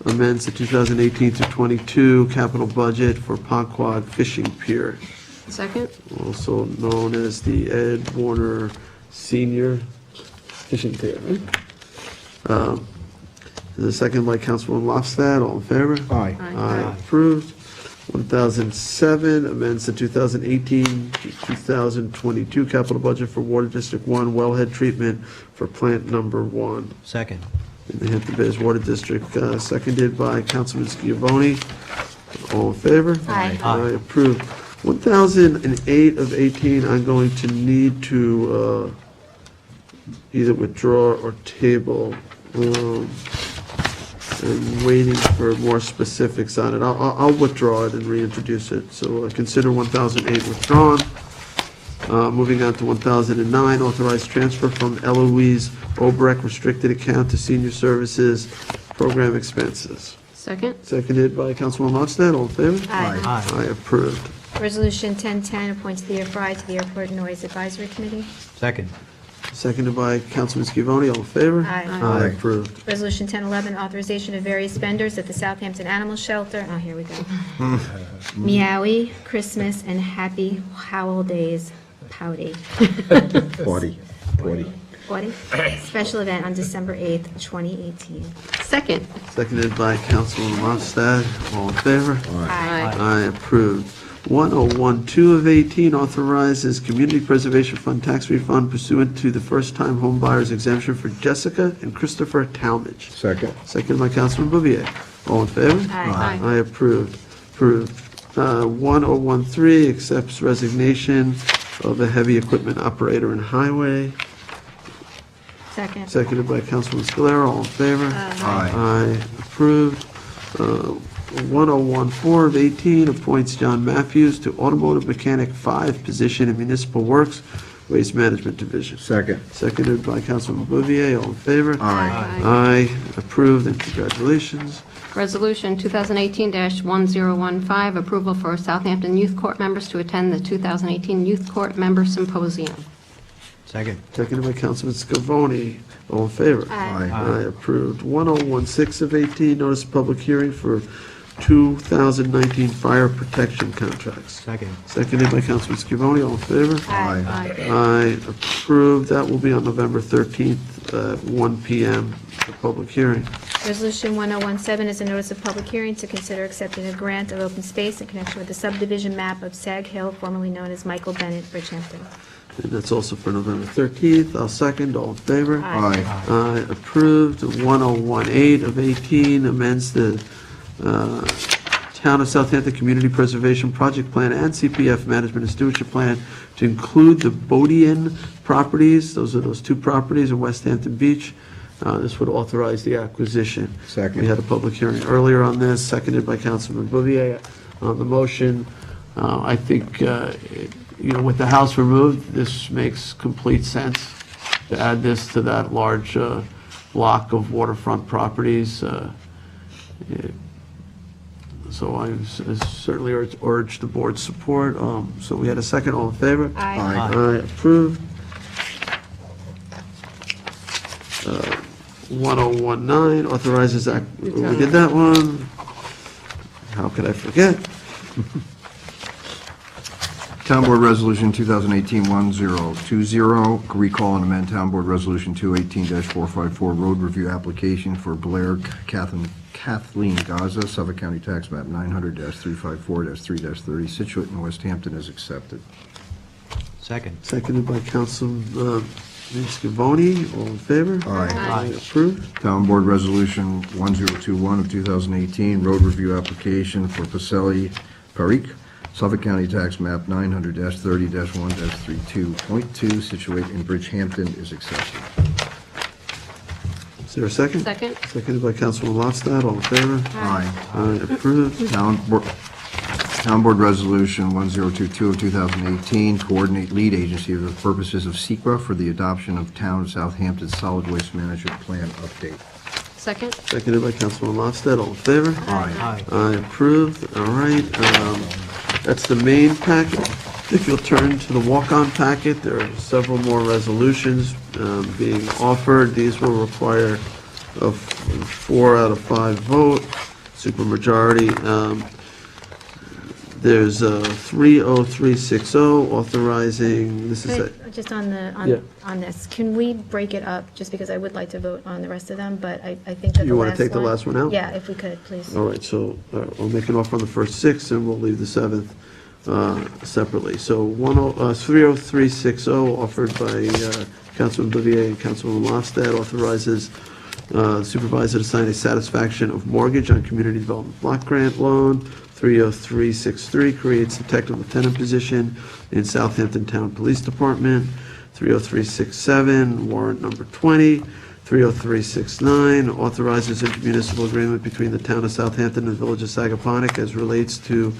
[SPEAKER 1] amends the 2018 to 22 capital budget for Ponquad Fishing Pier,
[SPEAKER 5] Second?
[SPEAKER 1] also known as the Ed Warner Senior Fishing Pier, right? The second by Councilwoman Lofstad. All in favor?
[SPEAKER 4] Aye.
[SPEAKER 1] Aye, approved. 1007 amends the 2018 to 2022 capital budget for Water District 1 wellhead treatment for plant number 1
[SPEAKER 15] Second.
[SPEAKER 1] in the Hampton Bays Water District, seconded by Councilman Scavone. All in favor?
[SPEAKER 6] Aye.
[SPEAKER 1] Aye, approved. 1008 of 18, I'm going to need to either withdraw or table. I'm waiting for more specifics on it. I'll withdraw it and reintroduce it. So consider 1008 withdrawn. Moving on to 1009, authorized transfer from Eloise Obrecht restricted account to senior services program expenses.
[SPEAKER 5] Second?
[SPEAKER 1] Seconded by Councilwoman Lofstad. All in favor?
[SPEAKER 6] Aye.
[SPEAKER 1] Aye, approved.
[SPEAKER 6] Resolution 1010 appoints Leah Fry to the Airport Noise Advisory Committee.
[SPEAKER 15] Second.
[SPEAKER 1] Seconded by Councilman Scavone. All in favor?
[SPEAKER 6] Aye.
[SPEAKER 1] Aye, approved.
[SPEAKER 6] Resolution 1011, authorization of various vendors at the Southampton Animal Shelter. Oh, here we go. Meowie, Christmas, and Happy Howl Days, Pouty.
[SPEAKER 4] Forty.
[SPEAKER 6] 40. Special event on December 8th, 2018.
[SPEAKER 5] Second?
[SPEAKER 1] Seconded by Councilwoman Lofstad. All in favor?
[SPEAKER 6] Aye.
[SPEAKER 1] Aye, approved. 1012 of 18 authorizes Community Preservation Fund tax refund pursuant to the first-time home buyers exemption for Jessica and Christopher Talmadge.
[SPEAKER 4] Second.
[SPEAKER 1] Seconded by Councilman Bouvier. All in favor?
[SPEAKER 6] Aye.
[SPEAKER 1] Aye, approved. Approved. 1013 accepts resignation of a heavy equipment operator in highway.
[SPEAKER 6] Second.
[SPEAKER 1] Seconded by Councilman Scalera. All in favor?
[SPEAKER 4] Aye.
[SPEAKER 1] Aye, approved. 1014 of 18 appoints John Matthews to Automotive Mechanic 5 position in Municipal Works Waste Management Division.
[SPEAKER 4] Second.
[SPEAKER 1] Seconded by Councilman Bouvier. All in favor?
[SPEAKER 4] Aye.
[SPEAKER 1] Aye, approved, and congratulations.
[SPEAKER 5] Resolution 2018-1015, approval for Southampton Youth Court members to attend the 2018 Youth Court Member Symposium.
[SPEAKER 15] Second.
[SPEAKER 1] Seconded by Councilman Scavone. All in favor?
[SPEAKER 6] Aye.
[SPEAKER 1] Aye, approved. 1016 of 18, notice of public hearing for 2019 fire protection contracts.
[SPEAKER 15] Second.
[SPEAKER 1] Seconded by Councilman Scavone. All in favor?
[SPEAKER 4] Aye.
[SPEAKER 1] Aye, approved. That will be on November 13th at 1 PM, the public hearing.
[SPEAKER 6] Resolution 1017 is a notice of public hearing to consider accepting a grant of open space in connection with the subdivision map of Sag Hill, formerly known as Michael Bennett, Bridgehampton.
[SPEAKER 1] And that's also for November 13th. I'll second. All in favor?
[SPEAKER 6] Aye.
[SPEAKER 1] Aye, approved. 1018 of 18 amends the Town of Southampton Community Preservation Project Plan and CPF Management and Stewardship Plan to include the Bodian properties. Those are those two properties in West Hampton Beach. This would authorize the acquisition.
[SPEAKER 4] Second.
[SPEAKER 1] We had a public hearing earlier on this, seconded by Councilman Bouvier. On the motion, I think, with the house removed, this makes complete sense to add this to that large block of waterfront properties. So I certainly urge the board's support. So we had a second, all in favor?
[SPEAKER 5] Aye.
[SPEAKER 1] Aye, approved. 1019, authorizes, we did that one. How could I forget?
[SPEAKER 4] Town Board Resolution 2018-1020, recall and amend Town Board Resolution 218-454, road review application for Blair Kathleen Gaza, Suffolk County Tax Map 900-354-3-30, Situate in West Hampton, is accepted.
[SPEAKER 15] Second.
[SPEAKER 1] Seconded by Councilman Scavone, all in favor?
[SPEAKER 4] Aye.
[SPEAKER 1] Approved.
[SPEAKER 4] Town Board Resolution 1021 of 2018, road review application for Pacelli Parikh, Suffolk County Tax Map 900-30-1-32.2, Situate in Bridgehampton, is accepted.
[SPEAKER 1] Is there a second?
[SPEAKER 5] Second.
[SPEAKER 1] Seconded by Councilman Lofstad, all in favor?
[SPEAKER 4] Aye.
[SPEAKER 1] Aye, approved.
[SPEAKER 4] Town Board Resolution 1022 of 2018, coordinate lead agency for the purposes of SEQA for the adoption of Town of Southampton Solid Waste Management Plan update.
[SPEAKER 5] Second.
[SPEAKER 1] Seconded by Councilman Lofstad, all in favor?
[SPEAKER 4] Aye.
[SPEAKER 1] Aye, approved. All right, that's the main packet. If you'll turn to the walk-on packet, there are several more resolutions being offered. These will require a 4 out of 5 vote, supermajority. There's 30360 authorizing, this is,
[SPEAKER 6] Just on
[SPEAKER 1] Yeah.
[SPEAKER 6] on this, can we break it up, just because I would like to vote on the rest of them, but I think that the last one...
[SPEAKER 1] You wanna take the last one out?
[SPEAKER 6] Yeah, if we could, please.
[SPEAKER 1] all right, so I'll make an offer on the first 6, and we'll leave the 7th separately. So 30360, offered by Councilman Bouvier and Councilman Lofstad, authorizes supervisor to sign a satisfaction of mortgage on community development block grant loan. 30363 creates detective lieutenant position in Southampton Town Police Department. 30367, warrant number 20. 30369 authorizes intermunicipal agreement between the Town of Southampton and the Village of Sagaponack as relates to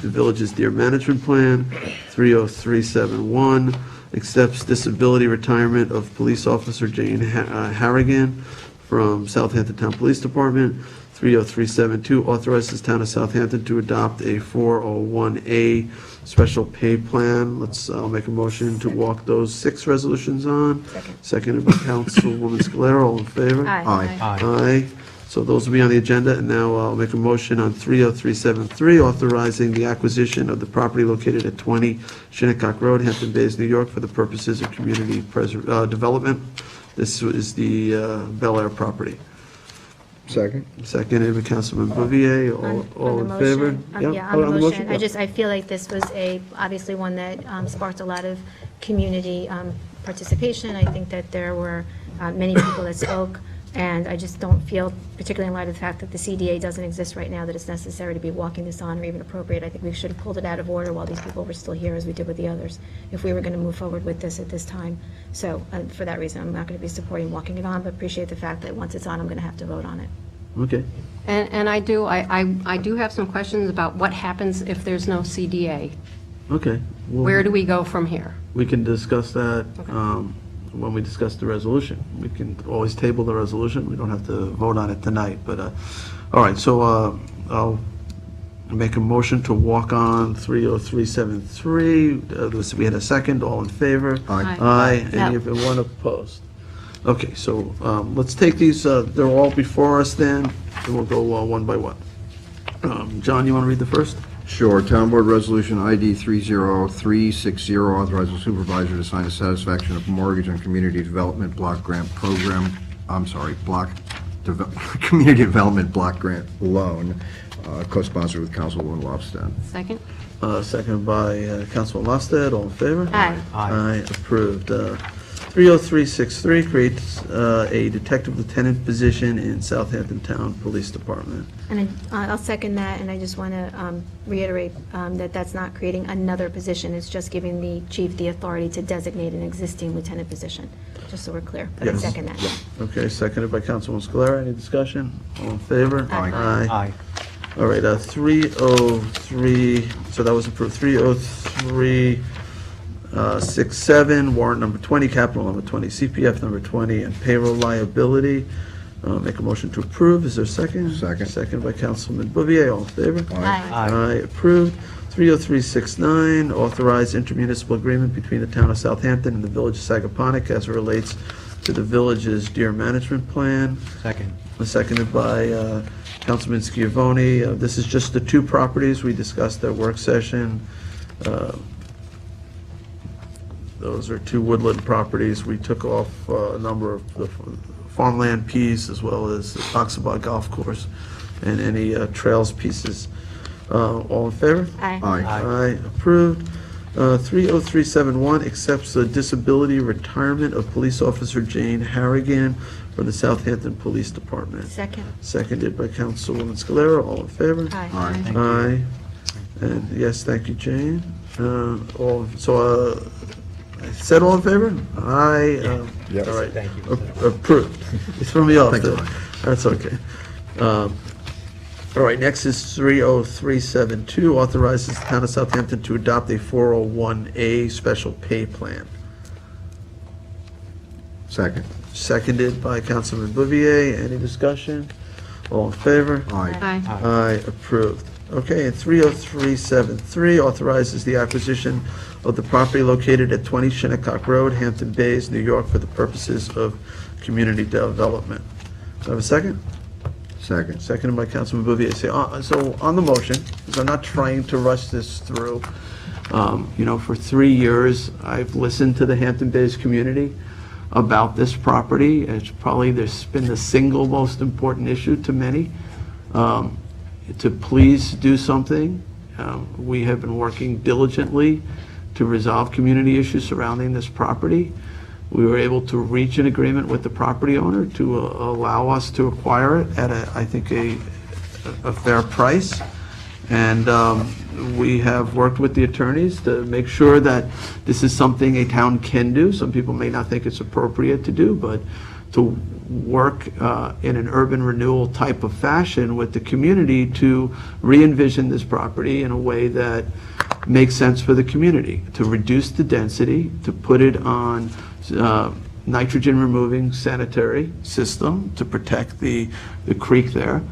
[SPEAKER 1] the village's deer management plan. 30371 accepts disability retirement of police officer Jane Harrigan from Southampton Town Police Department. 30372 authorizes Town of Southampton to adopt a 401A special pay plan. I'll make a motion to walk those 6 resolutions on. Seconded by Councilwoman Scalera, all in favor?
[SPEAKER 6] Aye.
[SPEAKER 1] Aye. So those will be on the agenda, and now I'll make a motion on 30373, authorizing the acquisition of the property located at 20 Shinnecock Road, Hampton Bays, New York, for the purposes of community development. This is the Bel Air property.
[SPEAKER 4] Second.
[SPEAKER 1] Seconded by Councilman Bouvier, all in favor?
[SPEAKER 6] Yeah, on the motion. I feel like this was obviously one that sparked a lot of community participation. I think that there were many people that spoke, and I just don't feel, particularly in light of the fact that the CDA doesn't exist right now, that it's necessary to be walking this on or even appropriate. I think we should have pulled it out of order while these people were still here, as we did with the others, if we were going to move forward with this at this time. So for that reason, I'm not going to be supporting walking it on, but appreciate the fact that once it's on, I'm going to have to vote on it.
[SPEAKER 1] Okay.
[SPEAKER 5] And I do have some questions about what happens if there's no CDA.
[SPEAKER 1] Okay. Well,
[SPEAKER 5] Where do we go from here?
[SPEAKER 1] we can discuss that when we discuss the resolution. We can always table the resolution. We don't have to vote on it tonight, but, all right, so I'll make a motion to walk on 30373. We had a second, all in favor?
[SPEAKER 4] Aye.
[SPEAKER 1] Aye. Anyone opposed? Okay, so let's take these, they're all before us then, and we'll go one by one. John, you want to read the first?
[SPEAKER 4] Sure. Town Board Resolution ID 30360 authorizes supervisor to sign a satisfaction of mortgage on community development block grant program, community development block grant loan, co-sponsored with Councilwoman Lofstad.
[SPEAKER 5] Second?
[SPEAKER 1] Second by Councilman Lofstad, all in favor?
[SPEAKER 5] Aye.
[SPEAKER 1] Aye, approved. 30363 creates a detective lieutenant position in Southampton Town Police Department.
[SPEAKER 6] And I'll second that, and I just want to reiterate that that's not creating another position. It's just giving the chief the authority to designate an existing lieutenant position, just so we're clear. But I
[SPEAKER 1] Yes.
[SPEAKER 6] second that.
[SPEAKER 1] Okay, seconded by Councilman Scalera. Any discussion? All in favor?
[SPEAKER 6] Aye.
[SPEAKER 1] Aye.
[SPEAKER 15] Aye.
[SPEAKER 1] All right, 303, so that was approved. 30367, warrant number 20, capital number 20, CPF number 20, and payroll liability. Make a motion to approve. Is there a second?
[SPEAKER 4] Second.
[SPEAKER 1] Second by Councilman Bouvier. All in favor?
[SPEAKER 6] Aye.
[SPEAKER 1] Aye, approved. 30369, authorize intermunicipal agreement between the town of Southampton and the village of Sagaponic as it relates to the village's deer management plan.
[SPEAKER 15] Second.
[SPEAKER 1] Seconded by Councilman Schiavone. This is just the two properties we discussed at work session. Those are two woodland properties. We took off a number of the farmland piece as well as the Oxabod Golf Course and any trails pieces. All in favor?
[SPEAKER 6] Aye.
[SPEAKER 1] Aye, approved. 30371 accepts the disability retirement of police officer Jane Harrigan from the Southampton Police Department.
[SPEAKER 6] Second.
[SPEAKER 1] Seconded by Councilwoman Scalera. All in favor?
[SPEAKER 6] Aye.
[SPEAKER 15] Thank you.
[SPEAKER 1] Aye. And yes, thank you, Jane. I said all in favor? Aye.
[SPEAKER 4] Yes.
[SPEAKER 1] All right.
[SPEAKER 15] Thank you.
[SPEAKER 1] Approved. You threw me off
[SPEAKER 4] Thank you.
[SPEAKER 1] there. That's okay. All right, next is 30372, authorizes the town of Southampton to adopt a 401A special pay plan.
[SPEAKER 4] Second.
[SPEAKER 1] Seconded by Councilman Bouvier. Any discussion? All in favor?
[SPEAKER 4] Aye.
[SPEAKER 5] Aye.
[SPEAKER 1] Aye, approved. Okay, and 30373 authorizes the acquisition of the property located at 20 Shinnecock Road, Hampton Bays, New York, for the purposes of community development. Do I have a second?
[SPEAKER 4] Second.
[SPEAKER 1] Seconded by Councilman Bouvier. So on the motion, because I'm not trying to rush this through, for 3 years, I've listened to the Hampton Bays community about this property. It's probably, there's been the single most important issue to many. To please do something. We have been working diligently to resolve community issues surrounding this property. We were able to reach an agreement with the property owner to allow us to acquire it at I think a fair price. And we have worked with the attorneys to make sure that this is something a town can do. Some people may not think it's appropriate to do, but to work in an urban renewal type of fashion with the community to re-envision this property in a way that makes sense for the community, to reduce the density, to put it on nitrogen removing sanitary system to protect the creek there,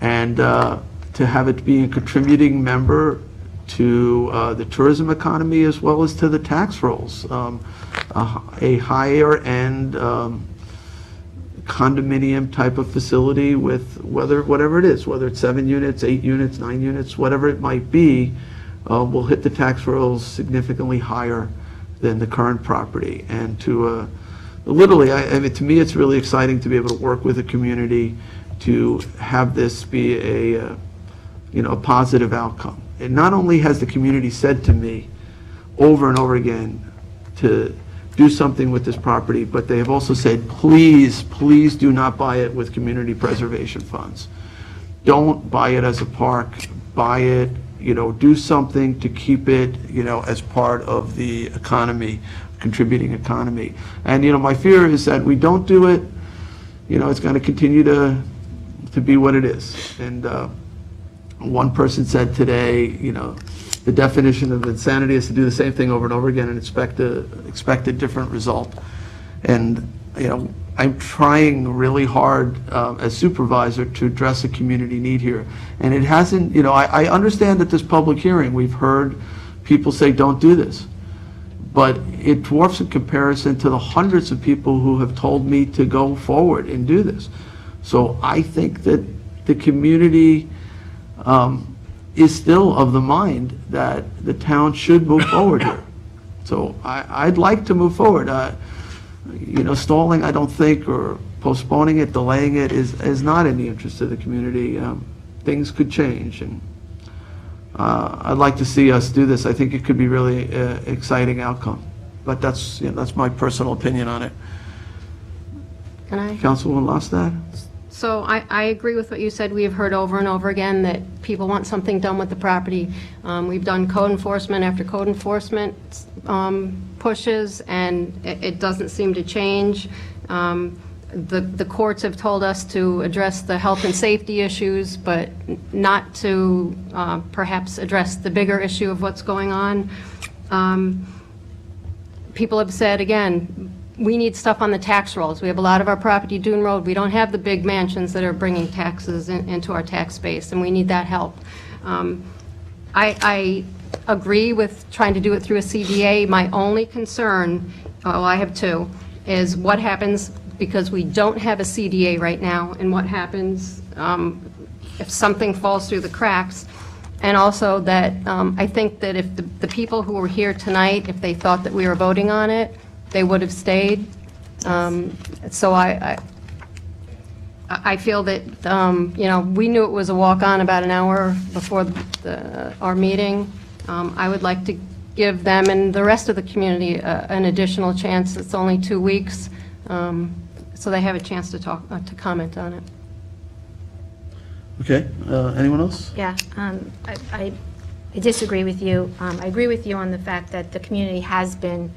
[SPEAKER 1] and to have it be a contributing member to the tourism economy as well as to the tax rolls. A higher end condominium type of facility with whatever it is, whether it's 7 units, 8 units, 9 units, whatever it might be, will hit the tax rolls significantly higher than the current property. And to literally, I mean, to me, it's really exciting to be able to work with the community to have this be a positive outcome. And not only has the community said to me over and over again to do something with this property, but they have also said, please, please do not buy it with community preservation funds. Don't buy it as a park, buy it, do something to keep it, as part of the economy, contributing economy. And, my fear is that we don't do it, it's going to continue to be what it is. And one person said today, the definition of insanity is to do the same thing over and over again and expect a different result. And, I'm trying really hard as supervisor to address a community need here. And it hasn't, I understand that this public hearing, we've heard people say, don't do this. But it dwarfs in comparison to the hundreds of people who have told me to go forward and do this. So I think that the community is still of the mind that the town should move forward here. So I'd like to move forward. Stalling, I don't think, or postponing it, delaying it is not in the interest of the community. Things could change, and I'd like to see us do this. I think it could be really exciting outcome. But that's my personal opinion on it.
[SPEAKER 5] Can I?
[SPEAKER 1] Councilwoman Lostad?
[SPEAKER 5] So I agree with what you said. We have heard over and over again that people want something done with the property. We've done code enforcement after code enforcement pushes, and it doesn't seem to change. The courts have told us to address the health and safety issues, but not to perhaps address the bigger issue of what's going on. People have said, again, we need stuff on the tax rolls. We have a lot of our property Dune Road. We don't have the big mansions that are bringing taxes into our tax base, and we need that help. I agree with trying to do it through a CDA. My only concern, well, I have two, is what happens because we don't have a CDA right now, and what happens if something falls through the cracks. And also that I think that if the people who were here tonight, if they thought that we were voting on it, they would have stayed. So I feel that, we knew it was a walk-on about an hour before our meeting. I would like to give them and the rest of the community an additional chance. It's only 2 weeks, so they have a chance to comment on it.
[SPEAKER 1] Okay, anyone else?
[SPEAKER 6] Yeah, I disagree with you. I agree with you on the fact that the community has been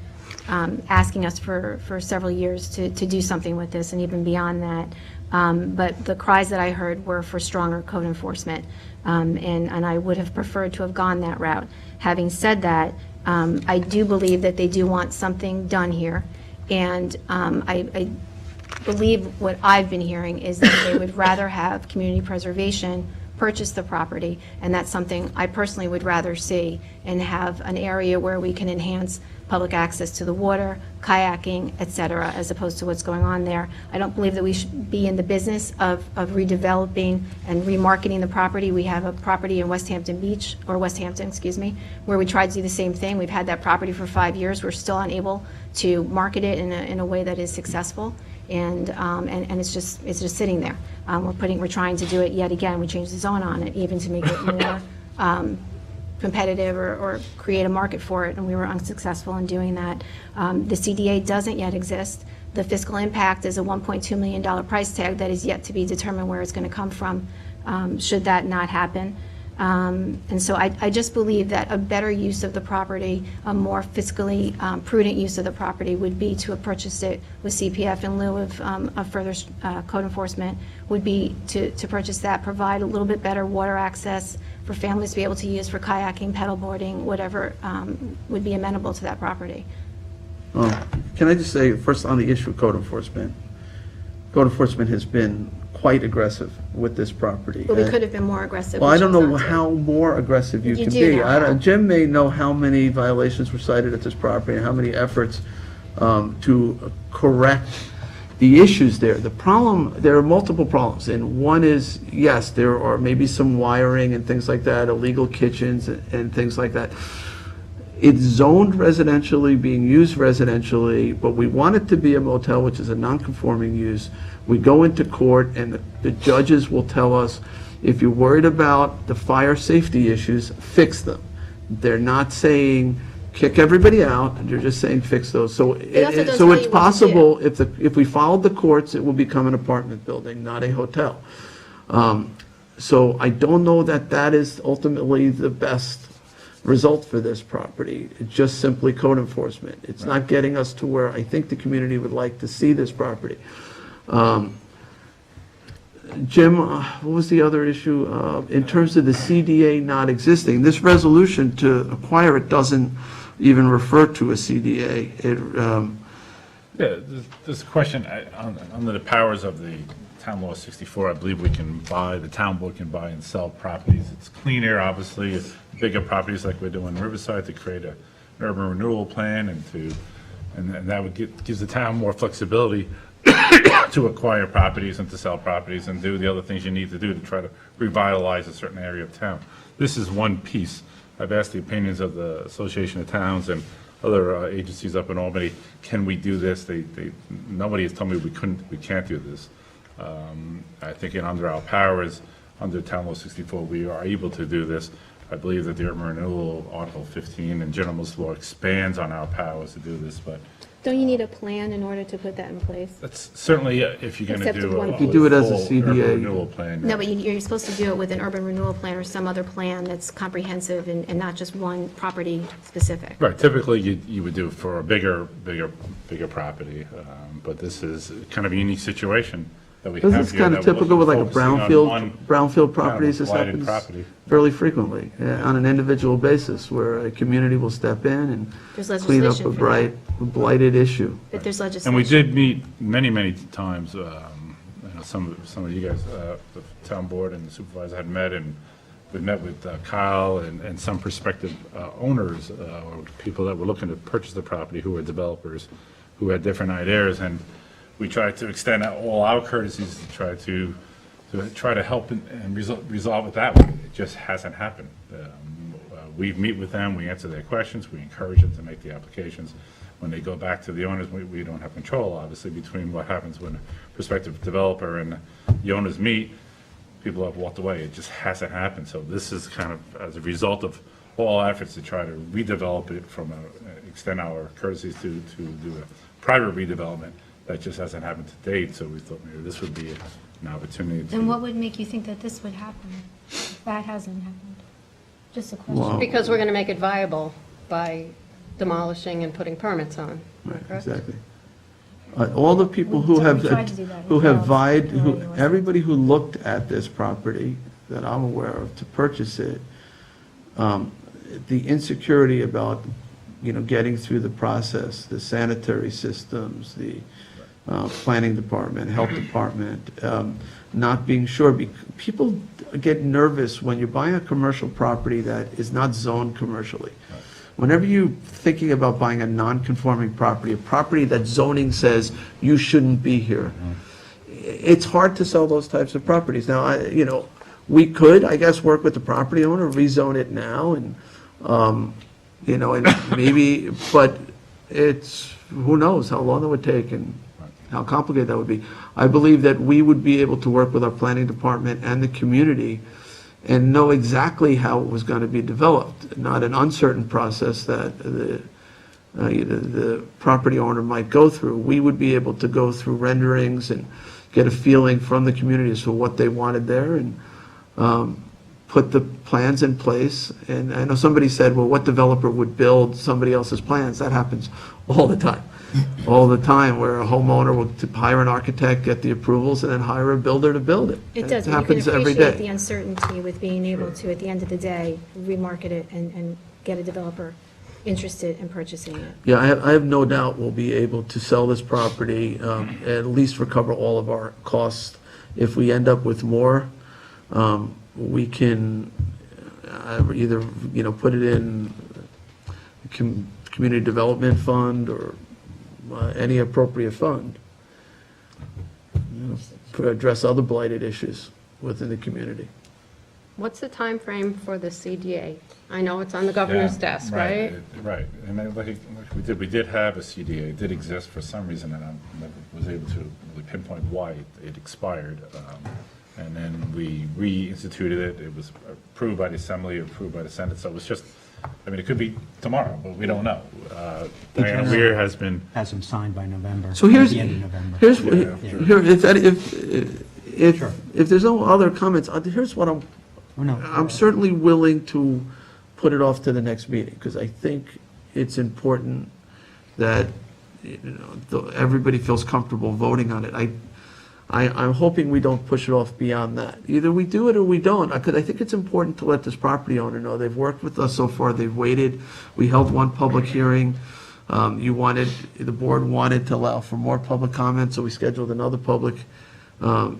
[SPEAKER 6] asking us for several years to do something with this, and even beyond that. But the cries that I heard were for stronger code enforcement, and I would have preferred to have gone that route. Having said that, I do believe that they do want something done here, and I believe what I've been hearing is that they would rather have community preservation purchase the property, and that's something I personally would rather see, and have an area where we can enhance public access to the water, kayaking, et cetera, as opposed to what's going on there. I don't believe that we should be in the business of redeveloping and remarketing the property. We have a property in West Hampton, excuse me, where we tried to do the same thing. We've had that property for 5 years. We're still unable to market it in a way that is successful. And it's just sitting there. We're trying to do it yet again. We changed the zone on it, even to make it more competitive or create a market for it, and we were unsuccessful in doing that. The CDA doesn't yet exist. The fiscal impact is a $1.2 million price tag that is yet to be determined where it's going to come from, should that not happen. And so I just believe that a better use of the property, a more fiscally prudent use of the property would be to have purchased it with CPF in lieu of further code enforcement, would be to purchase that, provide a little bit better water access for families to be able to use for kayaking, paddleboarding, whatever would be amenable to that property.
[SPEAKER 1] Can I just say, first on the issue of code enforcement has been quite aggressive with this property.
[SPEAKER 6] But we could have been more aggressive.
[SPEAKER 1] Well, I don't know how more aggressive you can be. Jim may know how many violations were cited at this property and how many efforts to correct the issues there. The problem, there are multiple problems, and one is, yes, there are maybe some wiring and things like that, illegal kitchens and things like that. It's zoned residentially, being used residentially, but we want it to be a motel, which is a non-conforming use. We go into court, and the judges will tell us, if you're worried about the fire safety issues, fix them. They're not saying kick everybody out, they're just saying fix those. So it's possible, if we followed the courts, it will become an apartment building, not a hotel. So I don't know that is ultimately the best result for this property. It's just simply code enforcement. It's not getting us to where I think the community would like to see this property. Jim, what was the other issue? In terms of the CDA not existing, this resolution to acquire it doesn't even refer to a CDA.
[SPEAKER 10] There's a question under the powers of the Town Law 64. I believe the town board can buy and sell properties. It's clean air, obviously. It's bigger properties like we're doing in Riverside to create an urban renewal plan, and that gives the town more flexibility to acquire properties and to sell properties and do the other things you need to do to try to revitalize a certain area of town. This is one piece. I've asked the opinions of the Association of Towns and other agencies up in Albany. Can we do this? Nobody has told me we can't do this. I think under our powers, under Town Law 64, we are able to do this. I believe that the Urban Renewal Article 15 and General Municipal Law expands on our powers to do this, but
[SPEAKER 6] Don't you need a plan in order to put that in place?
[SPEAKER 10] That's certainly, if you're going to
[SPEAKER 6] Except
[SPEAKER 10] do
[SPEAKER 6] one
[SPEAKER 10] a
[SPEAKER 6] If you
[SPEAKER 1] do it as a
[SPEAKER 10] full
[SPEAKER 1] CDA.
[SPEAKER 10] urban renewal plan.
[SPEAKER 6] No, but you're supposed to do it with an urban renewal plan or some other plan that's comprehensive and not just one property specific.
[SPEAKER 10] Right, typically you would do it for a bigger property, but this is kind of a unique situation that we have
[SPEAKER 1] This
[SPEAKER 10] here.
[SPEAKER 1] is kind of
[SPEAKER 10] that we're
[SPEAKER 1] typical with like a
[SPEAKER 10] focusing on one
[SPEAKER 1] brownfield properties. This
[SPEAKER 10] blighted
[SPEAKER 1] happens
[SPEAKER 10] property.
[SPEAKER 1] fairly frequently on an individual basis where a community will step in and
[SPEAKER 6] There's
[SPEAKER 1] clean up
[SPEAKER 6] legislation for that.
[SPEAKER 1] a blighted issue.
[SPEAKER 6] But there's legislation.
[SPEAKER 10] And we did meet many times, I know some of you guys, the town board and the supervisor had met, and we met with Kyle and some prospective owners or people that were looking to purchase the property who were developers who had different ideas, and we tried to extend out all our courtesies to try to help and resolve it that way. It just hasn't happened. We meet with them, we answer their questions, we encourage them to make the applications. When they go back to the owners, we don't have control, obviously, between what happens when a prospective developer and the owners meet. People have walked away. It just hasn't happened. So this is kind of as a result of all efforts to try to redevelop it extend our courtesies to do a private redevelopment. That just hasn't happened to date, so we thought maybe this would be an opportunity to.
[SPEAKER 6] And what would make you think that this would happen if that hasn't happened? Just a question.
[SPEAKER 1] Well-
[SPEAKER 5] Because we're going to make it viable by demolishing and putting permits on.
[SPEAKER 1] Right,
[SPEAKER 5] correct?
[SPEAKER 1] exactly. All the people who have,
[SPEAKER 6] tried to do that.
[SPEAKER 1] who have vied,
[SPEAKER 6] No, it wasn't.
[SPEAKER 1] everybody who looked at this property that I'm aware of to purchase it, the insecurity about, getting through the process, the sanitary systems, the planning department, health department, not being sure. People get nervous when you're buying a commercial property that is not zoned commercially. Whenever you're thinking about buying a non-conforming property, a property that zoning says you shouldn't be here, it's hard to sell those types of properties. Now, we could, I guess, work with the property owner, rezone it now, and, and maybe, but who knows how long that would take and how complicated that would be. I believe that we would be able to work with our planning department and the community and know exactly how it was going to be developed, not an uncertain process that the property owner might go through. We would be able to go through renderings and get a feeling from the community as to what they wanted there and put the plans in place. And I know somebody said, well, what developer would build somebody else's plans? That happens all the time. All the time, where a homeowner will hire an architect, get the approvals, and then hire a builder to build it.
[SPEAKER 6] It does,
[SPEAKER 1] It
[SPEAKER 6] but you can
[SPEAKER 1] happens every
[SPEAKER 6] appreciate the
[SPEAKER 1] day.
[SPEAKER 6] uncertainty with being able to, at the end of the day, remarket it and get a developer interested in purchasing it.
[SPEAKER 1] Yeah, I have no doubt we'll be able to sell this property, at least recover all of our costs. If we end up with more, we can either, put it in community development fund or any appropriate fund, to address other blighted issues within the community.
[SPEAKER 5] What's the time frame for the CDA? I know it's on the governor's
[SPEAKER 10] Yeah,
[SPEAKER 5] desk, right?
[SPEAKER 10] Right, and then, like we did have a CDA, it did exist for some reason, and I never was able to really pinpoint why it expired. And then we reinstituted it, it was approved by the Assembly, approved by the Senate, so it was just, it could be tomorrow, but we don't know. Diana Weir has been.
[SPEAKER 15] Has them signed by November.
[SPEAKER 1] So here's,
[SPEAKER 15] at the end of November.
[SPEAKER 1] if there's no other comments, here's what I'm certainly willing to put it off to the next meeting, because I think it's important that, everybody feels comfortable voting on it. I'm hoping we don't push it off beyond that. Either we do it or we don't, because I think it's important to let this property owner know. They've worked with us so far, they've waited. We held one public hearing. The board wanted to allow for more public comment, so we scheduled another public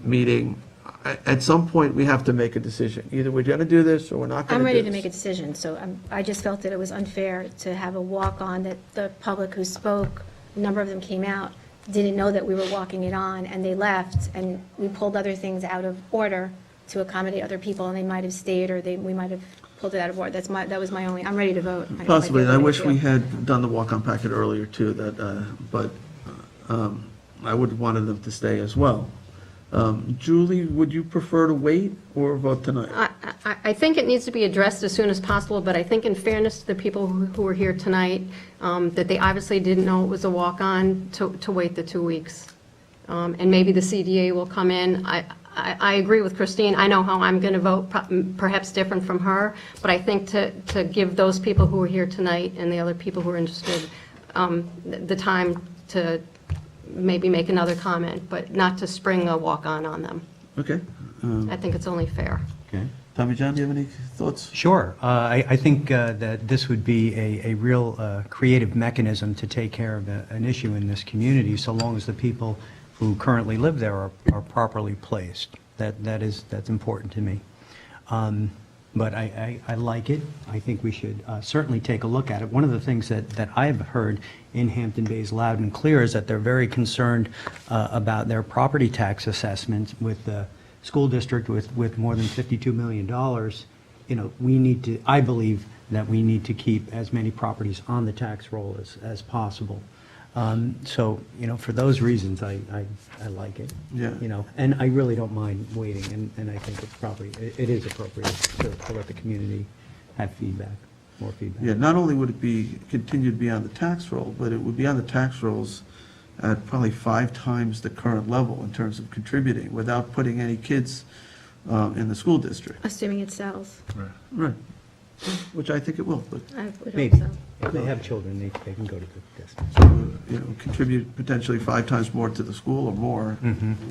[SPEAKER 1] meeting. At some point, we have to make a decision. Either we're going to do this or we're not going to do this.
[SPEAKER 6] I'm ready to make a decision, so I just felt that it was unfair to have a walk-on that the public who spoke, a number of them came out, didn't know that we were walking it on, and they left, and we pulled other things out of order to accommodate other people, and they might have stayed, or we might have pulled it out of order. That was my only, I'm ready to vote.
[SPEAKER 1] Possibly, and I wish we had done the walk-on packet earlier too, but I would have wanted them to stay as well. Julie, would you prefer to wait or vote tonight?
[SPEAKER 5] I think it needs to be addressed as soon as possible, but I think in fairness to the people who are here tonight, that they obviously didn't know it was a walk-on, to wait the 2 weeks. And maybe the CDA will come in. I agree with Christine. I know how I'm going to vote, perhaps different from her, but I think to give those people who are here tonight and the other people who are interested the time to maybe make another comment, but not to spring a walk-on on them.
[SPEAKER 1] Okay.
[SPEAKER 5] I think it's only fair.
[SPEAKER 1] Okay. Tommy John, do you have any thoughts?
[SPEAKER 15] Sure. I think that this would be a real creative mechanism to take care of an issue in this community, so long as the people who currently live there are properly placed. That's important to me. But I like it. I think we should certainly take a look at it. One of the things that I've heard in Hampton Bays loud and clear is that they're very concerned about their property tax assessments with the school district with more than $52 million. You know, I believe that we need to keep as many properties on the tax roll as possible. So, you know, for those reasons, I like it.
[SPEAKER 1] Yeah.
[SPEAKER 15] You know, and I really don't mind waiting, and I think it is appropriate to let the community have feedback, more feedback.
[SPEAKER 1] Yeah, not only would it continue to be on the tax roll, but it would be on the tax rolls at probably 5 times the current level in terms of contributing without putting any kids in the school district.
[SPEAKER 6] Assuming it sells.
[SPEAKER 1] Right. Which I think it will, but
[SPEAKER 6] I would hope
[SPEAKER 15] Maybe.
[SPEAKER 6] so.
[SPEAKER 15] If they have children, they can go to the distance.
[SPEAKER 1] you know, contribute potentially 5 times more to the school or more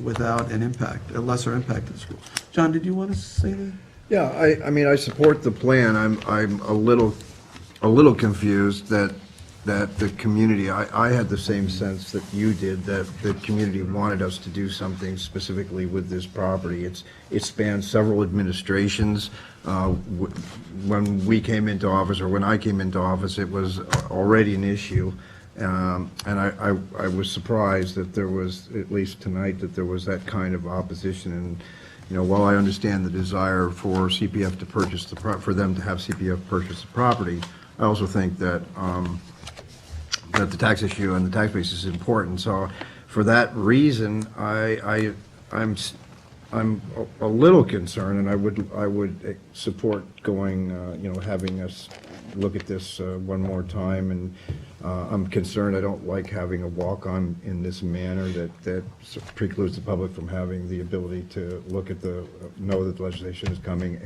[SPEAKER 1] without a lesser impact to the school. John, did you want to say that?
[SPEAKER 4] Yeah, I mean, I support the plan. I'm a little confused that the community, I had the same sense that you did, that the community wanted us to do something specifically with this property. It spans several administrations. When we came into office, or when I came into office, it was already an issue. And I was surprised that there was, at least tonight, that there was that kind of opposition. And, you know, while I understand the desire for CPF to purchase for them to have CPF purchase the property, I also think that that the tax issue and the tax base is important. So for that reason, I'm a little concerned, and I would support going, you know, having us look at this one more time. And I'm concerned. I don't like having a walk-on in this manner that precludes the public from having the ability to look at know that the legislation is coming,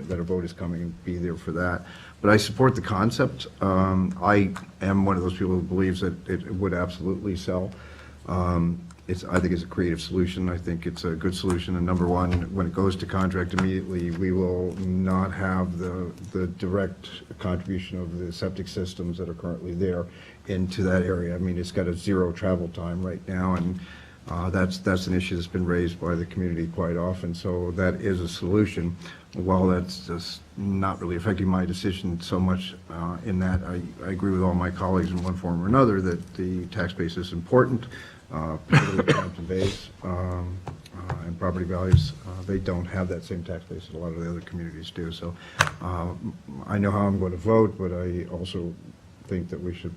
[SPEAKER 4] that a vote is coming, and be there for that. But I support the concept. I am one of those people who believes that it would absolutely sell. I think it's a creative solution. I think it's a good solution. And number one, when it goes to contract immediately, we will not have the direct contribution of the septic systems that are currently there into that area. I mean, it's got a 0 travel time right now, and that's an issue that's been raised by the community quite often. So that is a solution. While that's just not really affecting my decision so much in that, I agree with all my colleagues in one form or another that the tax base is important, particularly Hampton Bays and property values. They don't have that same tax base that a lot of the other communities do. So I know how I'm going to vote, but I also think that we should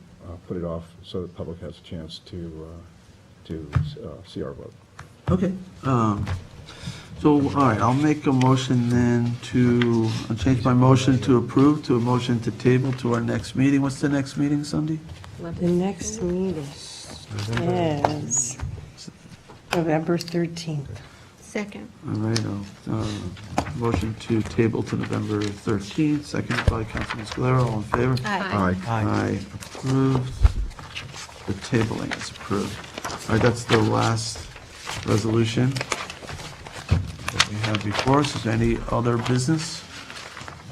[SPEAKER 4] put it off so the public has a chance to see our vote.
[SPEAKER 1] Okay. So, all right, I'll make a motion then I'll change my motion to approve to a motion to table to our next meeting. What's the next meeting, Sunday?
[SPEAKER 2] The next meeting is November 13th.
[SPEAKER 6] Second.
[SPEAKER 1] All right, motion to table to November 13th, seconded by Councilman Scalera. All in favor?
[SPEAKER 6] Aye.
[SPEAKER 1] Aye. Approved. The tabling is approved. All right, that's the last resolution that we have before us. Is there any other business?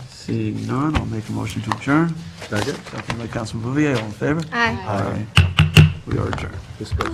[SPEAKER 1] Seeing none, I'll make a motion to adjourn. Second by Councilman Bouvier. All in favor?
[SPEAKER 6] Aye.
[SPEAKER 1] Aye. We are adjourned.
[SPEAKER 4] Discuss.